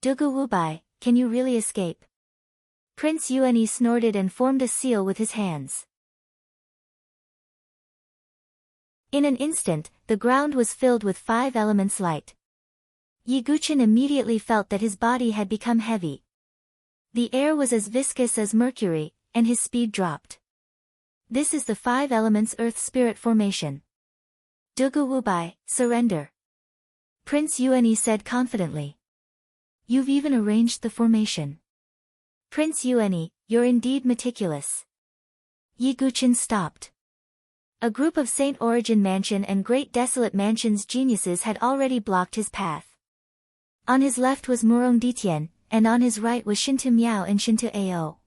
Dugu Wubai, can you really escape? Prince Yuani snorted and formed a seal with his hands. In an instant, the ground was filled with 5 elements light. Yi Guqin immediately felt that his body had become heavy. The air was as viscous as mercury, and his speed dropped. This is the 5 elements earth spirit formation. Dugu Wubai, surrender. Prince Yuani said confidently. You've even arranged the formation. Prince Yuani, you're indeed meticulous. Yi Guqin stopped. A group of Saint Origin Mansion and Great Desolate Mansion's geniuses had already blocked his path. On his left was Murong Ditian, and on his right was Shintu Miao and Shintu Ao.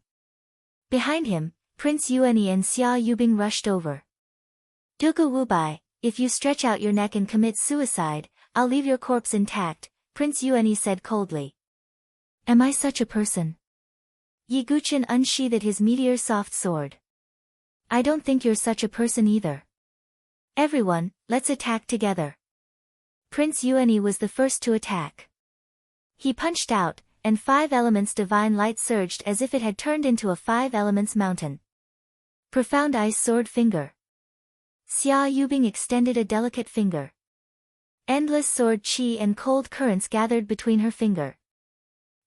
Behind him, Prince Yuani and Xia Yubing rushed over. Dugu Wubai, if you stretch out your neck and commit suicide, I'll leave your corpse intact, Prince Yuani said coldly. Am I such a person? Yi Guqin unsheathed his meteor-soft sword. I don't think you're such a person either. Everyone, let's attack together. Prince Yuani was the first to attack. He punched out, and 5 elements divine light surged as if it had turned into a 5 elements mountain. Profound ice sword finger. Xia Yubing extended a delicate finger. Endless sword chi and cold currents gathered between her finger.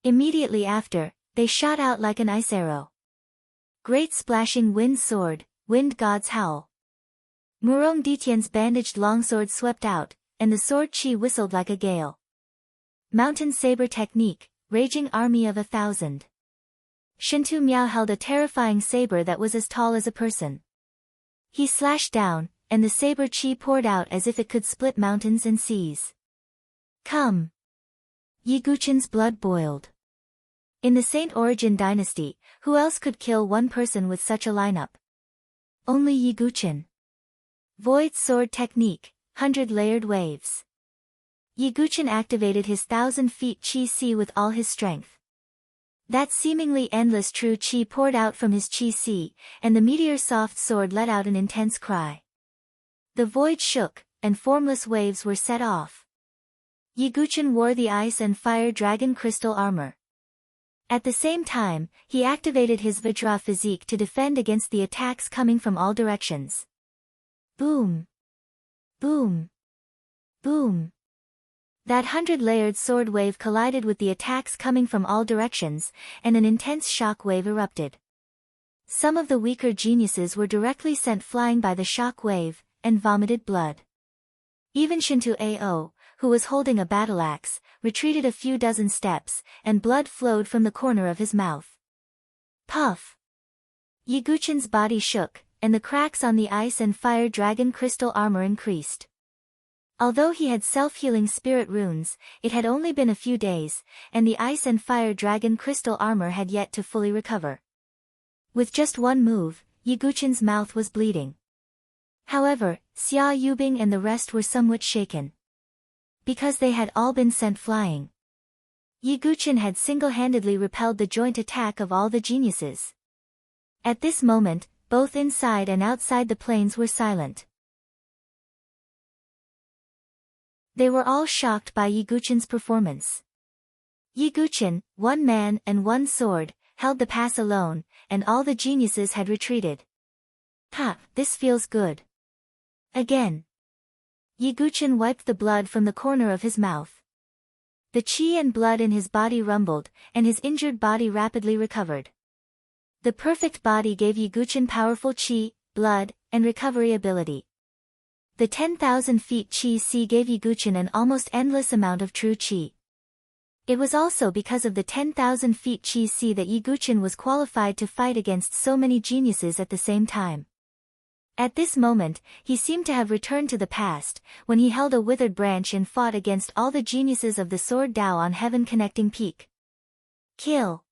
Immediately after, they shot out like an ice arrow. Great splashing wind sword, wind god's howl. Murong Ditian's bandaged longsword swept out, and the sword chi whistled like a gale. Mountain saber technique, raging army of 1,000. Shintu Miao held a terrifying saber that was as tall as a person. He slashed down, and the saber chi poured out as if it could split mountains and seas. Come! Yi Guqin's blood boiled. In the Saint Origin dynasty, who else could kill one person with such a lineup? Only Yi Guqin. Void sword technique, 100-layered waves. Yi Guqin activated his 1,000 feet chi si with all his strength. That seemingly endless true chi poured out from his chi si, and the meteor-soft sword let out an intense cry. The void shook, and formless waves were set off. Yi Guqin wore the ice and fire dragon crystal armor. At the same time, he activated his Vajra physique to defend against the attacks coming from all directions. Boom! Boom! Boom! That 100-layered sword wave collided with the attacks coming from all directions, and an intense shock wave erupted. Some of the weaker geniuses were directly sent flying by the shock wave, and vomited blood. Even Shintu Ao, who was holding a battle axe, retreated a few dozen steps, and blood flowed from the corner of his mouth. Puff! Yi Guqin's body shook, and the cracks on the ice and fire dragon crystal armor increased. Although he had self-healing spirit runes, it had only been a few days, and the ice and fire dragon crystal armor had yet to fully recover. With just one move, Yi Guqin's mouth was bleeding. However, Xia Yubing and the rest were somewhat shaken. Because they had all been sent flying. Yi Guqin had single-handedly repelled the joint attack of all the geniuses. At this moment, both inside and outside the planes were silent. They were all shocked by Yi Guqin's performance. Yi Guqin, one man and one sword, held the pass alone, and all the geniuses had retreated. Ha, this feels good. Again. Yiguchen wiped the blood from the corner of his mouth. The qi and blood in his body rumbled, and his injured body rapidly recovered. The perfect body gave Yiguchen powerful qi, blood, and recovery ability. The 10,000 feet qi sea gave Yiguchen an almost endless amount of true qi. It was also because of the 10,000 feet qi sea that Yiguchen was qualified to fight against so many geniuses at the same time. At this moment, he seemed to have returned to the past, when he held a withered branch and fought against all the geniuses of the Sword Dao on Heaven Connecting Peak. Kill!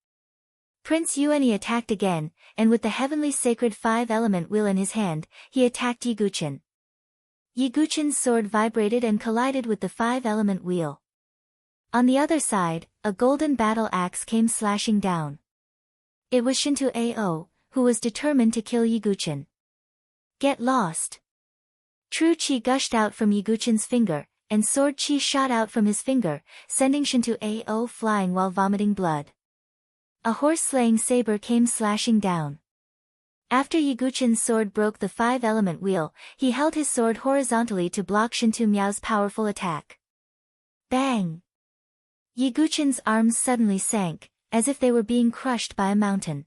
Prince Yuani attacked again, and with the heavenly sacred 5-element wheel in his hand, he attacked Yiguchen. Yiguchen's sword vibrated and collided with the 5-element wheel. On the other side, a golden battle axe came slashing down. It was Shinto Ao, who was determined to kill Yiguchen. Get lost! True Qi gushed out from Yiguchen's finger, and sword Qi shot out from his finger, sending Shinto Ao flying while vomiting blood. A horse-slaying saber came slashing down. After Yiguchen's sword broke the 5-element wheel, he held his sword horizontally to block Shinto Miao's powerful attack. Bang! Yiguchen's arms suddenly sank, as if they were being crushed by a mountain.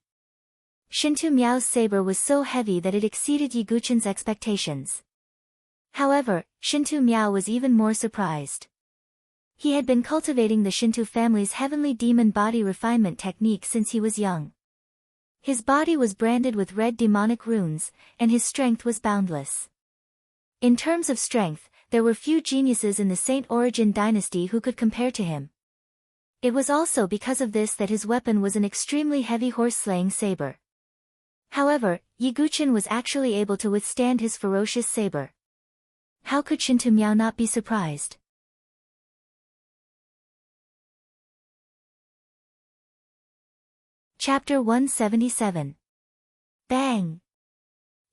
Shinto Miao's saber was so heavy that it exceeded Yiguchen's expectations. However, Shinto Miao was even more surprised. He had been cultivating the Shinto family's heavenly demon body refinement technique since he was young. His body was branded with red demonic runes, and his strength was boundless. In terms of strength, there were few geniuses in the Saint Origin dynasty who could compare to him. It was also because of this that his weapon was an extremely heavy horse-slaying saber. However, Yiguchen was actually able to withstand his ferocious saber. How could Shinto Miao not be surprised? Chapter 177. Bang!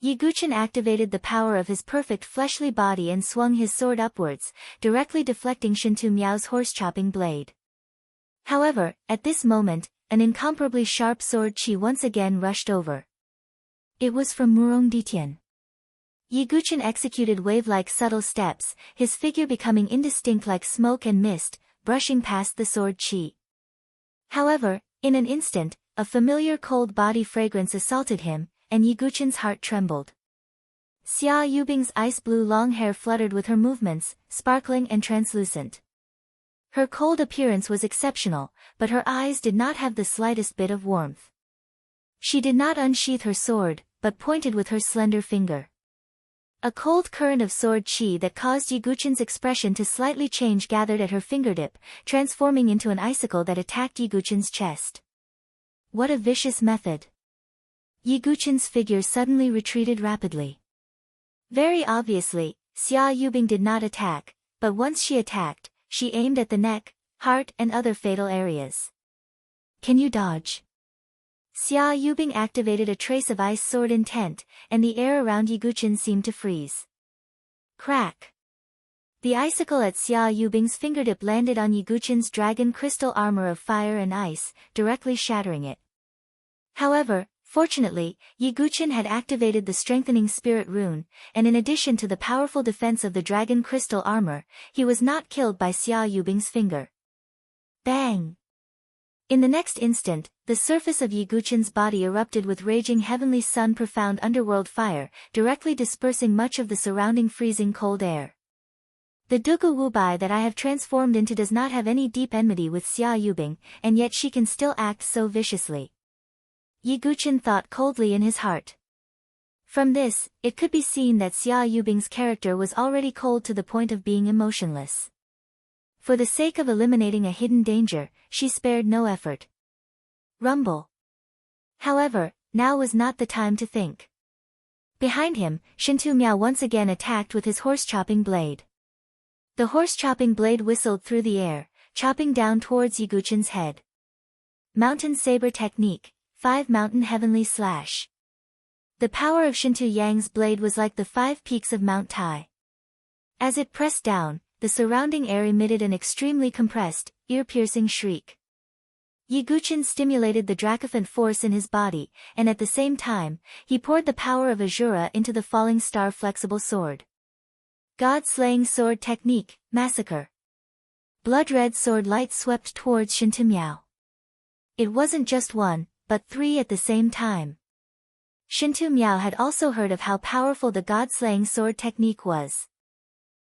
Yiguchen activated the power of his perfect fleshly body and swung his sword upwards, directly deflecting Shinto Miao's horse-chopping blade. However, at this moment, an incomparably sharp sword Qi once again rushed over. It was from Murong Ditian. Yiguchen executed wave-like subtle steps, his figure becoming indistinct like smoke and mist, brushing past the sword Qi. However, in an instant, a familiar cold body fragrance assaulted him, and Yiguchen's heart trembled. Xia Yubing's ice-blue long hair fluttered with her movements, sparkling and translucent. Her cold appearance was exceptional, but her eyes did not have the slightest bit of warmth. She did not unsheath her sword, but pointed with her slender finger. A cold current of sword qi that caused Yiguchen's expression to slightly change gathered at her fingertip, transforming into an icicle that attacked Yiguchen's chest. What a vicious method! Yiguchen's figure suddenly retreated rapidly. Very obviously, Xia Yubing did not attack, but once she attacked, she aimed at the neck, heart and other fatal areas. Can you dodge? Xia Yubing activated a trace of ice sword intent, and the air around Yiguchen seemed to freeze. Crack! The icicle at Xia Yubing's fingertip landed on Yiguchen's dragon crystal armor of fire and ice, directly shattering it. However, fortunately, Yiguchen had activated the strengthening spirit rune, and in addition to the powerful defense of the dragon crystal armor, he was not killed by Xia Yubing's finger. Bang! In the next instant, the surface of Yiguchen's body erupted with raging heavenly sun profound underworld fire, directly dispersing much of the surrounding freezing cold air. The Dugu Wubai that I have transformed into does not have any deep enmity with Xia Yubing, and yet she can still act so viciously. Yiguchen thought coldly in his heart. From this, it could be seen that Xia Yubing's character was already cold to the point of being emotionless. For the sake of eliminating a hidden danger, she spared no effort. Rumble. However, now was not the time to think. Behind him, Shinto Miao once again attacked with his horse-chopping blade. The horse-chopping blade whistled through the air, chopping down towards Yiguchen's head. Mountain Saber Technique, 5 Mountain Heavenly Slash. The power of Shinto Yang's blade was like the 5 peaks of Mount Tai. As it pressed down, the surrounding air emitted an extremely compressed, ear-piercing shriek. Yiguchen stimulated the Dracophant force in his body, and at the same time, he poured the power of Azura into the falling star flexible sword. God-slaying sword technique, massacre. Blood-red sword light swept towards Shintu Miao. It wasn't just one, but three at the same time. Shintu Miao had also heard of how powerful the God-slaying sword technique was.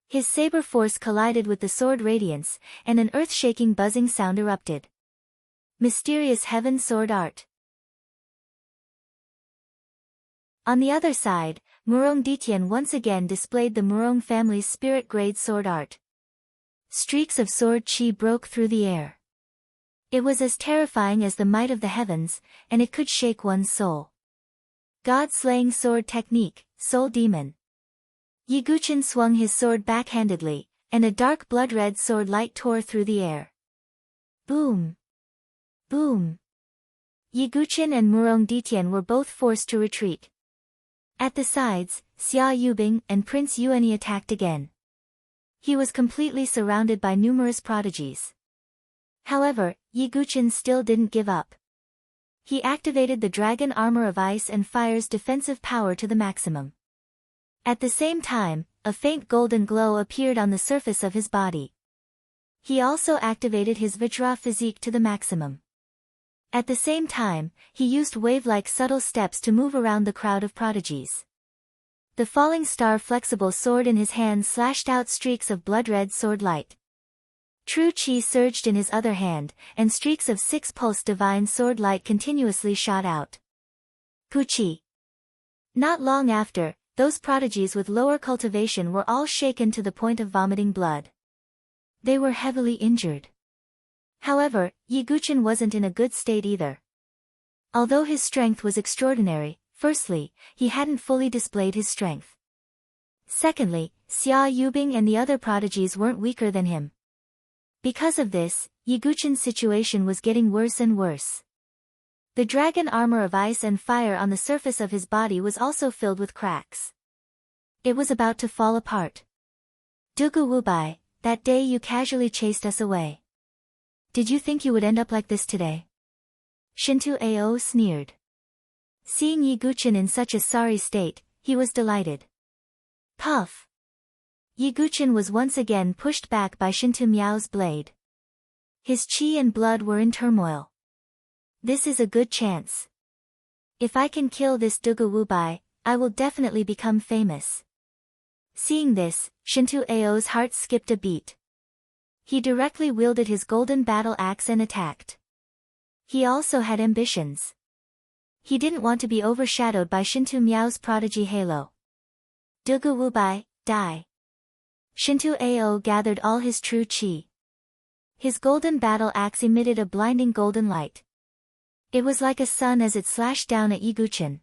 His saber force collided with the sword radiance, and an earth-shaking buzzing sound erupted. Mysterious heaven sword art. On the other side, Murong Ditian once again displayed the Murong family's spirit-grade sword art. Streaks of sword chi broke through the air. It was as terrifying as the might of the heavens, and it could shake one's soul. God-slaying sword technique, soul demon. Ye Guqin swung his sword backhandedly, and a dark blood-red sword light tore through the air. Boom! Boom! Ye Guqin and Murong Ditian were both forced to retreat. At the sides, Xia Yubing and Prince Yuanyi attacked again. He was completely surrounded by numerous prodigies. However, Ye Guqin still didn't give up. He activated the dragon armor of ice and fire's defensive power to the maximum. At the same time, a faint golden glow appeared on the surface of his body. He also activated his Vajra physique to the maximum. At the same time, he used wave-like subtle steps to move around the crowd of prodigies. The falling star flexible sword in his hand slashed out streaks of blood-red sword light. True Qi surged in his other hand, and streaks of six-pulse divine sword light continuously shot out. Puqi. Not long after, those prodigies with lower cultivation were all shaken to the point of vomiting blood. They were heavily injured. However, Ye Guqin wasn't in a good state either. Although his strength was extraordinary, firstly, he hadn't fully displayed his strength. Secondly, Xia Yubing and the other prodigies weren't weaker than him. Because of this, Ye Guqin's situation was getting worse and worse. The dragon armor of ice and fire on the surface of his body was also filled with cracks. It was about to fall apart. Dugu Wubai, that day you casually chased us away. Did you think you would end up like this today? Shintu Ao sneered. Seeing Ye Guqin in such a sorry state, he was delighted. Puff! Ye Guqin was once again pushed back by Shintu Miao's blade. His qi and blood were in turmoil. This is a good chance. If I can kill this Dugu Wubai, I will definitely become famous. Seeing this, Shintu Ao's heart skipped a beat. He directly wielded his golden battle axe and attacked. He also had ambitions. He didn't want to be overshadowed by Shintu Miao's prodigy halo. Dugu Wubai, die. Shintu Ao gathered all his true qi. His golden battle axe emitted a blinding golden light. It was like a sun as it slashed down at Ye Guqin.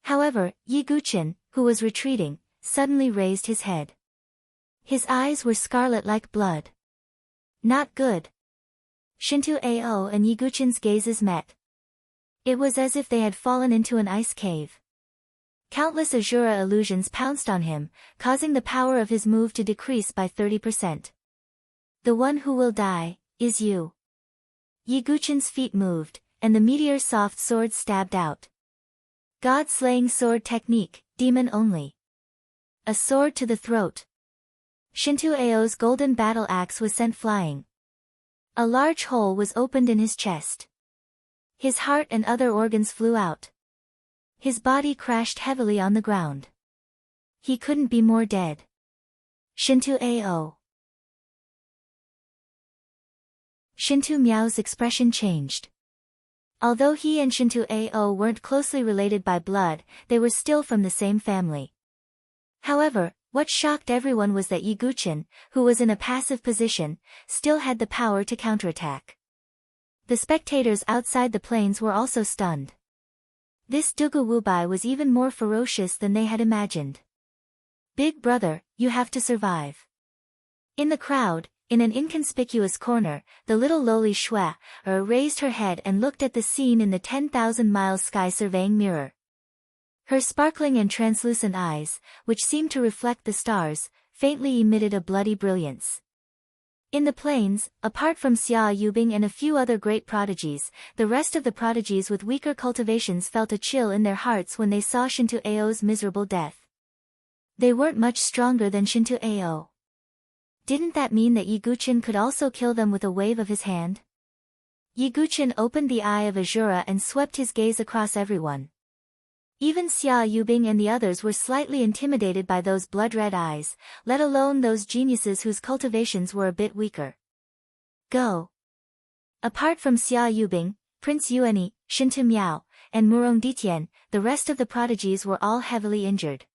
However, Ye Guqin, who was retreating, suddenly raised his head. His eyes were scarlet like blood. Not good. Shintu Ao and Ye Guqin's gazes met. It was as if they had fallen into an ice cave. Countless Azura illusions pounced on him, causing the power of his move to decrease by 30%. The one who will die, is you. Ye Guqin's feet moved, and the meteor soft sword stabbed out. God-slaying sword technique, demon only. A sword to the throat. Shintu Ao's golden battle axe was sent flying. A large hole was opened in his chest. His heart and other organs flew out. His body crashed heavily on the ground. He couldn't be more dead. Shintu Ao. Shintu Miao's expression changed. Although he and Shintu Ao weren't closely related by blood, they were still from the same family. However, what shocked everyone was that Ye Guqin, who was in a passive position, still had the power to counterattack. The spectators outside the plains were also stunned. This Dugu Wubai was even more ferocious than they had imagined. Big brother, you have to survive. In the crowd, in an inconspicuous corner, the little lowly Shue raised her head and looked at the scene in the 10,000 miles sky surveying mirror. Her sparkling and translucent eyes, which seemed to reflect the stars, faintly emitted a bloody brilliance. In the plains, apart from Xia Yubing and a few other great prodigies, the rest of the prodigies with weaker cultivations felt a chill in their hearts when they saw Shintu Ao's miserable death. They weren't much stronger than Shinto Ao. Didn't that mean that Yiguchin could also kill them with a wave of his hand? Yiguchin opened the eye of Azura and swept his gaze across everyone. Even Xia Yubing and the others were slightly intimidated by those blood-red eyes, let alone those geniuses whose cultivations were a bit weaker. Go. Apart from Xia Yubing, Prince Yuani, Shinto Miao, and Murong Ditian, the rest of the prodigies were all heavily injured.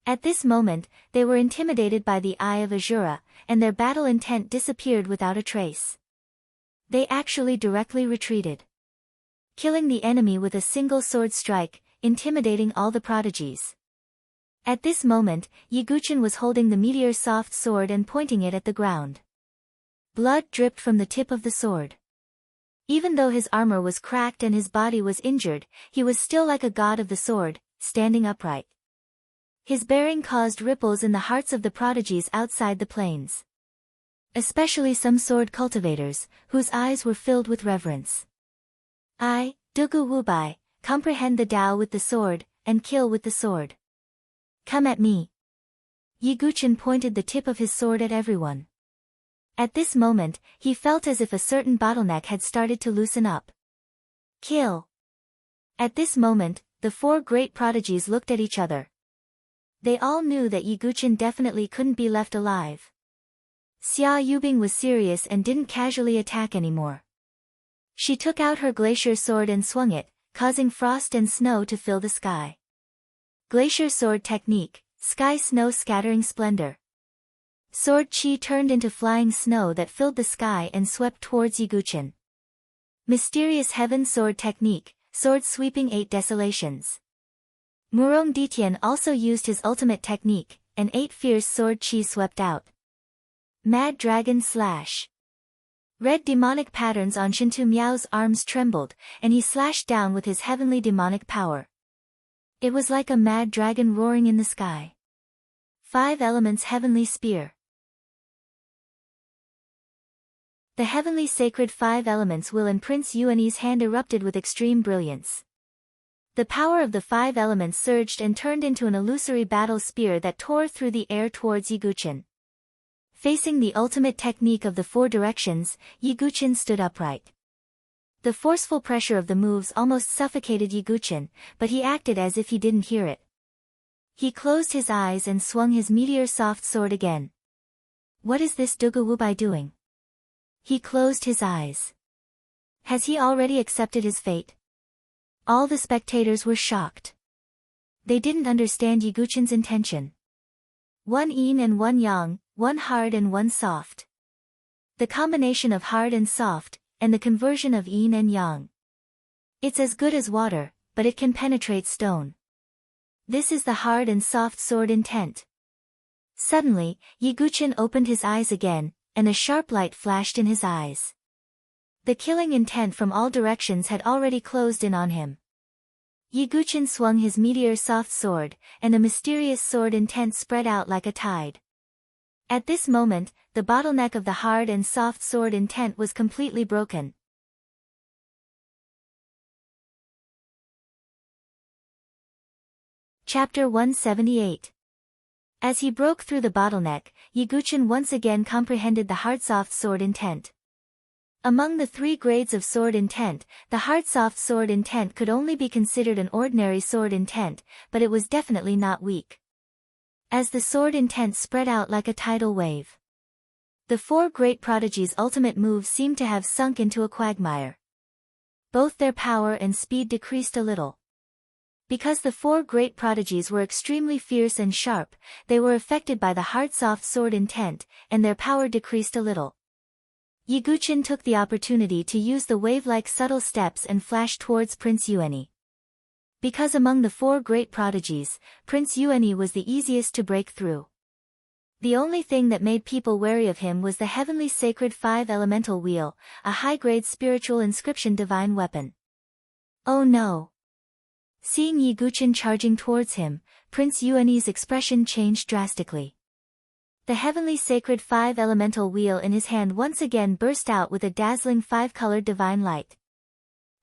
At this moment, they were intimidated by the eye of Azura, and their battle intent disappeared without a trace. They actually directly retreated, killing the enemy with a single sword strike, intimidating all the prodigies. At this moment, Yiguchin was holding the meteor soft sword and pointing it at the ground. Blood dripped from the tip of the sword. Even though his armor was cracked and his body was injured, he was still like a god of the sword, standing upright. His bearing caused ripples in the hearts of the prodigies outside the plains. Especially some sword cultivators, whose eyes were filled with reverence. I, Dugu Wubai, comprehend the Tao with the sword, and kill with the sword. Come at me. Yiguchin pointed the tip of his sword at everyone. At this moment, he felt as if a certain bottleneck had started to loosen up. Kill. At this moment, the four great prodigies looked at each other. They all knew that Yiguchin definitely couldn't be left alive. Xia Yubing was serious and didn't casually attack anymore. She took out her glacier sword and swung it, causing frost and snow to fill the sky. Glacier sword technique, sky snow scattering splendor. Sword chi turned into flying snow that filled the sky and swept towards Yiguchin. Mysterious heaven sword technique, sword sweeping 8 desolations. Murong Ditian also used his ultimate technique, and 8 fierce sword chi swept out. Mad Dragon Slash. Red demonic patterns on Shinto Miao's arms trembled, and he slashed down with his heavenly demonic power. It was like a mad dragon roaring in the sky. 5 Elements Heavenly Spear. The heavenly sacred 5 elements will in Prince Yuani's hand erupted with extreme brilliance. The power of the 5 elements surged and turned into an illusory battle spear that tore through the air towards Yiguchin. Facing the ultimate technique of the 4 directions, Yiguchin stood upright. The forceful pressure of the moves almost suffocated Yiguchin, but he acted as if he didn't hear it. He closed his eyes and swung his meteor soft sword again. What is this Dugu Wubai doing? He closed his eyes. Has he already accepted his fate? All the spectators were shocked. They didn't understand Yiguchin's intention. 1 yin and 1 yang, 1 hard and 1 soft. The combination of hard and soft, and the conversion of yin and yang. It's as good as water, but it can penetrate stone. This is the hard and soft sword intent. Suddenly, Yiguchin opened his eyes again, and a sharp light flashed in his eyes. The killing intent from all directions had already closed in on him. Yiguchin swung his meteor soft sword, and the mysterious sword intent spread out like a tide. At this moment, the bottleneck of the hard and soft sword intent was completely broken. Chapter 178. As he broke through the bottleneck, Yiguchin once again comprehended the hard-soft sword intent. Among the 3 grades of sword intent, the hard-soft sword intent could only be considered an ordinary sword intent, but it was definitely not weak. As the sword intent spread out like a tidal wave, the 4 great prodigies' ultimate moves seemed to have sunk into a quagmire. Both their power and speed decreased a little. Because the 4 great prodigies were extremely fierce and sharp, they were affected by the hard-soft sword intent, and their power decreased a little. Yiguchin took the opportunity to use the wave-like subtle steps and flash towards Prince Yuani. Because among the 4 great prodigies, Prince Yuani was the easiest to break through. The only thing that made people wary of him was the heavenly sacred 5 elemental wheel, a high-grade spiritual inscription divine weapon. Oh no! Seeing Yiguchin charging towards him, Prince Yuani's expression changed drastically. The heavenly sacred 5 elemental wheel in his hand once again burst out with a dazzling 5-colored divine light.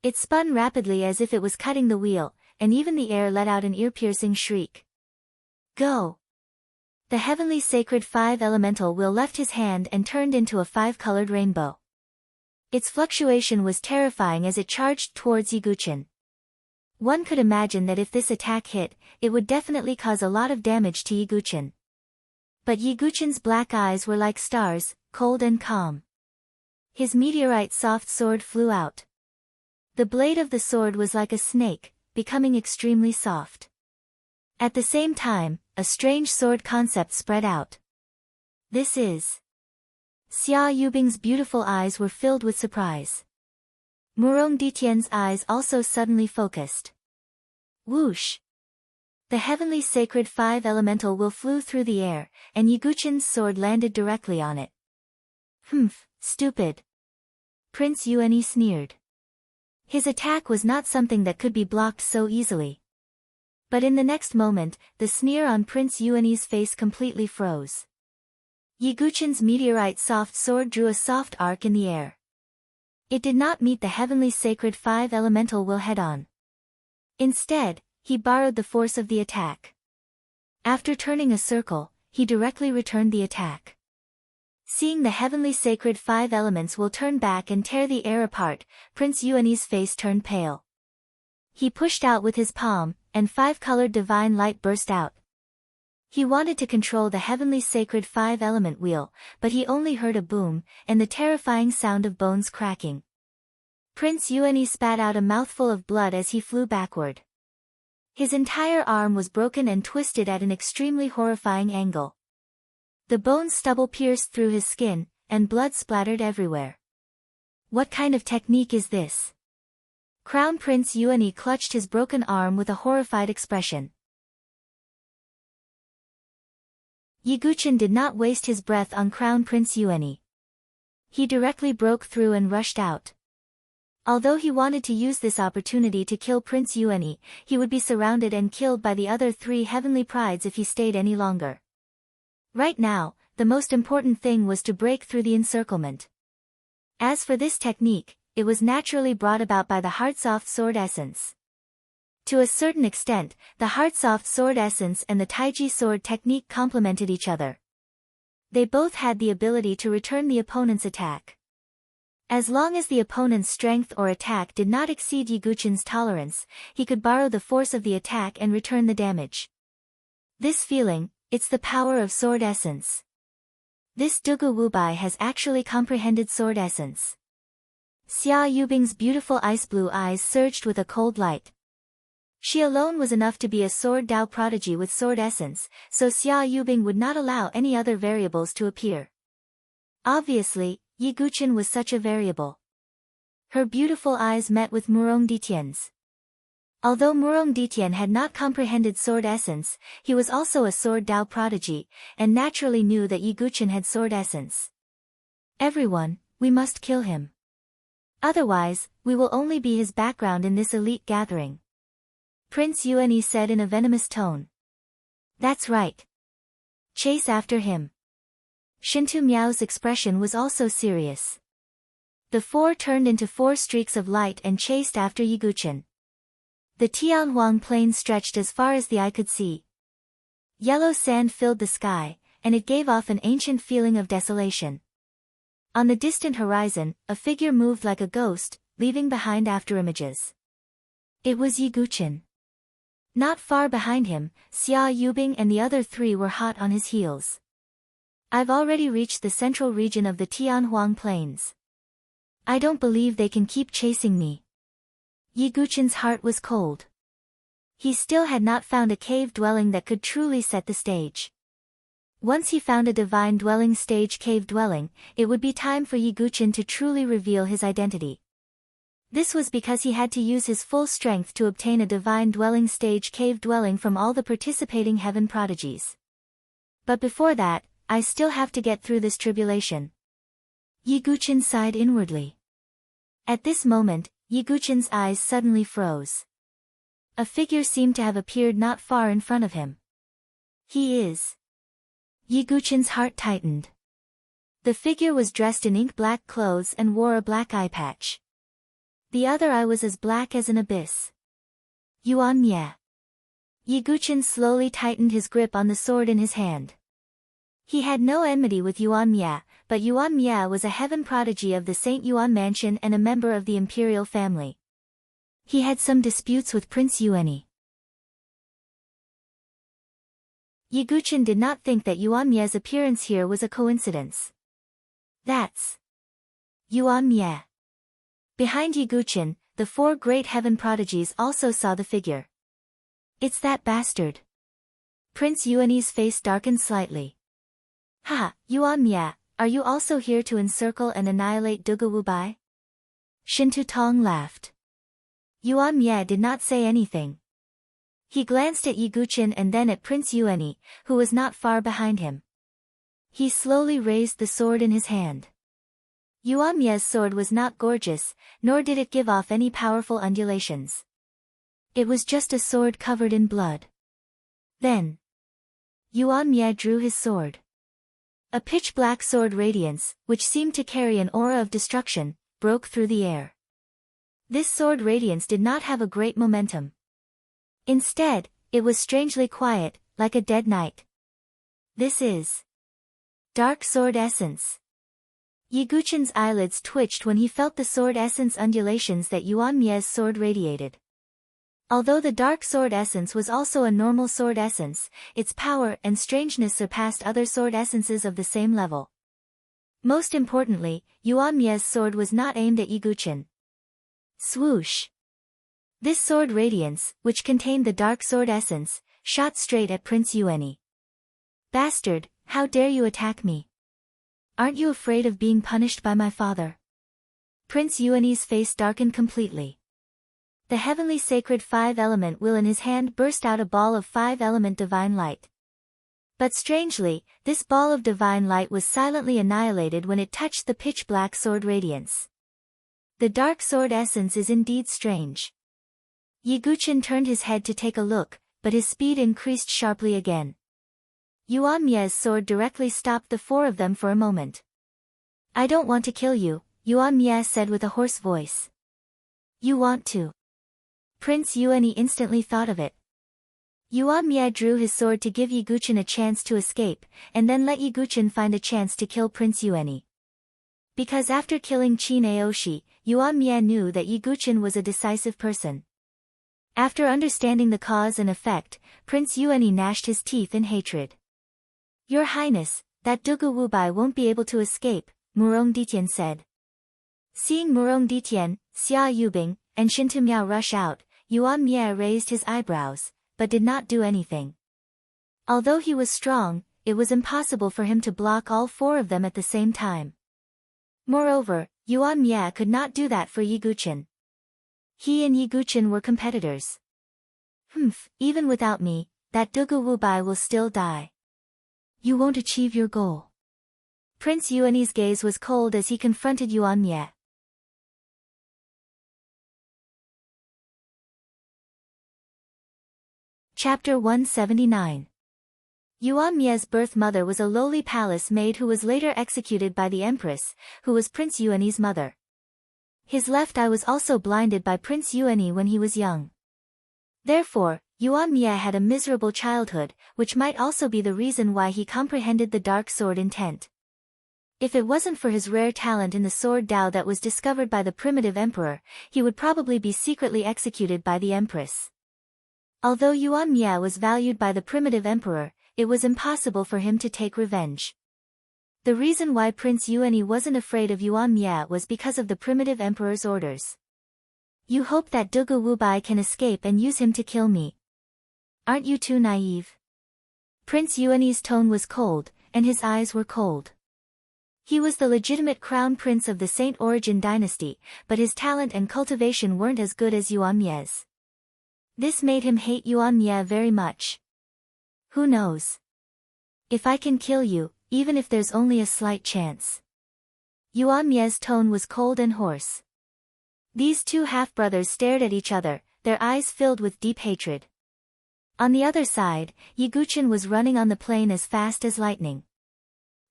It spun rapidly as if it was cutting the wheel, and even the air let out an ear-piercing shriek. Go! The heavenly sacred 5-elemental wheel left his hand and turned into a 5-colored rainbow. Its fluctuation was terrifying as it charged towards Yiguchin. One could imagine that if this attack hit, it would definitely cause a lot of damage to Yiguchin. But Yiguchin's black eyes were like stars, cold and calm. His meteorite soft sword flew out. The blade of the sword was like a snake, becoming extremely soft. At the same time, a strange sword concept spread out. This is... Xia Yubing's beautiful eyes were filled with surprise. Murong Ditian's eyes also suddenly focused. Whoosh! The heavenly sacred 5-elemental will flew through the air, and Yiguchin's sword landed directly on it. Humph, stupid. Prince Yuani sneered. His attack was not something that could be blocked so easily. But in the next moment, the sneer on Prince Yuani's face completely froze. Yiguchin's meteorite soft sword drew a soft arc in the air. It did not meet the heavenly sacred 5-elemental will head-on. Instead, he borrowed the force of the attack. After turning a circle, he directly returned the attack. Seeing the heavenly sacred 5 elements will turn back and tear the air apart, Prince Yuani's face turned pale. He pushed out with his palm, and 5-colored divine light burst out. He wanted to control the heavenly sacred 5-element wheel, but he only heard a boom, and the terrifying sound of bones cracking. Prince Yuani spat out a mouthful of blood as he flew backward. His entire arm was broken and twisted at an extremely horrifying angle. The bone stubble pierced through his skin, and blood splattered everywhere. What kind of technique is this? Crown Prince Yuani clutched his broken arm with a horrified expression. Yiguchin did not waste his breath on Crown Prince Yuani. He directly broke through and rushed out. Although he wanted to use this opportunity to kill Prince Yuani, he would be surrounded and killed by the other 3 heavenly prides if he stayed any longer. Right now, the most important thing was to break through the encirclement. As for this technique, it was naturally brought about by the Heartsoft Sword Essence. To a certain extent, the Heartsoft Sword Essence and the Taiji Sword technique complemented each other. They both had the ability to return the opponent's attack. As long as the opponent's strength or attack did not exceed Yiguchin's tolerance, he could borrow the force of the attack and return the damage. This feeling, it's the power of Sword Essence. This Dugu Wubai has actually comprehended Sword Essence. Xia Yubing's beautiful ice blue eyes surged with a cold light. She alone was enough to be a Sword Dao prodigy with Sword Essence, so Xia Yubing would not allow any other variables to appear. Obviously, Yiguchin was such a variable. Her beautiful eyes met with Murong Ditian's. Although Murong Ditian had not comprehended Sword Essence, he was also a Sword Dao prodigy, and naturally knew that Yiguchin had Sword Essence. Everyone, we must kill him. Otherwise, we will only be his background in this elite gathering. Prince Yuani said in a venomous tone. That's right. Chase after him. Shintu Miao's expression was also serious. The 4 turned into 4 streaks of light and chased after Yiguchin. The Tianhuang plain stretched as far as the eye could see. Yellow sand filled the sky, and it gave off an ancient feeling of desolation. On the distant horizon, a figure moved like a ghost, leaving behind afterimages. It was Yiguchin. Not far behind him, Xia Yubing and the other 3 were hot on his heels. I've already reached the central region of the Tianhuang Plains. I don't believe they can keep chasing me. Yiguchin's heart was cold. He still had not found a cave dwelling that could truly set the stage. Once he found a divine dwelling stage cave dwelling, it would be time for Yiguchin to truly reveal his identity. This was because he had to use his full strength to obtain a divine dwelling stage cave dwelling from all the participating heaven prodigies. But before that, I still have to get through this tribulation. Yiguchin sighed inwardly. At this moment, Yiguchin's eyes suddenly froze. A figure seemed to have appeared not far in front of him. He is. Yiguchin's heart tightened. The figure was dressed in ink-black clothes and wore a black eye patch. The other eye was as black as an abyss. Yuan Ye. Yiguchin slowly tightened his grip on the sword in his hand. He had no enmity with Yuan Mia, but Yuan Mia was a heaven prodigy of the St. Yuan mansion and a member of the imperial family. He had some disputes with Prince Yuanyi. Yi Guqin did not think that Yuan Mia's appearance here was a coincidence. That's Yuan Mia. Behind Yi Guqin, the four great heaven prodigies also saw the figure. It's that bastard. Prince Yuanyi's face darkened slightly. Ha, Yuan Mia, are you also here to encircle and annihilate Dugu Wubai? Shintu Tong laughed. Yuan Mia did not say anything. He glanced at Yi Guqin and then at Prince Yuanyi, who was not far behind him. He slowly raised the sword in his hand. Yuan Mia's sword was not gorgeous, nor did it give off any powerful undulations. It was just a sword covered in blood. Then Yuan Mia drew his sword. A pitch-black sword radiance, which seemed to carry an aura of destruction, broke through the air. This sword radiance did not have a great momentum. Instead, it was strangely quiet, like a dead night. This is Dark Sword Essence. Yi Guqin's eyelids twitched when he felt the sword essence undulations that Yuan Mia's sword radiated. Although the dark sword essence was also a normal sword essence, its power and strangeness surpassed other sword essences of the same level. Most importantly, Yuan Mia's sword was not aimed at Yi Guqin. Swoosh! This sword radiance, which contained the dark sword essence, shot straight at Prince Yuanyi. Bastard, how dare you attack me? Aren't you afraid of being punished by my father? Prince Yuanyi's face darkened completely. The heavenly sacred five-element will in his hand burst out a ball of five-element divine light. But strangely, this ball of divine light was silently annihilated when it touched the pitch-black sword radiance. The dark sword essence is indeed strange. Yi Guqin turned his head to take a look, but his speed increased sharply again. Yuan Mia's sword directly stopped the four of them for a moment. I don't want to kill you, Yuan Mia said with a hoarse voice. You want to? Prince Yuanyi instantly thought of it. Yuan Mia drew his sword to give Yi Guqin a chance to escape, and then let Yi Guqin find a chance to kill Prince Yuanyi. Because after killing Qin Aoshi, Yuan Mia knew that Yi Guqin was a decisive person. After understanding the cause and effect, Prince Yuanyi gnashed his teeth in hatred. Your Highness, that Dugu Wubai won't be able to escape, Murong Ditian said. Seeing Murong Ditian, Xia Yubing, and Shintu Miao rush out, Yuan Mia raised his eyebrows, but did not do anything. Although he was strong, it was impossible for him to block all four of them at the same time. Moreover, Yuan Mia could not do that for Yi Guqin. He and Yi Guqin were competitors. Even without me, that Dugu Wubai will still die. You won't achieve your goal. Prince Yuanyi's gaze was cold as he confronted Yuan Mia. Chapter 179. Yuan Mia's birth mother was a lowly palace maid who was later executed by the empress, who was Prince Yuanyi's mother. His left eye was also blinded by Prince Yuanyi when he was young. Therefore, Yuan Mia had a miserable childhood, which might also be the reason why he comprehended the dark sword intent. If it wasn't for his rare talent in the sword Dao that was discovered by the primitive emperor, he would probably be secretly executed by the empress. Although Yuan Mia was valued by the primitive emperor, it was impossible for him to take revenge. The reason why Prince Yuanyi wasn't afraid of Yuan Mia was because of the primitive emperor's orders. You hope that Dugu Wubai can escape and use him to kill me. Aren't you too naive? Prince Yuanyi's tone was cold, and his eyes were cold. He was the legitimate crown prince of the Saint Origin dynasty, but his talent and cultivation weren't as good as Yuan Mia's. This made him hate Yuan Mia very much. Who knows? If I can kill you, even if there's only a slight chance. Yuan Mia's tone was cold and hoarse. These two half-brothers stared at each other, their eyes filled with deep hatred. On the other side, Yi Guqin was running on the plain as fast as lightning.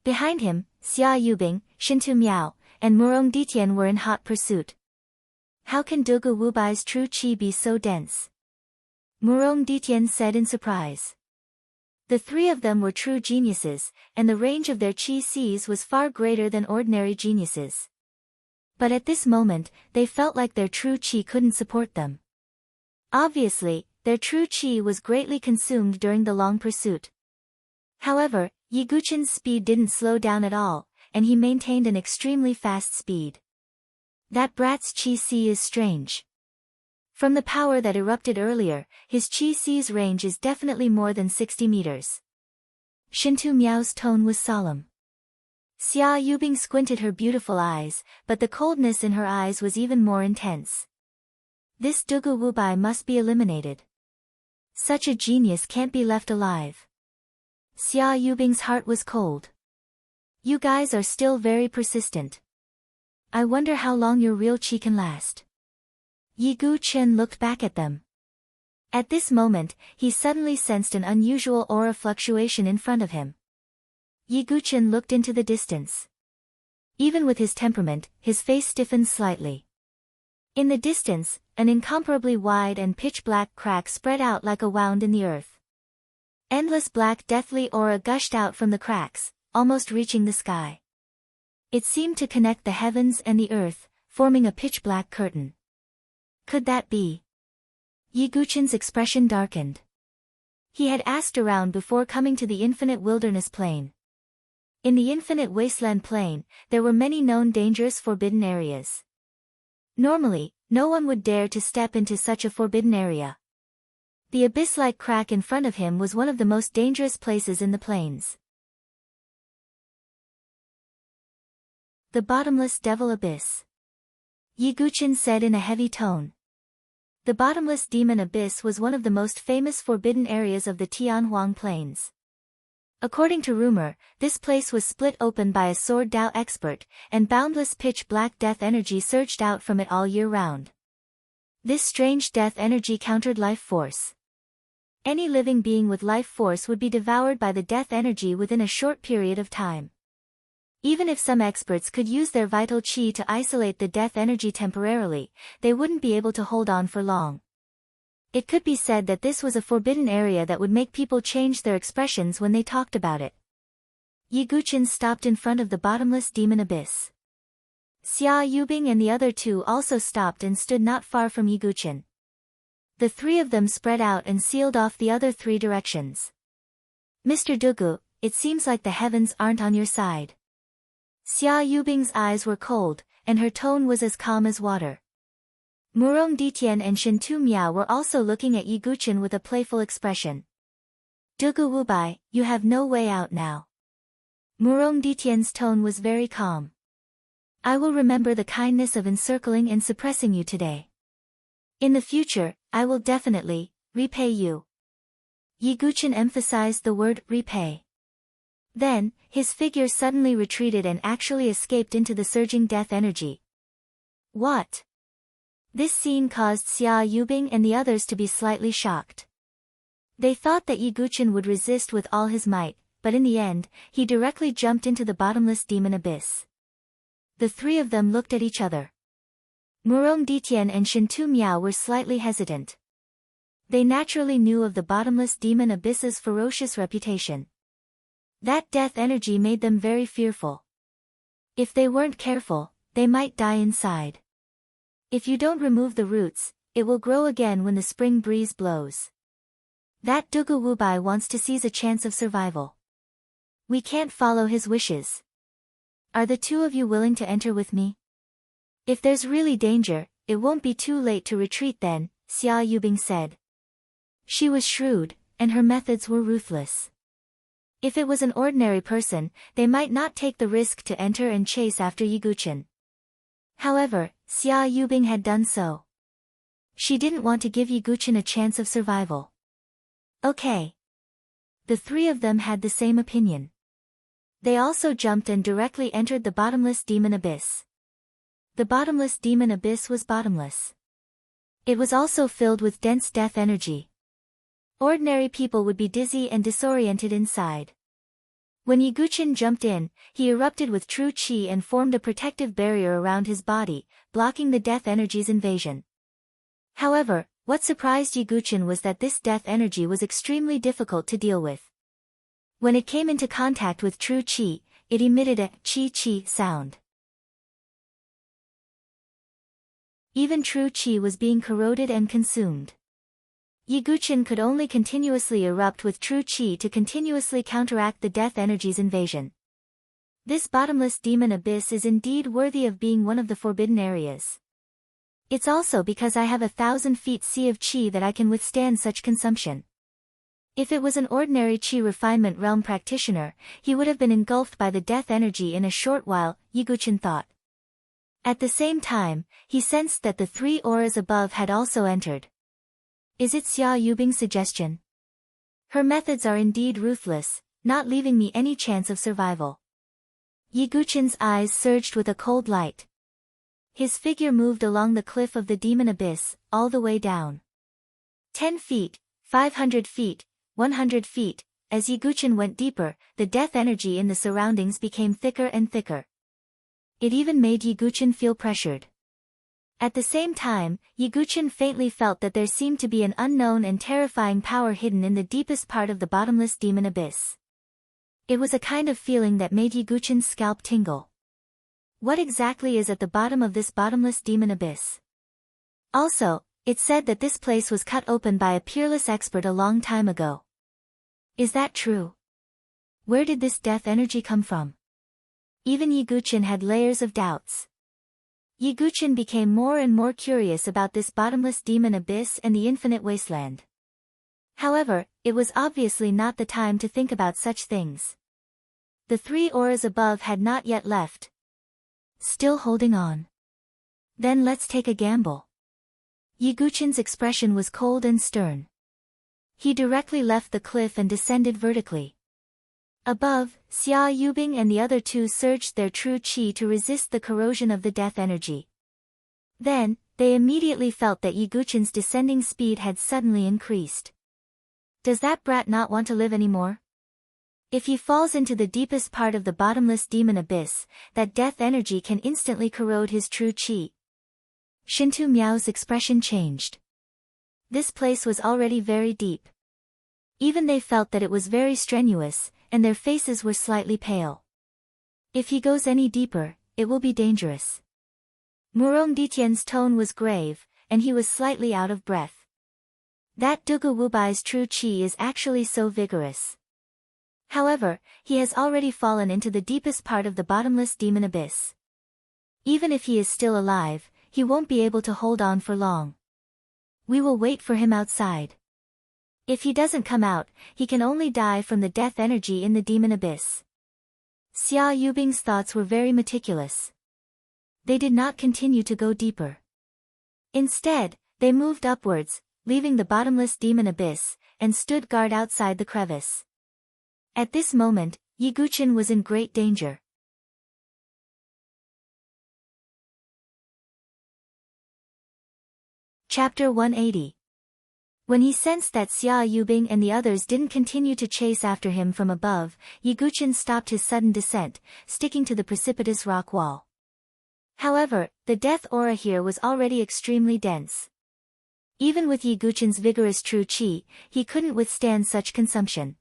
Behind him, Xia Yubing, Shintu Miao, and Murong Ditian were in hot pursuit. How can Dugu Wubai's true qi be so dense? Murong Ditian said in surprise. The three of them were true geniuses, and the range of their chi seas was far greater than ordinary geniuses. But at this moment, they felt like their true chi couldn't support them. Obviously, their true chi was greatly consumed during the long pursuit. However, Yiguchin's speed didn't slow down at all, and he maintained an extremely fast speed. That brat's chi si is strange. From the power that erupted earlier, his chi si's range is definitely more than 60 meters. Shintu Miao's tone was solemn. Xia Yubing squinted her beautiful eyes, but the coldness in her eyes was even more intense. This Dugu Wubai must be eliminated. Such a genius can't be left alive. Xia Yubing's heart was cold. You guys are still very persistent. I wonder how long your real chi can last. Yi Guchen looked back at them. At this moment, he suddenly sensed an unusual aura fluctuation in front of him. Yi Guchen looked into the distance. Even with his temperament, his face stiffened slightly. In the distance, an incomparably wide and pitch-black crack spread out like a wound in the earth. Endless black deathly aura gushed out from the cracks, almost reaching the sky. It seemed to connect the heavens and the earth, forming a pitch-black curtain. Could that be? Yi Guchen's expression darkened. He had asked around before coming to the infinite wilderness plain. In the infinite wasteland plain, there were many known dangerous forbidden areas. Normally, no one would dare to step into such a forbidden area. The abyss-like crack in front of him was one of the most dangerous places in the plains. The bottomless devil abyss. Yi Guchen said in a heavy tone. The bottomless demon abyss was one of the most famous forbidden areas of the Tianhuang Plains. According to rumor, this place was split open by a sword Dao expert, and boundless pitch-black death energy surged out from it all year round. This strange death energy countered life force. Any living being with life force would be devoured by the death energy within a short period of time. Even if some experts could use their vital chi to isolate the death energy temporarily, they wouldn't be able to hold on for long. It could be said that this was a forbidden area that would make people change their expressions when they talked about it. Yi Guchen stopped in front of the bottomless demon abyss. Xia Yubing and the other two also stopped and stood not far from Yi Guchen. The three of them spread out and sealed off the other three directions. Mr. Dugu, it seems like the heavens aren't on your side. Xia Yubing's eyes were cold, and her tone was as calm as water. Murong Ditian and Shintu Miao were also looking at Yi Guchen with a playful expression. Dugu Wubai, you have no way out now. Murong Ditian's tone was very calm. I will remember the kindness of encircling and suppressing you today. In the future, I will definitely repay you. Yi Guchen emphasized the word repay. Then, his figure suddenly retreated and actually escaped into the surging death energy. What? This scene caused Xia Yubing and the others to be slightly shocked. They thought that Yi Guchen would resist with all his might, but in the end, he directly jumped into the bottomless demon abyss. The three of them looked at each other. Murong Ditian and Shintu Miao were slightly hesitant. They naturally knew of the bottomless demon abyss's ferocious reputation. That death energy made them very fearful. If they weren't careful, they might die inside. If you don't remove the roots, it will grow again when the spring breeze blows. That Dugu Wubai wants to seize a chance of survival. We can't follow his wishes. Are the two of you willing to enter with me? If there's really danger, it won't be too late to retreat then, Xia Yubing said. She was shrewd, and her methods were ruthless. If it was an ordinary person, they might not take the risk to enter and chase after Yi Guchen. However, Xia Yubing had done so. She didn't want to give Yi Guchen a chance of survival. Okay. The three of them had the same opinion. They also jumped and directly entered the bottomless demon abyss. The bottomless demon abyss was bottomless. It was also filled with dense death energy. Ordinary people would be dizzy and disoriented inside. When Yi Guchen jumped in, he erupted with true chi and formed a protective barrier around his body, blocking the death energy's invasion. However, what surprised Yi Guchen was that this death energy was extremely difficult to deal with. When it came into contact with true qi, it emitted a qi sound. Even true qi was being corroded and consumed. Yiguchen could only continuously erupt with true qi to continuously counteract the death energy's invasion. This bottomless demon abyss is indeed worthy of being one of the forbidden areas. It's also because I have 1,000 feet sea of qi that I can withstand such consumption. If it was an ordinary qi refinement realm practitioner, he would have been engulfed by the death energy in a short while, Yiguchen thought. At the same time, he sensed that the 3 auras above had also entered. Is it Xia Yubing's suggestion? Her methods are indeed ruthless, not leaving me any chance of survival. Yiguchen's eyes surged with a cold light. His figure moved along the cliff of the demon abyss, all the way down. 10 feet, 500 feet, 100 feet, as Yiguchen went deeper, the death energy in the surroundings became thicker and thicker. It even made Yiguchen feel pressured. At the same time, Yiguchen faintly felt that there seemed to be an unknown and terrifying power hidden in the deepest part of the bottomless demon abyss. It was a kind of feeling that made Yiguchen's scalp tingle. What exactly is at the bottom of this bottomless demon abyss? Also, it said that this place was cut open by a peerless expert a long time ago. Is that true? Where did this death energy come from? Even Yiguchen had layers of doubts. Yiguchen became more and more curious about this bottomless demon abyss and the infinite wasteland. However, it was obviously not the time to think about such things. The 3 auras above had not yet left. Still holding on. Then let's take a gamble. Yiguchen's expression was cold and stern. He directly left the cliff and descended vertically. Above, Xia Yubing and the other 2 surged their true qi to resist the corrosion of the death energy. Then, they immediately felt that Yiguchen's descending speed had suddenly increased. Does that brat not want to live anymore? If he falls into the deepest part of the bottomless demon abyss, that death energy can instantly corrode his true qi. Shintu Miao's expression changed. This place was already very deep. Even they felt that it was very strenuous, and their faces were slightly pale. If he goes any deeper, it will be dangerous. Murong Ditian's tone was grave, and he was slightly out of breath. That Dugu Wubai's true qi is actually so vigorous. However, he has already fallen into the deepest part of the bottomless demon abyss. Even if he is still alive, he won't be able to hold on for long. We will wait for him outside. If he doesn't come out, he can only die from the death energy in the demon abyss. Xia Yubing's thoughts were very meticulous. They did not continue to go deeper. Instead, they moved upwards, leaving the bottomless demon abyss, and stood guard outside the crevice. At this moment, Yiguchen was in great danger. Chapter 180. When he sensed that Xia Yubing and the others didn't continue to chase after him from above, Yiguchen stopped his sudden descent, sticking to the precipitous rock wall. However, the death aura here was already extremely dense. Even with Yiguchen's vigorous true qi, he couldn't withstand such consumption.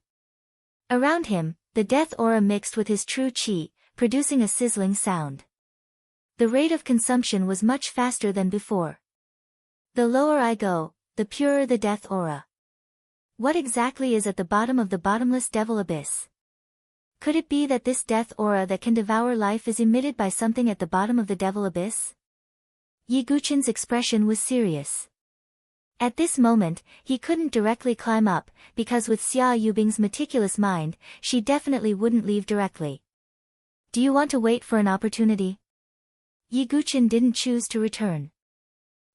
Around him, the death aura mixed with his true qi, producing a sizzling sound. The rate of consumption was much faster than before. The lower I go, the purer the death aura. What exactly is at the bottom of the bottomless devil abyss? Could it be that this death aura that can devour life is emitted by something at the bottom of the devil abyss? Yiguchen's expression was serious. At this moment, he couldn't directly climb up, because with Xia Yubing's meticulous mind, she definitely wouldn't leave directly. Do you want to wait for an opportunity? Yiguchen didn't choose to return.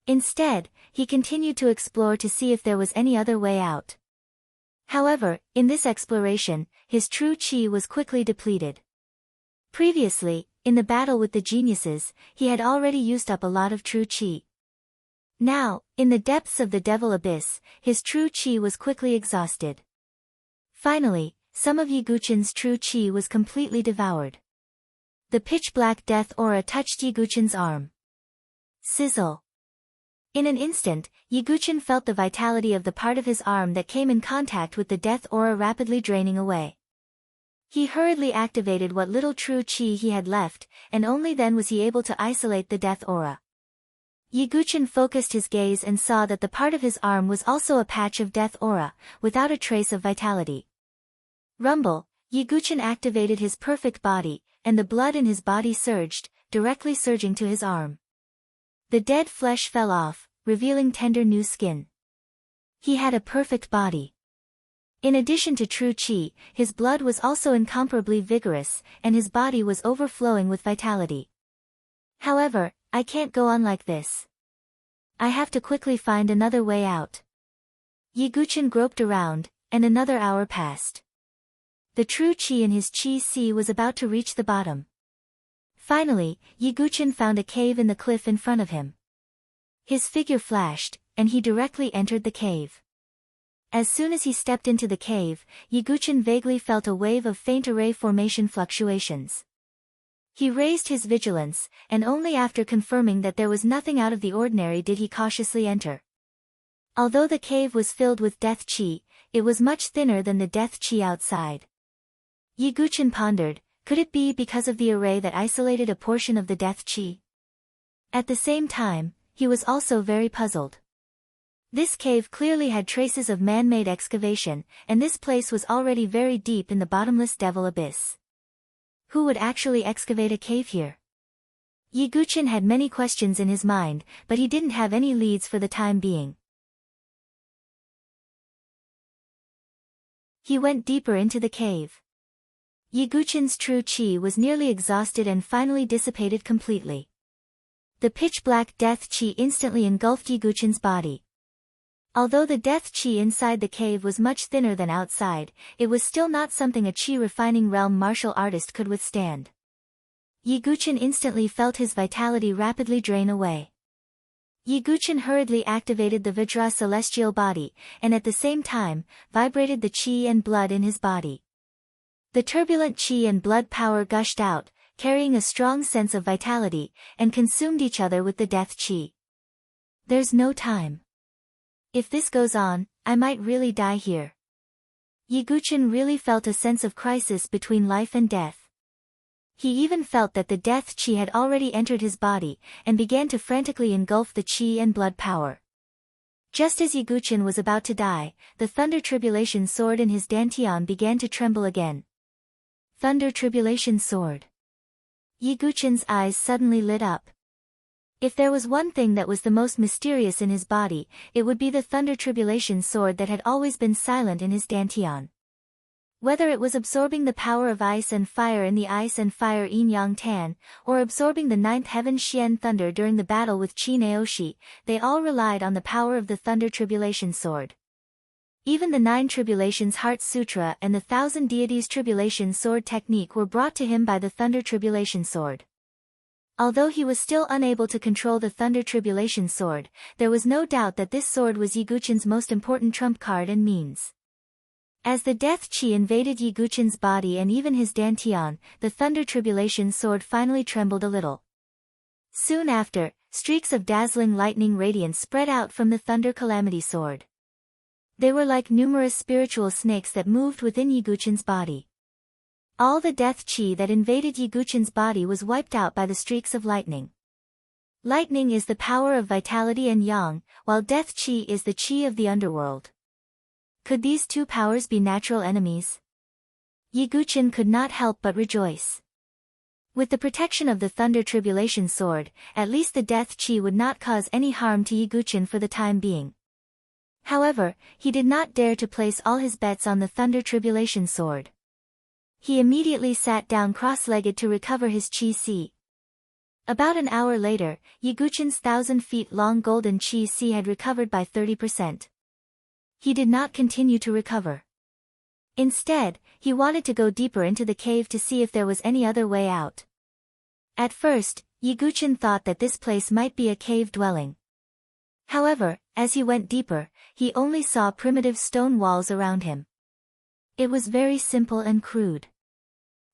Instead, he continued to explore to see if there was any other way out. However, in this exploration, his true qi was quickly depleted. Previously, in the battle with the geniuses, he had already used up a lot of true qi. Now, in the depths of the devil abyss, his true qi was quickly exhausted. Finally, some of Yiguchen's true qi was completely devoured. The pitch-black death aura touched Yiguchen's arm. Sizzle. In an instant, Yiguchen felt the vitality of the part of his arm that came in contact with the death aura rapidly draining away. He hurriedly activated what little true chi he had left, and only then was he able to isolate the death aura. Yiguchen focused his gaze and saw that the part of his arm was also a patch of death aura, without a trace of vitality. Rumble, Yiguchen activated his perfect body, and the blood in his body surged, directly surging to his arm. The dead flesh fell off, revealing tender new skin. He had a perfect body. In addition to true chi, his blood was also incomparably vigorous, and his body was overflowing with vitality. However, I can't go on like this. I have to quickly find another way out. Yiguchen groped around, and another hour passed. The true chi in his chi sea was about to reach the bottom. Finally, Yiguchen found a cave in the cliff in front of him. His figure flashed, and he directly entered the cave. As soon as he stepped into the cave, Yiguchen vaguely felt a wave of faint array formation fluctuations. He raised his vigilance, and only after confirming that there was nothing out of the ordinary did he cautiously enter. Although the cave was filled with death chi, it was much thinner than the death chi outside. Yiguchen pondered, could it be because of the array that isolated a portion of the death chi? At the same time, he was also very puzzled. This cave clearly had traces of man-made excavation, and this place was already very deep in the bottomless devil abyss. Who would actually excavate a cave here? Yiguchen had many questions in his mind, but he didn't have any leads for the time being. He went deeper into the cave. Yiguchen's true chi was nearly exhausted and finally dissipated completely. The pitch-black death chi instantly engulfed Yiguchen's body. Although the death chi inside the cave was much thinner than outside, it was still not something a chi-refining realm martial artist could withstand. Yiguchen instantly felt his vitality rapidly drain away. Yiguchen hurriedly activated the Vajra celestial body, and at the same time, vibrated the chi and blood in his body. The turbulent chi and blood power gushed out, carrying a strong sense of vitality, and consumed each other with the death chi. There's no time. If this goes on, I might really die here. Yiguchen really felt a sense of crisis between life and death. He even felt that the death chi had already entered his body, and began to frantically engulf the chi and blood power. Just as Yiguchen was about to die, the Thunder Tribulation Sword in his dantian began to tremble again. Thunder Tribulation Sword. Yiguchen's eyes suddenly lit up. If there was one thing that was the most mysterious in his body, it would be the Thunder Tribulation Sword that had always been silent in his dantian. Whether it was absorbing the power of ice and fire in the ice and fire Yin-Yang Tan, or absorbing the ninth heaven Xian Thunder during the battle with Chi Naoshi, they all relied on the power of the Thunder Tribulation Sword. Even the Nine Tribulations Heart Sutra and the Thousand Deities Tribulation Sword technique were brought to him by the Thunder Tribulation Sword. Although he was still unable to control the Thunder Tribulation Sword, there was no doubt that this sword was Yiguchen's most important trump card and means. As the death chi invaded Yiguchen's body and even his dantian, the Thunder Tribulation Sword finally trembled a little. Soon after, streaks of dazzling lightning radiance spread out from the Thunder Calamity Sword. They were like numerous spiritual snakes that moved within Yiguchen's body. All the death chi that invaded Yiguchen's body was wiped out by the streaks of lightning. Lightning is the power of vitality and yang, while death chi is the chi of the underworld. Could these two powers be natural enemies? Yiguchen could not help but rejoice. With the protection of the Thunder Tribulation Sword, at least the death chi would not cause any harm to Yiguchen for the time being. However, he did not dare to place all his bets on the Thunder Tribulation Sword. He immediately sat down cross-legged to recover his chi si. About an hour later, Yiguchen's 1,000 feet long golden chi si had recovered by 30%. He did not continue to recover. Instead, he wanted to go deeper into the cave to see if there was any other way out. At first, Yiguchen thought that this place might be a cave dwelling. However, as he went deeper, he only saw primitive stone walls around him. It was very simple and crude.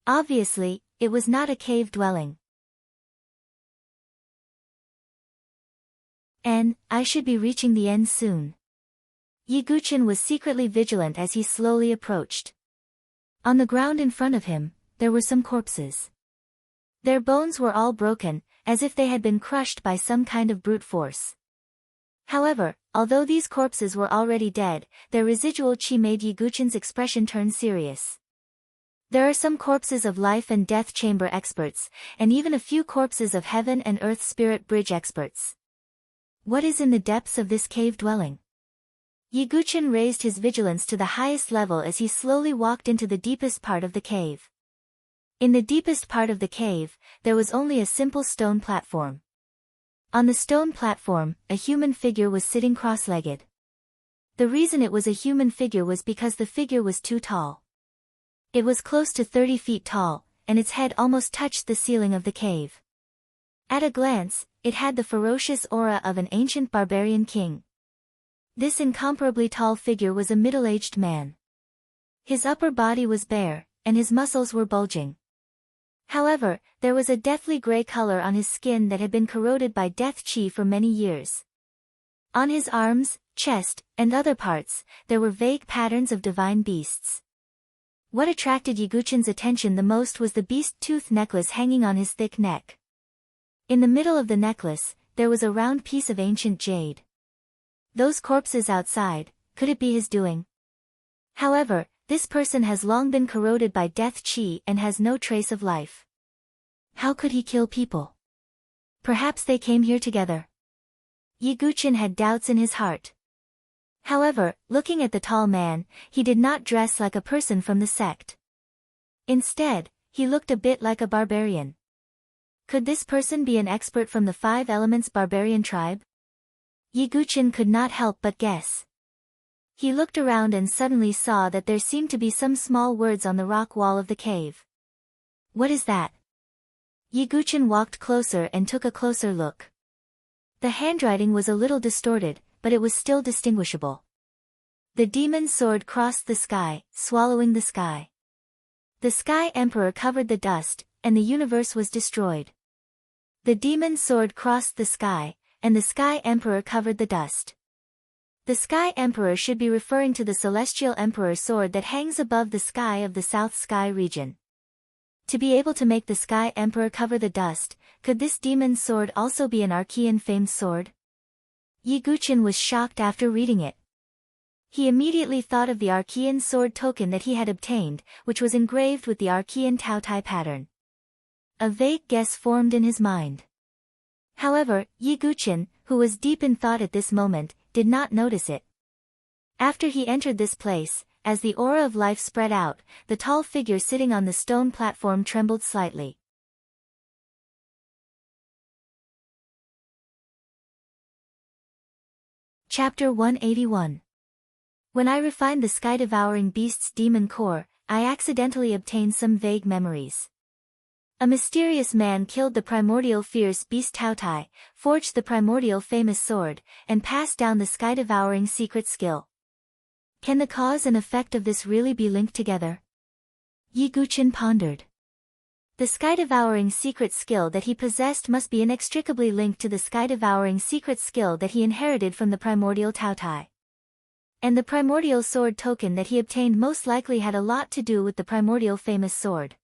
Obviously, it was not a cave dwelling. I should be reaching the end soon. Yiguchen was secretly vigilant as he slowly approached. On the ground in front of him, there were some corpses. Their bones were all broken, as if they had been crushed by some kind of brute force. However, although these corpses were already dead, their residual chi made Yiguchen's expression turn serious. There are some corpses of life and death chamber experts, and even a few corpses of heaven and earth spirit bridge experts. What is in the depths of this cave dwelling? Yiguchen raised his vigilance to the highest level as he slowly walked into the deepest part of the cave. In the deepest part of the cave, there was only a simple stone platform. On the stone platform, a human figure was sitting cross-legged. The reason it was a human figure was because the figure was too tall. It was close to 30 feet tall, and its head almost touched the ceiling of the cave. At a glance, it had the ferocious aura of an ancient barbarian king. This incomparably tall figure was a middle-aged man. His upper body was bare, and his muscles were bulging. However, there was a deathly gray color on his skin that had been corroded by death chi for many years. On his arms, chest, and other parts, there were vague patterns of divine beasts. What attracted Yiguchen's attention the most was the beast tooth necklace hanging on his thick neck. In the middle of the necklace, there was a round piece of ancient jade. Those corpses outside, could it be his doing? However, this person has long been corroded by death chi and has no trace of life. How could he kill people? Perhaps they came here together. Yiguchen had doubts in his heart. However, looking at the tall man, he did not dress like a person from the sect. Instead, he looked a bit like a barbarian. Could this person be an expert from the Five Elements barbarian tribe? Yiguchen could not help but guess. He looked around and suddenly saw that there seemed to be some small words on the rock wall of the cave. What is that? Yiguchen walked closer and took a closer look. The handwriting was a little distorted, but it was still distinguishable. The demon's sword crossed the sky, swallowing the sky. The Sky Emperor covered the dust, and the universe was destroyed. The demon's sword crossed the sky, and the Sky Emperor covered the dust. The Sky Emperor should be referring to the Celestial Emperor sword that hangs above the sky of the South Sky region. To be able to make the Sky Emperor cover the dust, could this demon's sword also be an Archean famed sword? Yiguchen was shocked after reading it. He immediately thought of the Archean sword token that he had obtained, which was engraved with the Archean Taotai pattern. A vague guess formed in his mind. However, Yiguchen, who was deep in thought at this moment, did not notice it. After he entered this place, as the aura of life spread out, the tall figure sitting on the stone platform trembled slightly. Chapter 181. When I refined the sky-devouring beast's demon core, I accidentally obtained some vague memories. A mysterious man killed the primordial fierce beast Taotai, forged the primordial famous sword, and passed down the sky-devouring secret skill. Can the cause and effect of this really be linked together? Yiguchen pondered. The sky-devouring secret skill that he possessed must be inextricably linked to the sky-devouring secret skill that he inherited from the primordial Taotai. And the primordial sword token that he obtained most likely had a lot to do with the primordial famous sword.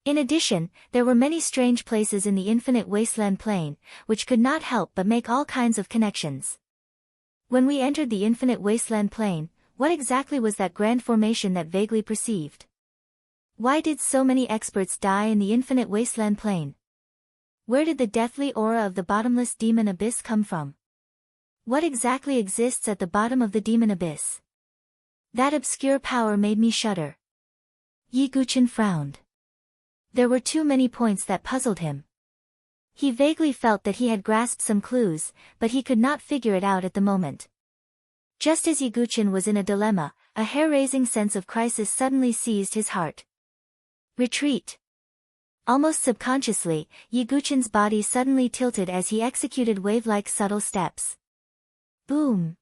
In addition, there were many strange places in the infinite wasteland plane, which could not help but make all kinds of connections. When we entered the infinite wasteland plane, what exactly was that grand formation that vaguely perceived? Why did so many experts die in the infinite wasteland plane? Where did the deathly aura of the bottomless demon abyss come from? What exactly exists at the bottom of the demon abyss? That obscure power made me shudder. Yiguchen frowned. There were too many points that puzzled him. He vaguely felt that he had grasped some clues, but he could not figure it out at the moment. Just as Yiguchen was in a dilemma, a hair-raising sense of crisis suddenly seized his heart. Retreat. Almost subconsciously, Yiguchen's body suddenly tilted as he executed wave-like subtle steps. Boom!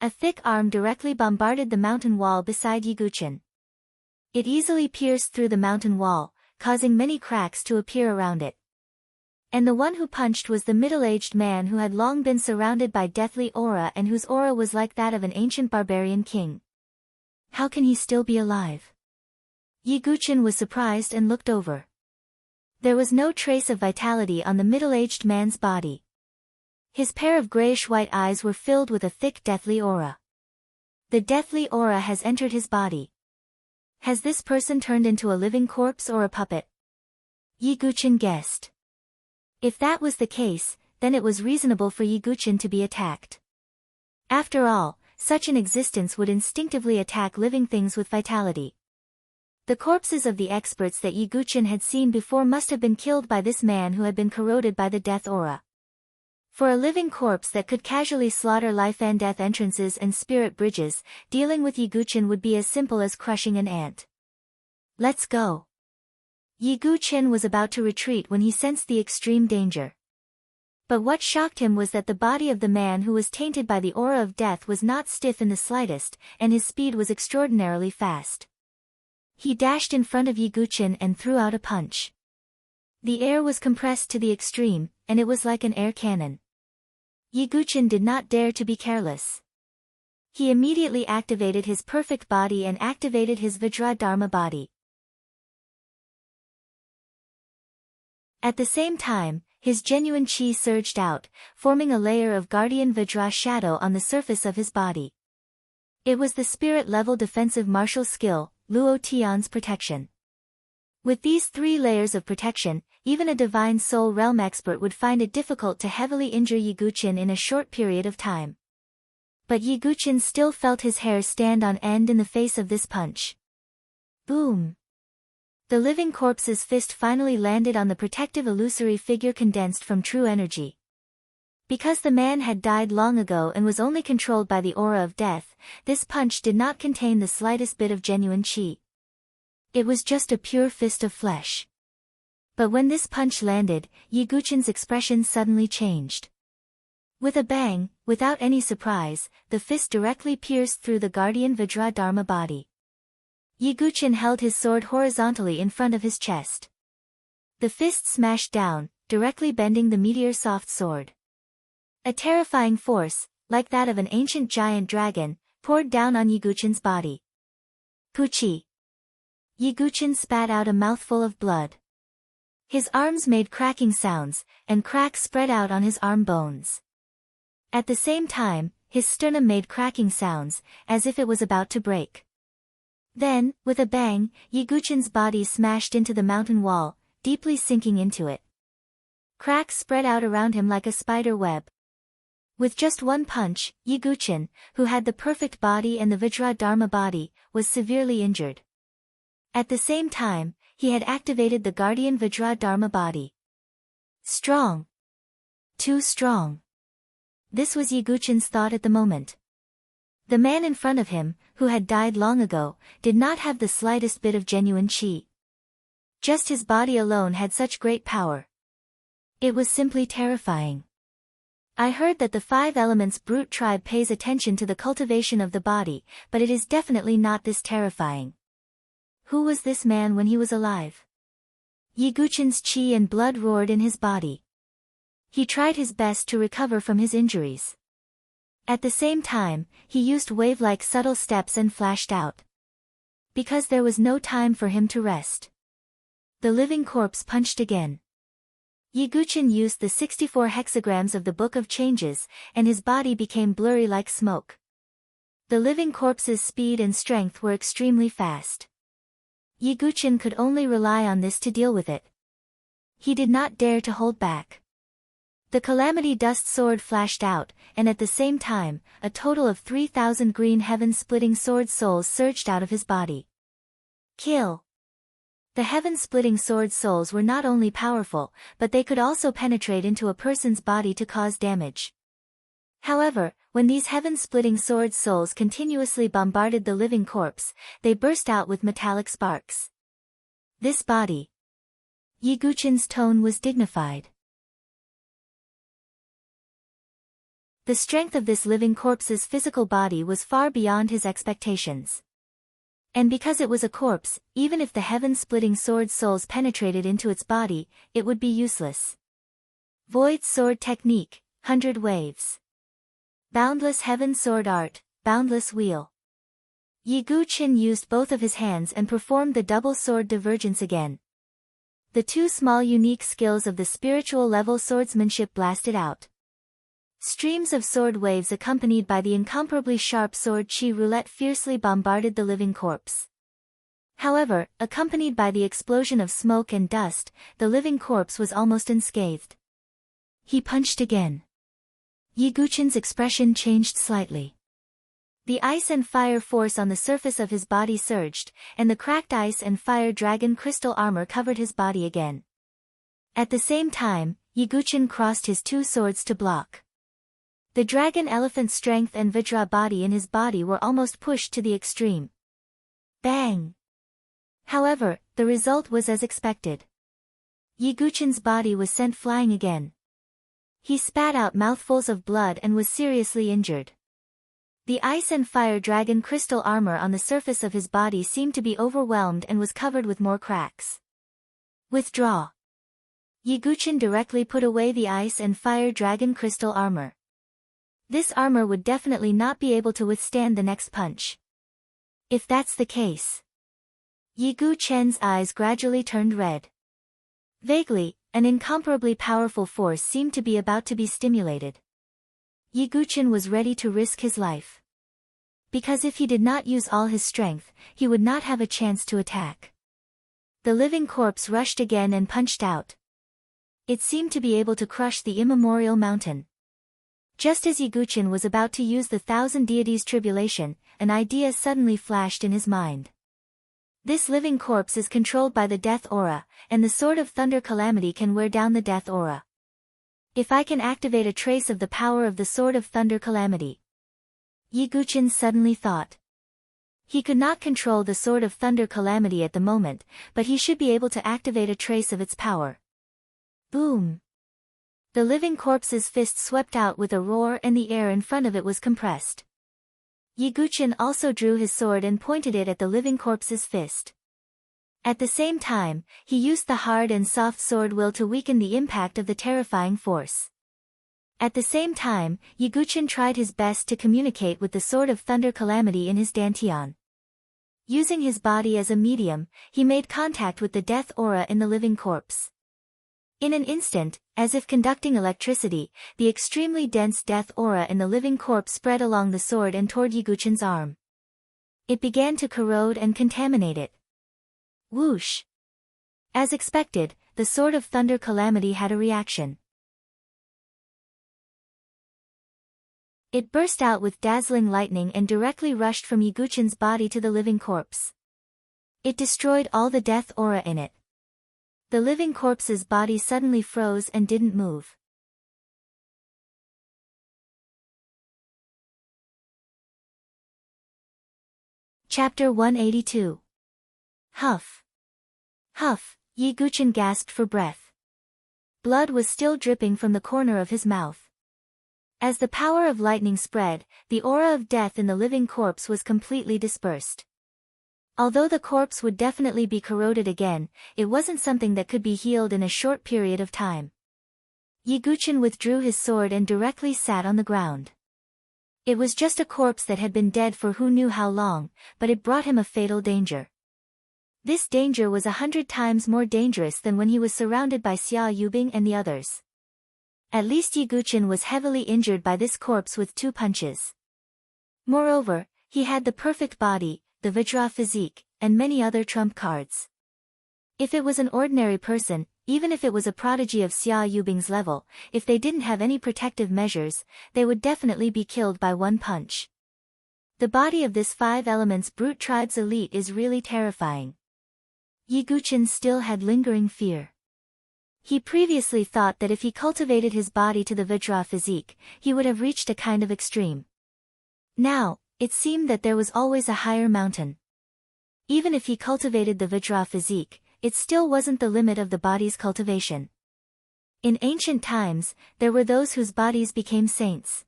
A thick arm directly bombarded the mountain wall beside Yiguchen. It easily pierced through the mountain wall, causing many cracks to appear around it. And the one who punched was the middle-aged man who had long been surrounded by deathly aura and whose aura was like that of an ancient barbarian king. How can he still be alive? Yiguchin was surprised and looked over. There was no trace of vitality on the middle-aged man's body. His pair of grayish-white eyes were filled with a thick deathly aura. The deathly aura has entered his body. Has this person turned into a living corpse or a puppet? Yiguchin guessed. If that was the case, then it was reasonable for Yiguchin to be attacked. After all, such an existence would instinctively attack living things with vitality. The corpses of the experts that Yiguchin had seen before must have been killed by this man who had been corroded by the death aura. For a living corpse that could casually slaughter life and death entrances and spirit bridges, dealing with Yiguchin would be as simple as crushing an ant. Let's go. Yiguchin was about to retreat when he sensed the extreme danger. But what shocked him was that the body of the man who was tainted by the aura of death was not stiff in the slightest, and his speed was extraordinarily fast. He dashed in front of Yiguchin and threw out a punch. The air was compressed to the extreme, and it was like an air cannon. Yiguchin did not dare to be careless. He immediately activated his perfect body and activated his Vajradharma body. At the same time, his genuine chi surged out, forming a layer of guardian Vajra shadow on the surface of his body. It was the spirit-level defensive martial skill, Luo Tian's protection. With these 3 layers of protection, even a divine soul realm expert would find it difficult to heavily injure Yiguchin in a short period of time. But Yiguchin still felt his hair stand on end in the face of this punch. Boom! The living corpse's fist finally landed on the protective illusory figure condensed from true energy. Because the man had died long ago and was only controlled by the aura of death, this punch did not contain the slightest bit of genuine chi. It was just a pure fist of flesh. But when this punch landed, Yiguchin's expression suddenly changed. With a bang, without any surprise, the fist directly pierced through the guardian Vajradharma body. Yiguchin held his sword horizontally in front of his chest. The fist smashed down, directly bending the meteor-soft sword. A terrifying force, like that of an ancient giant dragon, poured down on Yiguchin's body. Puchi! Yiguchin spat out a mouthful of blood. His arms made cracking sounds, and cracks spread out on his arm bones. At the same time, his sternum made cracking sounds, as if it was about to break. Then, with a bang, Yiguchin's body smashed into the mountain wall, deeply sinking into it. Cracks spread out around him like a spider web. With just one punch, Yiguchin, who had the perfect body and the Vajradharma body, was severely injured. At the same time, he had activated the guardian Vajradharma body. Strong. Too strong. This was Yiguchin's thought at the moment. The man in front of him, who had died long ago, did not have the slightest bit of genuine chi. Just his body alone had such great power. It was simply terrifying. I heard that the 5 Elements brute tribe pays attention to the cultivation of the body, but it is definitely not this terrifying. Who was this man when he was alive? Yiguchin's chi and blood roared in his body. He tried his best to recover from his injuries. At the same time, he used wave-like subtle steps and flashed out. Because there was no time for him to rest. The living corpse punched again. Yiguchin used the 64 hexagrams of the Book of Changes, and his body became blurry like smoke. The living corpse's speed and strength were extremely fast. Yiguchin could only rely on this to deal with it. He did not dare to hold back. The Calamity Dust sword flashed out, and at the same time, a total of 3,000 green heaven-splitting sword souls surged out of his body. Kill! The heaven-splitting sword souls were not only powerful, but they could also penetrate into a person's body to cause damage. However, when these heaven-splitting sword souls continuously bombarded the living corpse, they burst out with metallic sparks. This body. Yiguchin's tone was dignified. The strength of this living corpse's physical body was far beyond his expectations. And because it was a corpse, even if the heaven-splitting sword souls penetrated into its body, it would be useless. Void Sword Technique, 100 Waves. Boundless Heaven Sword Art, Boundless Wheel. Yi Guqin used both of his hands and performed the double sword divergence again. The two small unique skills of the spiritual level swordsmanship blasted out. Streams of sword waves accompanied by the incomparably sharp sword chi roulette fiercely bombarded the living corpse. However, accompanied by the explosion of smoke and dust, the living corpse was almost unscathed. He punched again. Yi Guqin's expression changed slightly. The ice and fire force on the surface of his body surged, and the cracked ice and fire dragon crystal armor covered his body again. At the same time, Yi Guqin crossed his two swords to block. The dragon elephant strength and Vajra body in his body were almost pushed to the extreme. Bang! However, the result was as expected. Yi Guqin's body was sent flying again. He spat out mouthfuls of blood and was seriously injured. The ice and fire dragon crystal armor on the surface of his body seemed to be overwhelmed and was covered with more cracks. Withdraw. Yi Guqin directly put away the ice and fire dragon crystal armor. This armor would definitely not be able to withstand the next punch. If that's the case. Yi Guqin's eyes gradually turned red. Vaguely, an incomparably powerful force seemed to be about to be stimulated. Yi Guqin was ready to risk his life. Because if he did not use all his strength, he would not have a chance to attack. The living corpse rushed again and punched out. It seemed to be able to crush the immemorial mountain. Just as Yi Guqin was about to use the thousand deities tribulation, an idea suddenly flashed in his mind. This living corpse is controlled by the death aura, and the sword of thunder calamity can wear down the death aura. If I can activate a trace of the power of the sword of thunder calamity. Yi Guqin suddenly thought. He could not control the sword of thunder calamity at the moment, but he should be able to activate a trace of its power. Boom! The living corpse's fist swept out with a roar and the air in front of it was compressed. Yi Guqin also drew his sword and pointed it at the living corpse's fist. At the same time, he used the hard and soft sword will to weaken the impact of the terrifying force. At the same time, Yi Guqin tried his best to communicate with the sword of thunder calamity in his dantian. Using his body as a medium, he made contact with the death aura in the living corpse. In an instant, as if conducting electricity, the extremely dense death aura in the living corpse spread along the sword and toward Yi Guqin's arm. It began to corrode and contaminate it. Whoosh! As expected, the sword of thunder calamity had a reaction. It burst out with dazzling lightning and directly rushed from Yi Guqin's body to the living corpse. It destroyed all the death aura in it. The living corpse's body suddenly froze and didn't move. Chapter 182. Huff. Huff, Yi Guqin gasped for breath. Blood was still dripping from the corner of his mouth. As the power of lightning spread, the aura of death in the living corpse was completely dispersed. Although the corpse would definitely be corroded again, it wasn't something that could be healed in a short period of time. Yi Guqin withdrew his sword and directly sat on the ground. It was just a corpse that had been dead for who knew how long, but it brought him a fatal danger. This danger was 100 times more dangerous than when he was surrounded by Xia Yubing and the others. At least Yi Guqin was heavily injured by this corpse with 2 punches. Moreover, he had the perfect body, the Vajra physique, and many other trump cards. If it was an ordinary person, even if it was a prodigy of Xia Yubing's level, if they didn't have any protective measures, they would definitely be killed by 1 punch. The body of this 5 elements brute tribe's elite is really terrifying. Yi Guqin still had lingering fear. He previously thought that if he cultivated his body to the Vajra physique, he would have reached a kind of extreme. Now, it seemed that there was always a higher mountain. Even if he cultivated the Vajra physique, it still wasn't the limit of the body's cultivation. In ancient times, there were those whose bodies became saints.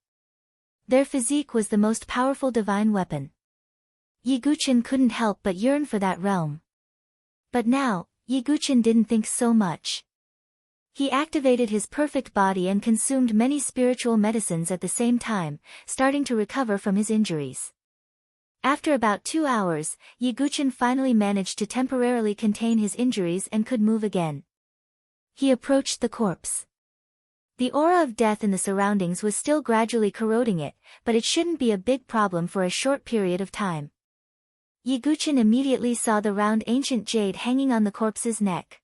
Their physique was the most powerful divine weapon. Yi Guqin couldn't help but yearn for that realm. But now, Yi Guqin didn't think so much. He activated his perfect body and consumed many spiritual medicines at the same time, starting to recover from his injuries. After about 2 hours, Yiguchin finally managed to temporarily contain his injuries and could move again. He approached the corpse. The aura of death in the surroundings was still gradually corroding it, but it shouldn't be a big problem for a short period of time. Yiguchin immediately saw the round ancient jade hanging on the corpse's neck.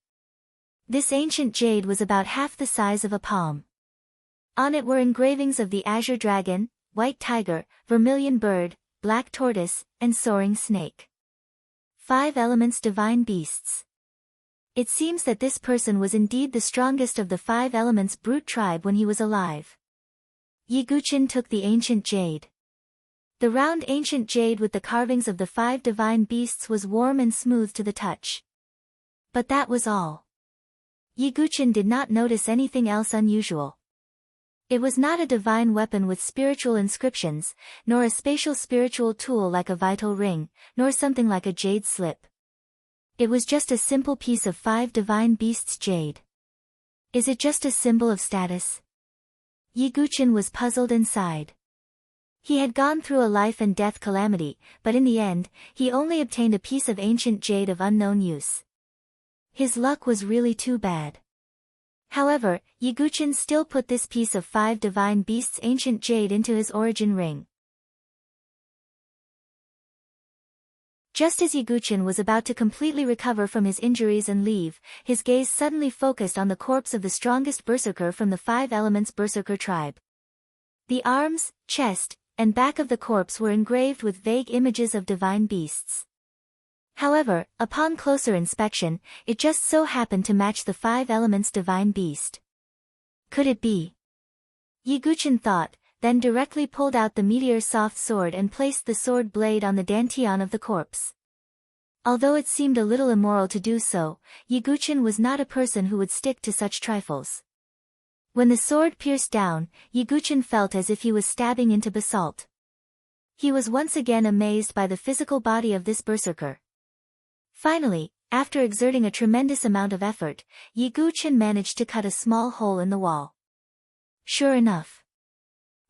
This ancient jade was about half the size of a palm. On it were engravings of the azure dragon, white tiger, vermilion bird, black tortoise, and soaring snake. 5 elements divine beasts. It seems that this person was indeed the strongest of the 5 elements brute tribe when he was alive. Yiguchin took the ancient jade. The round ancient jade with the carvings of the 5 divine beasts was warm and smooth to the touch. But that was all. Yiguchin did not notice anything else unusual. It was not a divine weapon with spiritual inscriptions, nor a spatial spiritual tool like a vital ring, nor something like a jade slip. It was just a simple piece of 5 divine beasts jade. Is it just a symbol of status? Yiguchin was puzzled and sighed. He had gone through a life and death calamity, but in the end, he only obtained a piece of ancient jade of unknown use. His luck was really too bad. However, Yiguchin still put this piece of 5 divine beasts ancient jade into his origin ring. Just as Yiguchin was about to completely recover from his injuries and leave, his gaze suddenly focused on the corpse of the strongest berserker from the 5 elements berserker tribe. The arms, chest, and back of the corpse were engraved with vague images of divine beasts. However, upon closer inspection, it just so happened to match the 5 elements divine beast. Could it be? Yiguchin thought, then directly pulled out the meteor soft sword and placed the sword blade on the dantian of the corpse. Although it seemed a little immoral to do so, Yiguchin was not a person who would stick to such trifles. When the sword pierced down, Yiguchin felt as if he was stabbing into basalt. He was once again amazed by the physical body of this berserker. Finally, after exerting a tremendous amount of effort, Yiguchin managed to cut a small hole in the wall. Sure enough.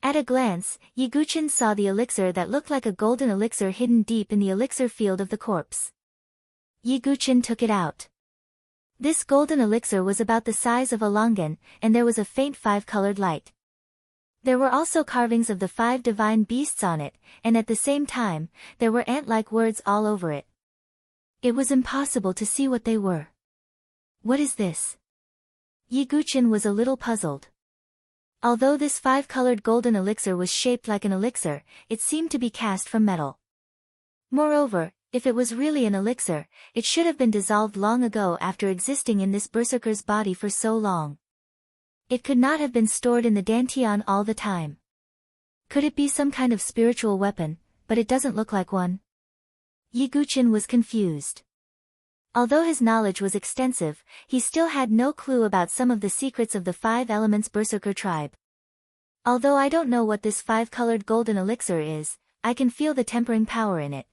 At a glance, Yiguchin saw the elixir that looked like a golden elixir hidden deep in the elixir field of the corpse. Yiguchin took it out. This golden elixir was about the size of a longan, and there was a faint 5-colored light. There were also carvings of the 5 divine beasts on it, and at the same time, there were ant-like words all over it. It was impossible to see what they were. What is this? Yiguchin was a little puzzled. Although this 5-colored golden elixir was shaped like an elixir, it seemed to be cast from metal. Moreover, if it was really an elixir, it should have been dissolved long ago after existing in this berserker's body for so long. It could not have been stored in the dantian all the time. Could it be some kind of spiritual weapon, but it doesn't look like one? Yiguchin was confused. Although his knowledge was extensive, he still had no clue about some of the secrets of the 5 elements berserker tribe. Although I don't know what this 5-colored golden elixir is, I can feel the tempering power in it.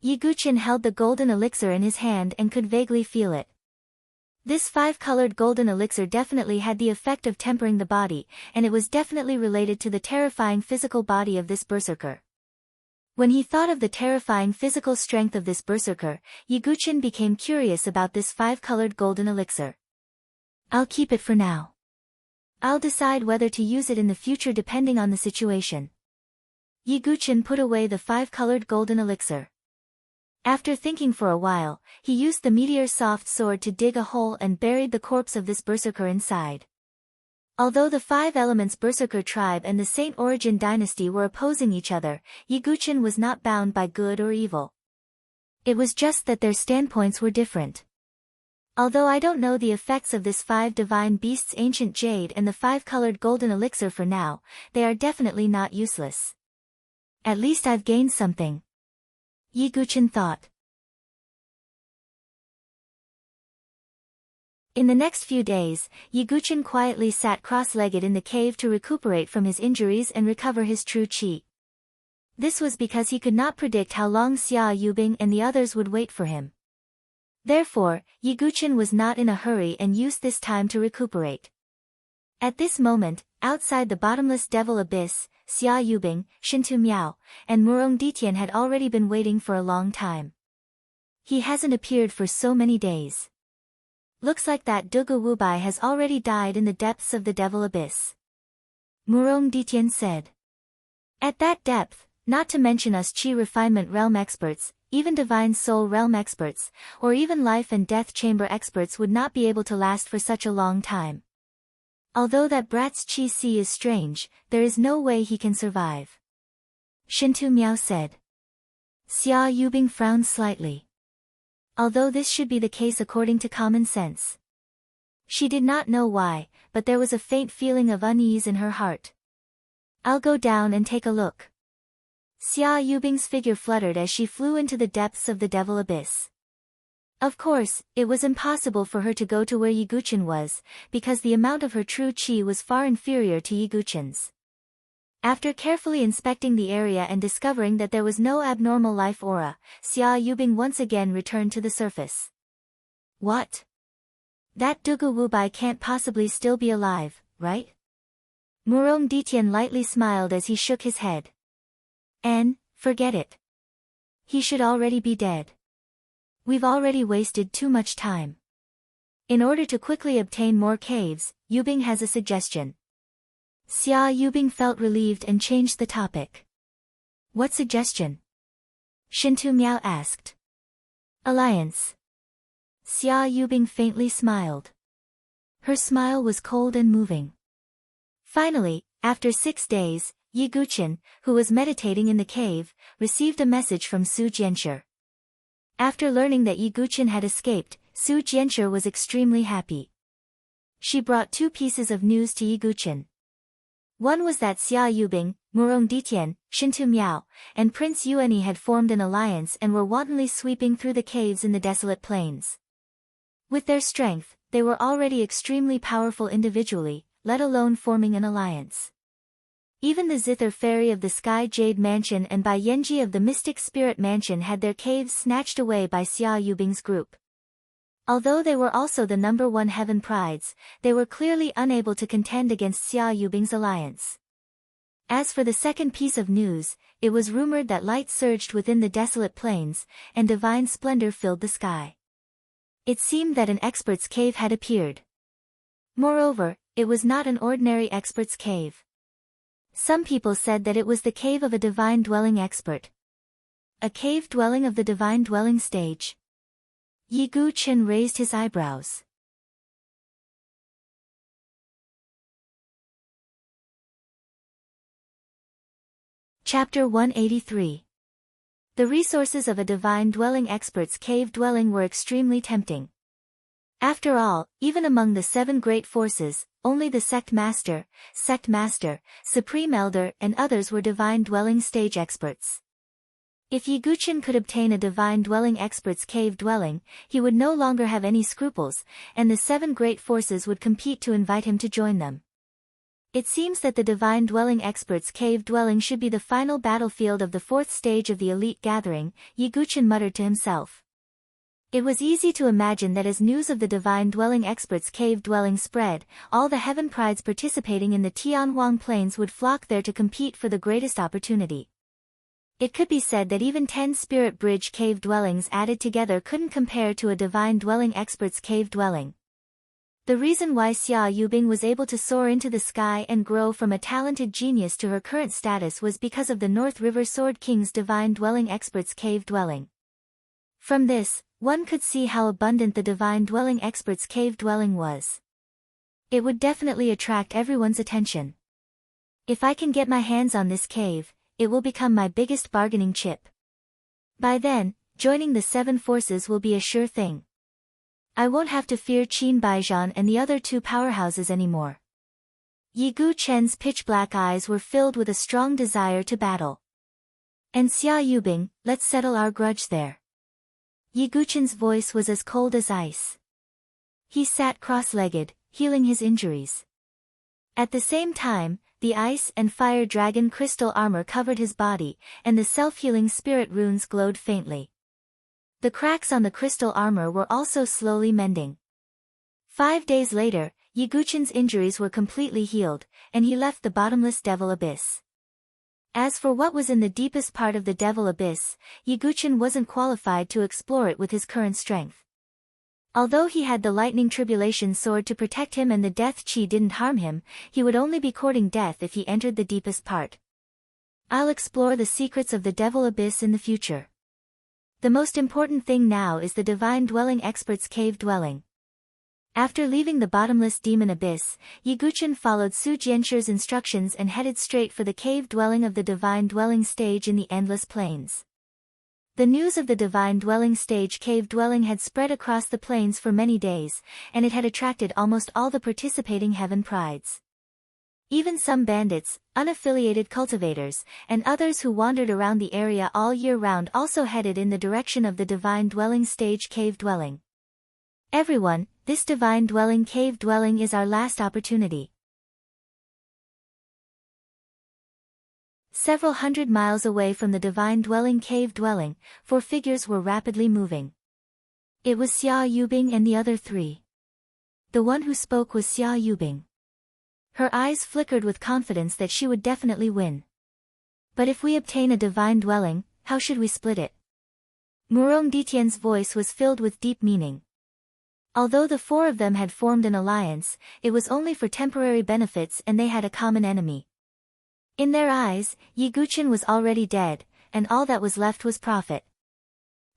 Yiguchin held the golden elixir in his hand and could vaguely feel it. This 5-colored golden elixir definitely had the effect of tempering the body, and it was definitely related to the terrifying physical body of this berserker. When he thought of the terrifying physical strength of this berserker, Yiguchin became curious about this 5-colored golden elixir. I'll keep it for now. I'll decide whether to use it in the future depending on the situation. Yiguchin put away the 5-colored golden elixir. After thinking for a while, he used the meteor soft sword to dig a hole and buried the corpse of this berserker inside. Although the 5 elements berserker tribe and the Saint Origin dynasty were opposing each other, Yiguchin was not bound by good or evil. It was just that their standpoints were different. Although I don't know the effects of this 5 divine beasts ancient jade and the 5-colored golden elixir for now, they are definitely not useless. At least I've gained something. Yiguchin thought. In the next few days, Yiguchin quietly sat cross-legged in the cave to recuperate from his injuries and recover his true chi. This was because he could not predict how long Xia Yubing and the others would wait for him. Therefore, Yiguchin was not in a hurry and used this time to recuperate. At this moment, outside the bottomless devil abyss, Xia Yubing, Shintu Miao, and Murong Ditian had already been waiting for a long time. He hasn't appeared for so many days. Looks like that Dugu Wubai has already died in the depths of the Devil Abyss. Murong Ditian said. At that depth, not to mention us Qi refinement realm experts, even divine soul realm experts, or even life and death chamber experts would not be able to last for such a long time. Although that brat's Qi Si is strange, there is no way he can survive. Shintu Miao said. Xia Yubing frowned slightly. Although this should be the case according to common sense. She did not know why, but there was a faint feeling of unease in her heart. I'll go down and take a look. Xia Yubing's figure fluttered as she flew into the depths of the Devil Abyss. Of course, it was impossible for her to go to where Yi Guqin was, because the amount of her true qi was far inferior to Yi Guqin's. After carefully inspecting the area and discovering that there was no abnormal life aura, Xia Yubing once again returned to the surface. What? That Dugu Wubai can't possibly still be alive, right? Murong Ditian lightly smiled as he shook his head. Forget it. He should already be dead. We've already wasted too much time. In order to quickly obtain more caves, Yubing has a suggestion. Xia Yubing felt relieved and changed the topic. What suggestion? Shintu Miao asked. Alliance. Xia Yubing faintly smiled. Her smile was cold and moving. Finally, after 6 days, Yi Guqin, who was meditating in the cave, received a message from Su Jianshi. After learning that Yi Guqin had escaped, Su Jianshi was extremely happy. She brought 2 pieces of news to Yi Guqin. One was that Xia Yubing, Murong Ditian, Shintu Miao, and Prince Yuanyi had formed an alliance and were wantonly sweeping through the caves in the desolate plains. With their strength, they were already extremely powerful individually, let alone forming an alliance. Even the Zither Fairy of the Sky Jade Mansion and Bai Yenji of the Mystic Spirit Mansion had their caves snatched away by Xia Yubing's group. Although they were also the #1 heaven prides, they were clearly unable to contend against Xia Yubing's alliance. As for the second piece of news, it was rumored that light surged within the desolate plains, and divine splendor filled the sky. It seemed that an expert's cave had appeared. Moreover, it was not an ordinary expert's cave. Some people said that it was the cave of a divine dwelling expert. A cave dwelling of the divine dwelling stage. Yi Guqin raised his eyebrows. Chapter 183. The resources of a divine dwelling expert's cave dwelling were extremely tempting. After all, even among the 7 great forces, only the Sect Master, Supreme Elder and others were divine dwelling stage experts. If Yi Guqin could obtain a divine dwelling expert's cave dwelling, he would no longer have any scruples, and the 7 great forces would compete to invite him to join them. It seems that the divine dwelling expert's cave dwelling should be the final battlefield of the 4th stage of the elite gathering, Yi Guqin muttered to himself. It was easy to imagine that as news of the divine dwelling expert's cave dwelling spread, all the heaven prides participating in the Tianhuang Plains would flock there to compete for the greatest opportunity. It could be said that even 10 Spirit Bridge cave dwellings added together couldn't compare to a divine dwelling expert's cave dwelling. The reason why Xia Yubing was able to soar into the sky and grow from a talented genius to her current status was because of the North River Sword King's divine dwelling expert's cave dwelling. From this, one could see how abundant the divine dwelling expert's cave dwelling was. It would definitely attract everyone's attention. If I can get my hands on this cave, it will become my biggest bargaining chip. By then, joining the 7 forces will be a sure thing. I won't have to fear Qin Baijian and the other 2 powerhouses anymore. Yi Guqin's pitch-black eyes were filled with a strong desire to battle. And Xia Yubing, let's settle our grudge there. Yi Guqin's voice was as cold as ice. He sat cross-legged, healing his injuries. At the same time, the ice and fire dragon crystal armor covered his body, and the self-healing spirit runes glowed faintly. The cracks on the crystal armor were also slowly mending. 5 days later, Yi Guqin's injuries were completely healed, and he left the bottomless devil abyss. As for what was in the deepest part of the devil abyss, Yiguchin wasn't qualified to explore it with his current strength. Although he had the lightning tribulation sword to protect him and the death chi didn't harm him, he would only be courting death if he entered the deepest part. I'll explore the secrets of the devil abyss in the future. The most important thing now is the divine dwelling expert's cave dwelling. After leaving the bottomless demon abyss, Yiguchin followed Su Jianshur's instructions and headed straight for the cave dwelling of the divine dwelling stage in the endless plains. The news of the divine dwelling stage cave dwelling had spread across the plains for many days, and it had attracted almost all the participating heaven prides. Even some bandits, unaffiliated cultivators, and others who wandered around the area all year round also headed in the direction of the divine dwelling stage cave dwelling. Everyone, this divine dwelling cave dwelling is our last opportunity. Several hundred miles away from the divine dwelling cave dwelling, 4 figures were rapidly moving. It was Xia Yubing and the other 3. The one who spoke was Xia Yubing. Her eyes flickered with confidence that she would definitely win. But if we obtain a divine dwelling, how should we split it? Murong Ditian's voice was filled with deep meaning. Although the 4 of them had formed an alliance, it was only for temporary benefits and they had a common enemy. In their eyes, Yiguchin was already dead, and all that was left was profit.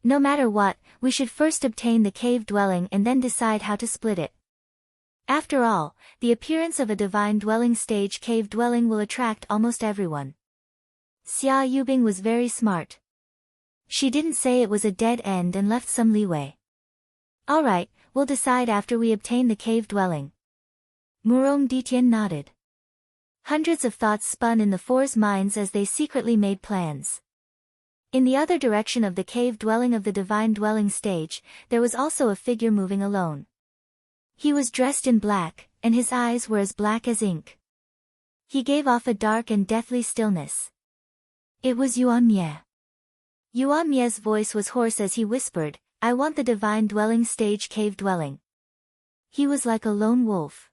No matter what, we should first obtain the cave dwelling and then decide how to split it. After all, the appearance of a divine dwelling stage cave dwelling will attract almost everyone. Xia Yubing was very smart. She didn't say it was a dead end and left some leeway. Alright, we'll decide after we obtain the cave dwelling. Murong Ditian nodded. Hundreds of thoughts spun in the 4's minds as they secretly made plans. In the other direction of the cave dwelling of the divine dwelling stage, there was also a figure moving alone. He was dressed in black, and his eyes were as black as ink. He gave off a dark and deathly stillness. It was Yuan Mie. Yuan Mie's voice was hoarse as he whispered, I want the divine dwelling stage cave dwelling. He was like a lone wolf.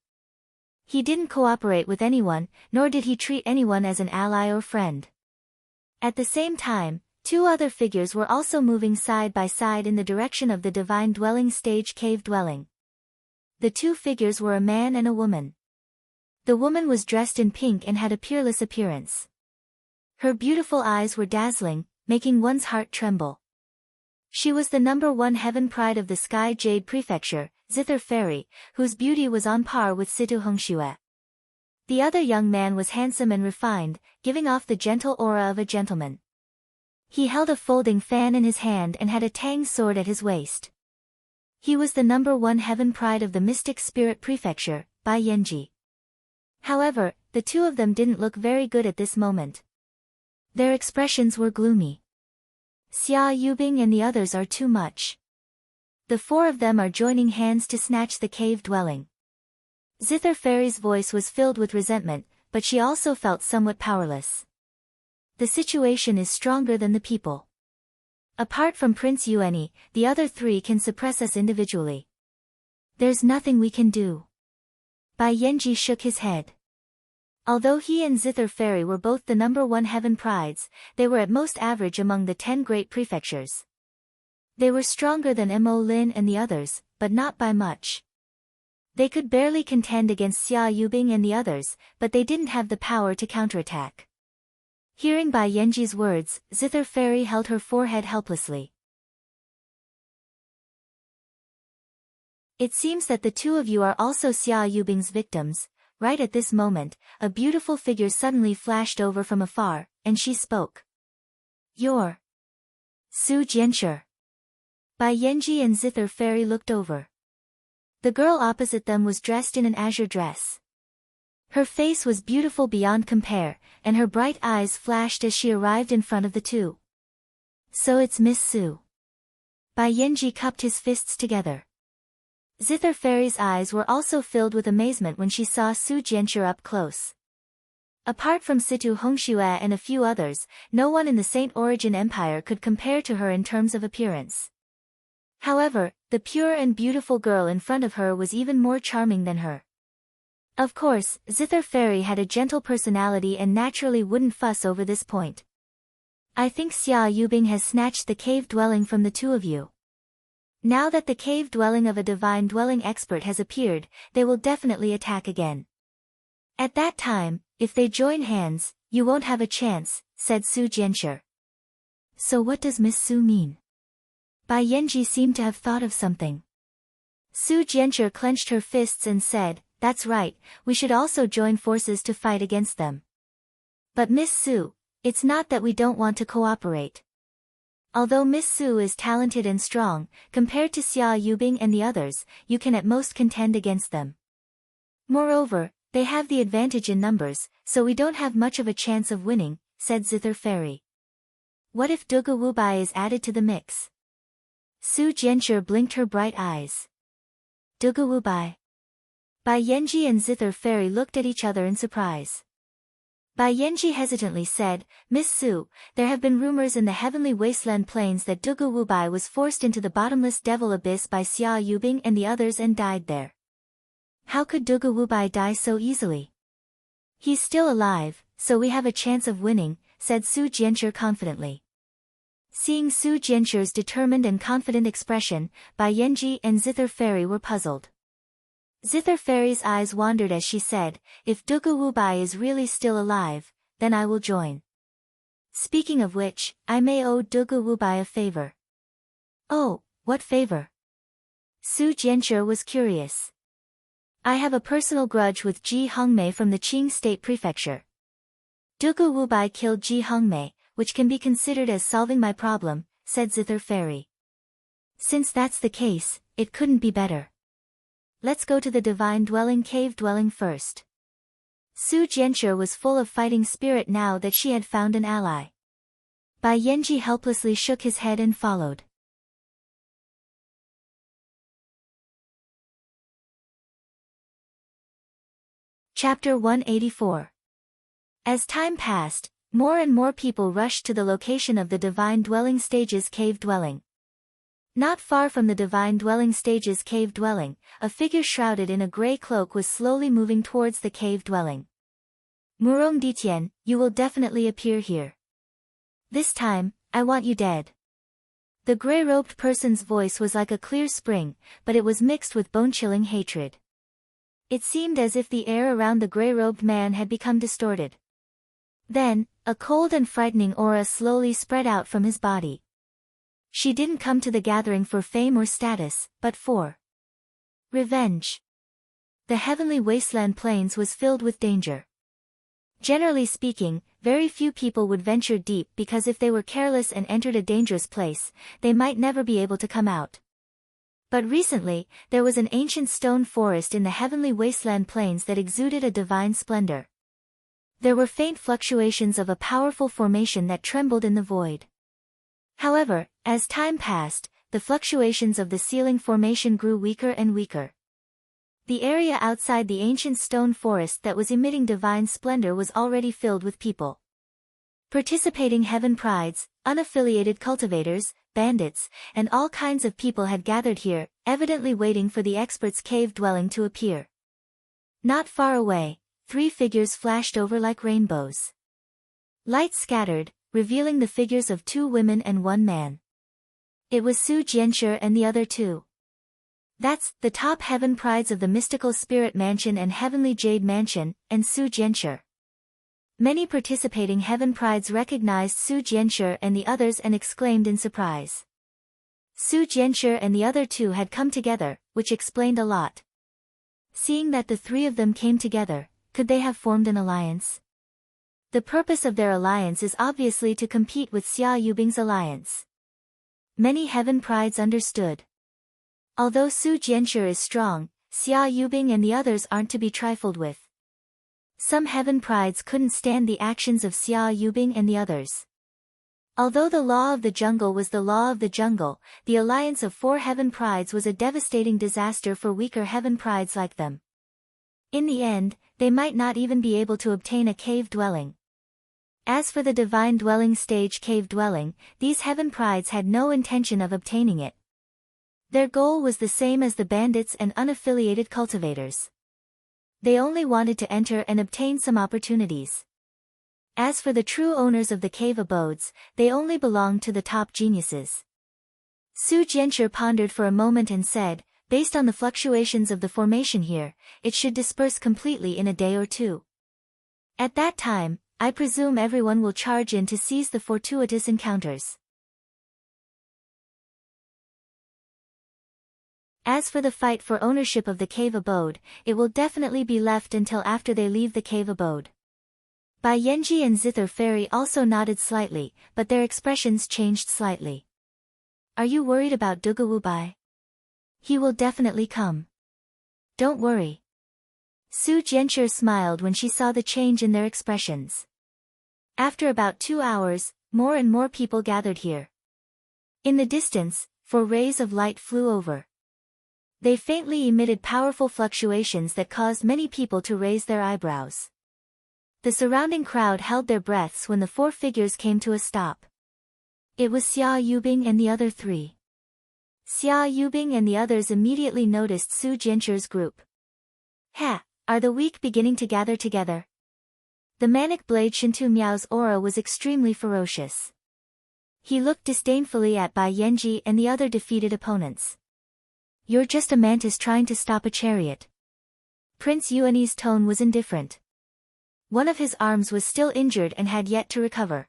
He didn't cooperate with anyone, nor did he treat anyone as an ally or friend. At the same time, 2 other figures were also moving side by side in the direction of the divine dwelling stage cave dwelling. The 2 figures were a man and a woman. The woman was dressed in pink and had a peerless appearance. Her beautiful eyes were dazzling, making one's heart tremble. She was the #1 heaven pride of the Sky Jade Prefecture, Zither Fairy, whose beauty was on par with Situ Hongxue. The other young man was handsome and refined, giving off the gentle aura of a gentleman. He held a folding fan in his hand and had a tang sword at his waist. He was the #1 heaven pride of the Mystic Spirit Prefecture, Bai Yanji. However, the 2 of them didn't look very good at this moment. Their expressions were gloomy. Xia Yubing and the others are too much. The 4 of them are joining hands to snatch the cave dwelling. Zither Fairy's voice was filled with resentment, but she also felt somewhat powerless. The situation is stronger than the people. Apart from Prince Yuani, the other 3 can suppress us individually. There's nothing we can do. Bai Yanji shook his head. Although he and Zither Fairy were both the #1 heaven prides, they were at most average among the 10 great prefectures. They were stronger than Mo Lin and the others, but not by much. They could barely contend against Xia Yubing and the others, but they didn't have the power to counterattack. Hearing Bai Yanji's words, Zither Fairy held her forehead helplessly. It seems that the 2 of you are also Xia Yubing's victims. Right at this moment, a beautiful figure suddenly flashed over from afar, and she spoke. You're Su Jianshur. Bai Yanji and Zither Fairy looked over. The girl opposite them was dressed in an azure dress. Her face was beautiful beyond compare, and her bright eyes flashed as she arrived in front of the 2. So it's Miss Su. Bai Yanji cupped his fists together. Zither Fairy's eyes were also filled with amazement when she saw Su Jianshur up close. Apart from Situ Hongxue and a few others, no one in the Saint Origin Empire could compare to her in terms of appearance. However, the pure and beautiful girl in front of her was even more charming than her. Of course, Zither Fairy had a gentle personality and naturally wouldn't fuss over this point. I think Xia Yubing has snatched the cave dwelling from the two of you. Now that the cave dwelling of a divine dwelling expert has appeared, they will definitely attack again. At that time, if they join hands, you won't have a chance, said Su Jianshi. So what does Miss Su mean? Bai Yanji seemed to have thought of something. Su Jianshi clenched her fists and said, that's right, we should also join forces to fight against them. But Miss Su, it's not that we don't want to cooperate. Although Miss Su is talented and strong, compared to Xia Yubing and the others, you can at most contend against them. Moreover, they have the advantage in numbers, so we don't have much of a chance of winning, said Zither Fairy. What if Dugu Wubai is added to the mix? Su Jianshi blinked her bright eyes. Dugu Wubai. Bai Yanji and Zither Fairy looked at each other in surprise. Bai Yanji hesitantly said, Miss Su, there have been rumors in the heavenly wasteland plains that Dugu Wubai was forced into the bottomless devil abyss by Xia Yubing and the others and died there. How could Dugu Wubai die so easily? He's still alive, so we have a chance of winning, said Su Jianshi confidently. Seeing Su Jianshi's determined and confident expression, Bai Yanji and Zither Fairy were puzzled. Zither Fairy's eyes wandered as she said, if Dugu Wubai is really still alive, then I will join. Speaking of which, I may owe Dugu Wubai a favor. Oh, what favor? Su Jianshi was curious. I have a personal grudge with Ji Hongmei from the Qing State Prefecture. Dugu Wubai killed Ji Hongmei, which can be considered as solving my problem, said Zither Fairy. Since that's the case, it couldn't be better. Let's go to the divine dwelling cave dwelling first. Su Jianshi was full of fighting spirit now that she had found an ally. Bai Yanji helplessly shook his head and followed. Chapter 184. As time passed, more and more people rushed to the location of the divine dwelling stage's cave dwelling. Not far from the divine dwelling stage's cave dwelling, a figure shrouded in a gray cloak was slowly moving towards the cave dwelling. Murong Ditian, you will definitely appear here. This time, I want you dead. The gray-robed person's voice was like a clear spring, but it was mixed with bone-chilling hatred. It seemed as if the air around the gray-robed man had become distorted. Then, a cold and frightening aura slowly spread out from his body. She didn't come to the gathering for fame or status, but for revenge. The heavenly wasteland plains was filled with danger. Generally speaking, very few people would venture deep because if they were careless and entered a dangerous place, they might never be able to come out. But recently, there was an ancient stone forest in the heavenly wasteland plains that exuded a divine splendor. There were faint fluctuations of a powerful formation that trembled in the void. However, as time passed, the fluctuations of the ceiling formation grew weaker and weaker. The area outside the ancient stone forest that was emitting divine splendor was already filled with people. Participating heaven prides, unaffiliated cultivators, bandits, and all kinds of people had gathered here, evidently waiting for the expert's cave dwelling to appear. Not far away, 3 figures flashed over like rainbows. Light scattered, revealing the figures of 2 women and 1 man. It was Su Jianshi and the other 2. That's the top heaven prides of the mystical spirit mansion and heavenly jade mansion, and Su Jianshi. Many participating heaven prides recognized Su Jianshi and the others and exclaimed in surprise. Su Jianshi and the other 2 had come together, which explained a lot. Seeing that the 3 of them came together, could they have formed an alliance? The purpose of their alliance is obviously to compete with Xia Yubing's alliance. Many heaven prides understood. Although Su Jianshi is strong, Xia Yubing and the others aren't to be trifled with. Some heaven prides couldn't stand the actions of Xia Yubing and the others. Although the law of the jungle was the law of the jungle, the alliance of 4 heaven prides was a devastating disaster for weaker heaven prides like them. In the end, they might not even be able to obtain a cave dwelling. As for the divine dwelling stage cave dwelling, these heaven prides had no intention of obtaining it. Their goal was the same as the bandits and unaffiliated cultivators. They only wanted to enter and obtain some opportunities. As for the true owners of the cave abodes, they only belonged to the top geniuses. Su Jianshi pondered for a moment and said, based on the fluctuations of the formation here, it should disperse completely in a day or two. At that time, I presume everyone will charge in to seize the fortuitous encounters. As for the fight for ownership of the cave abode, it will definitely be left until after they leave the cave abode. Bai Yanji and Zither Fairy also nodded slightly, but their expressions changed slightly. Are you worried about Dugawu Bai? He will definitely come. Don't worry. Su Jianshi smiled when she saw the change in their expressions. After about 2 hours, more and more people gathered here. In the distance, 4 rays of light flew over. They faintly emitted powerful fluctuations that caused many people to raise their eyebrows. The surrounding crowd held their breaths when the 4 figures came to a stop. It was Xia Yubing and the other 3. Xia Yubing and the others immediately noticed Su Jianshi's group. Ha! Are the weak beginning to gather together? The manic blade Shintu Miao's aura was extremely ferocious. He looked disdainfully at Bai Yanji and the other defeated opponents. You're just a mantis trying to stop a chariot. Prince Yuani's tone was indifferent. One of his arms was still injured and had yet to recover.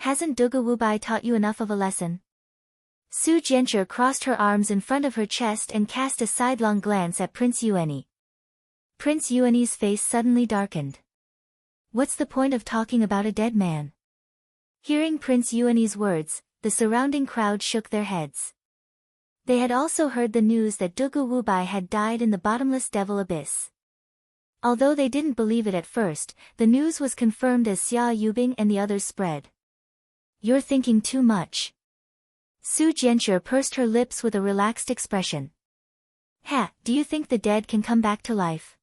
Hasn't Dugawu Bai taught you enough of a lesson? Su Jianshi crossed her arms in front of her chest and cast a sidelong glance at Prince Yuani. Prince Yuani's face suddenly darkened. What's the point of talking about a dead man? Hearing Prince Yuani's words, the surrounding crowd shook their heads. They had also heard the news that Dugawu Bai had died in the bottomless devil abyss. Although they didn't believe it at first, the news was confirmed as Xia Yubing and the others spread. You're thinking too much. Su Jianshi pursed her lips with a relaxed expression. Ha, do you think the dead can come back to life?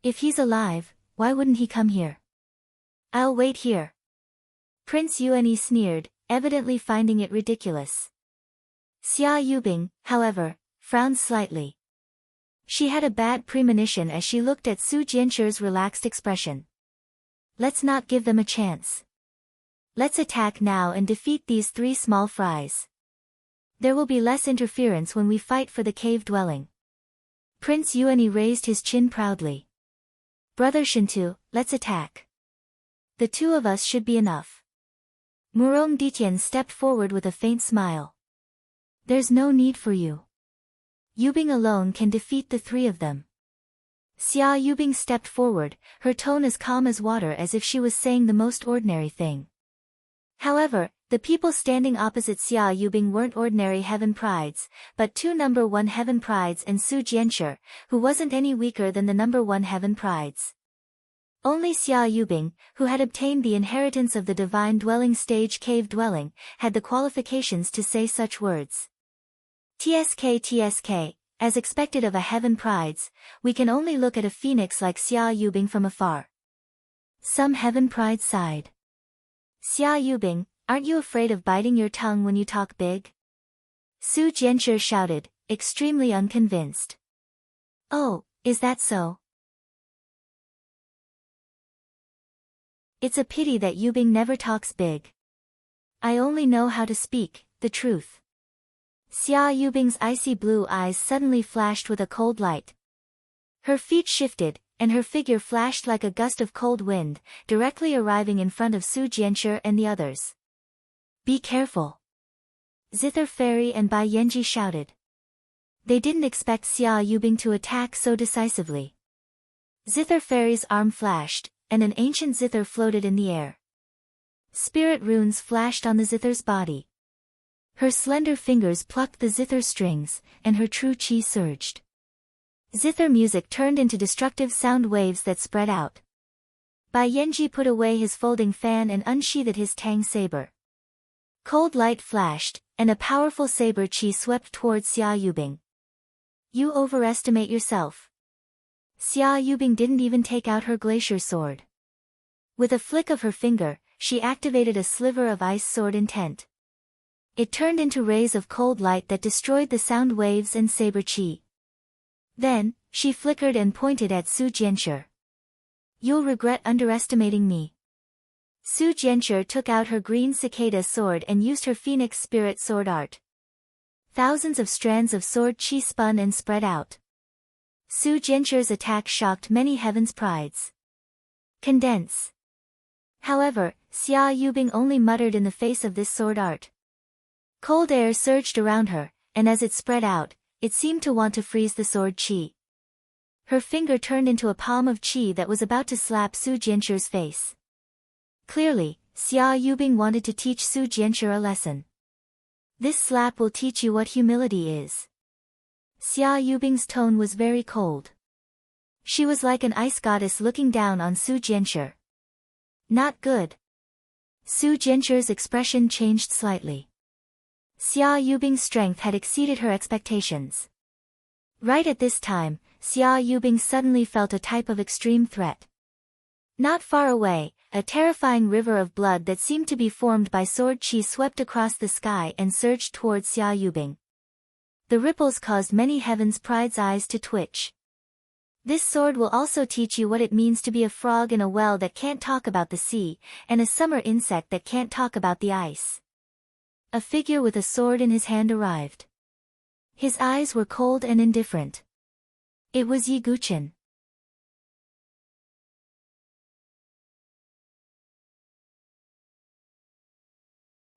If he's alive, why wouldn't he come here? I'll wait here. Prince Yuani sneered, evidently finding it ridiculous. Xia Yubing, however, frowned slightly. She had a bad premonition as she looked at Su Jianshi's relaxed expression. Let's not give them a chance. Let's attack now and defeat these 3 small fries. There will be less interference when we fight for the cave dwelling. Prince Yuani raised his chin proudly. Brother Shintu, let's attack. The 2 of us should be enough. Murong Ditian stepped forward with a faint smile. There's no need for you. Yubing alone can defeat the 3 of them. Xia Yubing stepped forward, her tone as calm as water as if she was saying the most ordinary thing. However, the people standing opposite Xia Yubing weren't ordinary heaven prides, but 2 number 1 heaven prides and Su Jianshi, who wasn't any weaker than the number 1 heaven prides. Only Xia Yubing, who had obtained the inheritance of the divine dwelling stage cave dwelling, had the qualifications to say such words. TSK, as expected of a heaven prides, we can only look at a phoenix like Xia Yubing from afar. Some heaven prides sighed. Xia Yubing, aren't you afraid of biting your tongue when you talk big? Su Jianshi shouted, extremely unconvinced. Oh, is that so? It's a pity that Yubing never talks big. I only know how to speak the truth. Xia Yubing's icy blue eyes suddenly flashed with a cold light. Her feet shifted, and her figure flashed like a gust of cold wind, directly arriving in front of Su Jianshi and the others. Be careful. Zither Fairy and Bai Yanji shouted. They didn't expect Xia Yubing to attack so decisively. Zither Fairy's arm flashed, and an ancient zither floated in the air. Spirit runes flashed on the zither's body. Her slender fingers plucked the zither strings, and her true chi surged. Zither music turned into destructive sound waves that spread out. Bai Yanji put away his folding fan and unsheathed his tang saber. Cold light flashed, and a powerful saber chi swept towards Xia Yubing. You overestimate yourself. Xia Yubing didn't even take out her glacier sword. With a flick of her finger, she activated a sliver of ice sword intent. It turned into rays of cold light that destroyed the sound waves and saber chi. Then, She flickered and pointed at Su Jianshi. You'll regret underestimating me. Su Jianshi took out her green cicada sword and used her phoenix spirit sword art. Thousands of strands of sword chi spun and spread out. Su Jianshi's attack shocked many heaven's prides. Condense. However, Xia Yubing only muttered in the face of this sword art. Cold air surged around her, and as it spread out, it seemed to want to freeze the sword chi. Her finger turned into a palm of chi that was about to slap Su Jianshi's face. Clearly, Xia Yubing wanted to teach Su Jianshi a lesson. This slap will teach you what humility is. Xia Yubing's tone was very cold. She was like an ice goddess looking down on Su Jianshi. Not good. Su Jianshi's expression changed slightly. Xia Yubing's strength had exceeded her expectations. Right at this time, Xia Yubing suddenly felt a type of extreme threat. Not far away, a terrifying river of blood that seemed to be formed by sword chi swept across the sky and surged towards Xia Yubing. The ripples caused many heaven's pride's eyes to twitch. This sword will also teach you what it means to be a frog in a well that can't talk about the sea, and a summer insect that can't talk about the ice. A figure with a sword in his hand arrived. His eyes were cold and indifferent. It was Yi Guqin.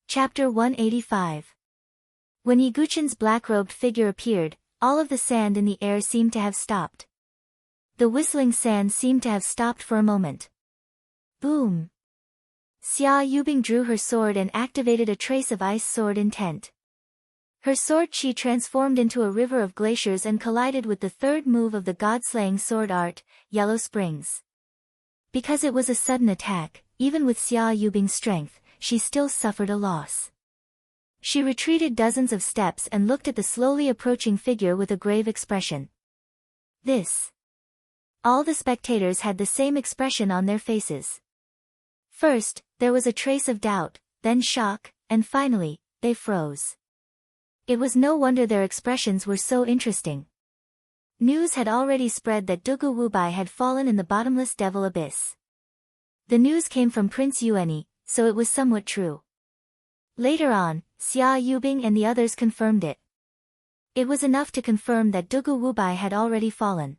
Chapter 185. When Yi Guqin's black-robed figure appeared, all of the sand in the air seemed to have stopped. The whistling sand seemed to have stopped for a moment. Boom! Xia Yubing drew her sword and activated a trace of ice sword intent. Her sword chi transformed into a river of glaciers and collided with the third move of the god-slaying sword art, Yellow Springs. Because it was a sudden attack, even with Xia Yubing's strength, she still suffered a loss. She retreated dozens of steps and looked at the slowly approaching figure with a grave expression. This. All the spectators had the same expression on their faces. First, there was a trace of doubt, then shock, and finally, they froze. It was no wonder their expressions were so interesting. News had already spread that Dugu Wubai had fallen in the bottomless devil abyss. The news came from Prince Yuani, so it was somewhat true. Later on, Xia Yubing and the others confirmed it. It was enough to confirm that Dugu Wubai had already fallen.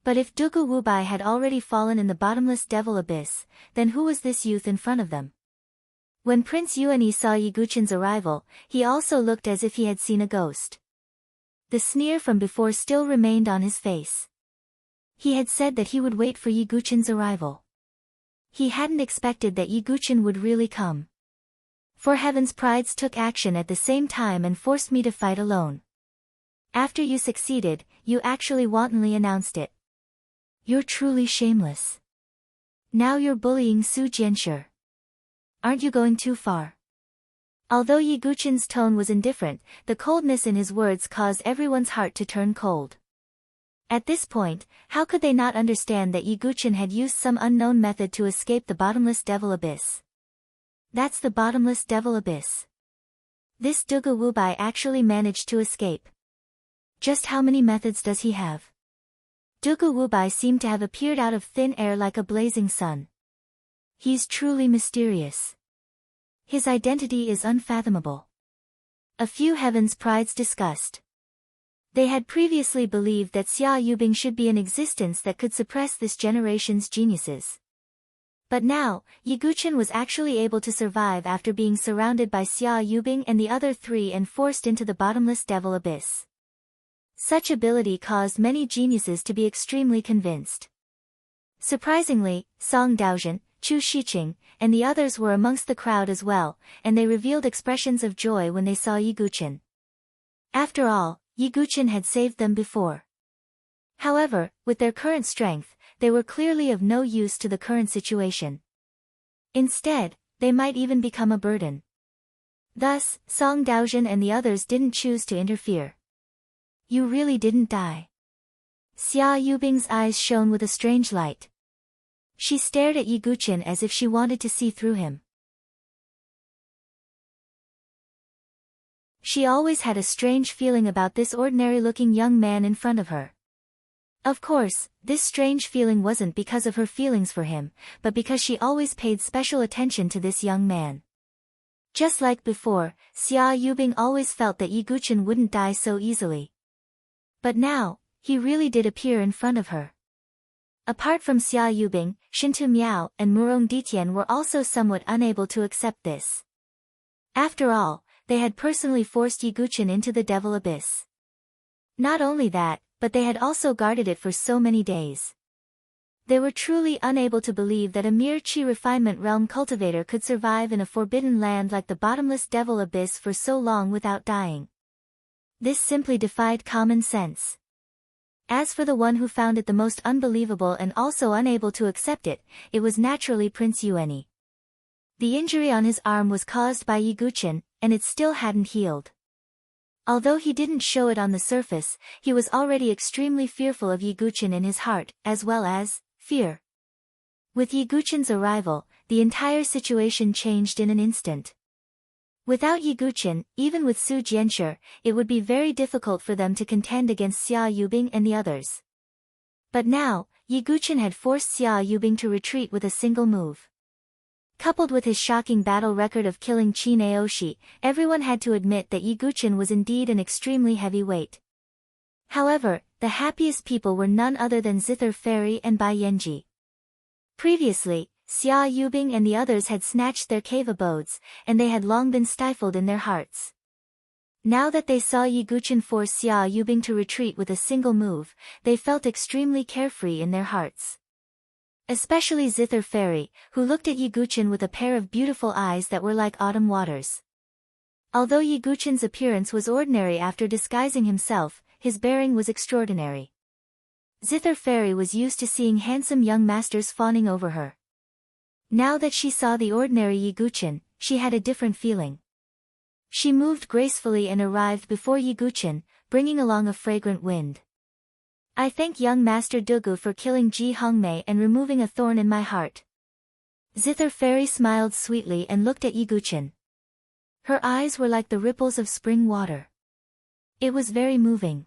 But if Dugu Wubai had already fallen in the bottomless devil abyss, then who was this youth in front of them? When Prince Yuani saw Yi Guqin's arrival, he also looked as if he had seen a ghost. The sneer from before still remained on his face. He had said that he would wait for Yi Guqin's arrival. He hadn't expected that Yi Guqin would really come. For heaven's prides took action at the same time and forced me to fight alone. After you succeeded, you actually wantonly announced it. You're truly shameless. Now you're bullying Su Jianshi. Aren't you going too far? Although Yi Guqin's tone was indifferent, the coldness in his words caused everyone's heart to turn cold. At this point, how could they not understand that Yi Guqin had used some unknown method to escape the bottomless devil abyss? That's the bottomless devil abyss. This Dugu Wubai actually managed to escape. Just how many methods does he have? Dugu Wubai seemed to have appeared out of thin air like a blazing sun. He's truly mysterious. His identity is unfathomable. A few heaven's prides discussed. They had previously believed that Xia Yubing should be an existence that could suppress this generation's geniuses. But now, Yi Guqin was actually able to survive after being surrounded by Xia Yubing and the other three and forced into the bottomless devil abyss. Such ability caused many geniuses to be extremely convinced. Surprisingly, Song Daozhen, Chu Shiqing, and the others were amongst the crowd as well, and they revealed expressions of joy when they saw Yi Guqin. After all, Yi Guqin had saved them before. However, with their current strength, they were clearly of no use to the current situation. Instead, they might even become a burden. Thus, Song Daozhen and the others didn't choose to interfere. You really didn't die. Xia Yubing's eyes shone with a strange light. She stared at Yi Guqin as if she wanted to see through him. She always had a strange feeling about this ordinary-looking young man in front of her. Of course, this strange feeling wasn't because of her feelings for him, but because she always paid special attention to this young man. Just like before, Xia Yubing always felt that Yi Guqin wouldn't die so easily. But now, he really did appear in front of her. Apart from Xia Yubing, Shintu Miao and Murong Ditian were also somewhat unable to accept this. After all, they had personally forced Yi Guqin into the Devil Abyss. Not only that, but they had also guarded it for so many days. They were truly unable to believe that a mere Qi refinement realm cultivator could survive in a forbidden land like the bottomless Devil Abyss for so long without dying. This simply defied common sense. As for the one who found it the most unbelievable and also unable to accept it, it was naturally Prince Yueni. The injury on his arm was caused by Yi Guqin, and it still hadn't healed. Although he didn't show it on the surface, he was already extremely fearful of Yi Guqin in his heart, as well as fear. With Yi Guqin's arrival, the entire situation changed in an instant. Without Yi Guqin, even with Su Jianshi, it would be very difficult for them to contend against Xia Yubing and the others. But now, Yi Guqin had forced Xia Yubing to retreat with a single move. Coupled with his shocking battle record of killing Qin Aoshi, everyone had to admit that Yi Guqin was indeed an extremely heavy weight. However, the happiest people were none other than Zither Fairy and Bai Yanji. Previously, Xia Yubing and the others had snatched their cave abodes, and they had long been stifled in their hearts. Now that they saw Yi Guqin force Xia Yubing to retreat with a single move, they felt extremely carefree in their hearts. Especially Zither Fairy, who looked at Yi Guqin with a pair of beautiful eyes that were like autumn waters. Although Yi Guqin's appearance was ordinary after disguising himself, his bearing was extraordinary. Zither Fairy was used to seeing handsome young masters fawning over her. Now that she saw the ordinary Yi Guqin, she had a different feeling. She moved gracefully and arrived before Yi Guqin, bringing along a fragrant wind. I thank young Master Dugu for killing Ji Hongmei and removing a thorn in my heart. Zither Fairy smiled sweetly and looked at Yi Guqin. Her eyes were like the ripples of spring water. It was very moving.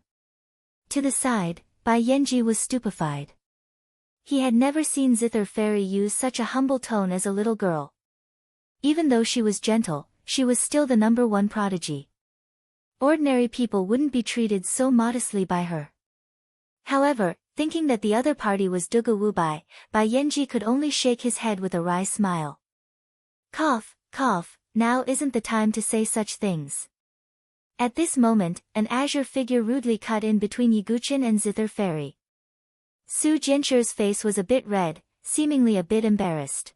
To the side, Bai Yanji was stupefied. He had never seen Zither Fairy use such a humble tone as a little girl. Even though she was gentle, she was still the #1 prodigy. Ordinary people wouldn't be treated so modestly by her. However, thinking that the other party was Dugu Wubai, Bai Yanji could only shake his head with a wry smile. Cough, cough, now isn't the time to say such things. At this moment, an azure figure rudely cut in between Yi Guqin and Zither Fairy. Su Jianqi's face was a bit red, seemingly a bit embarrassed.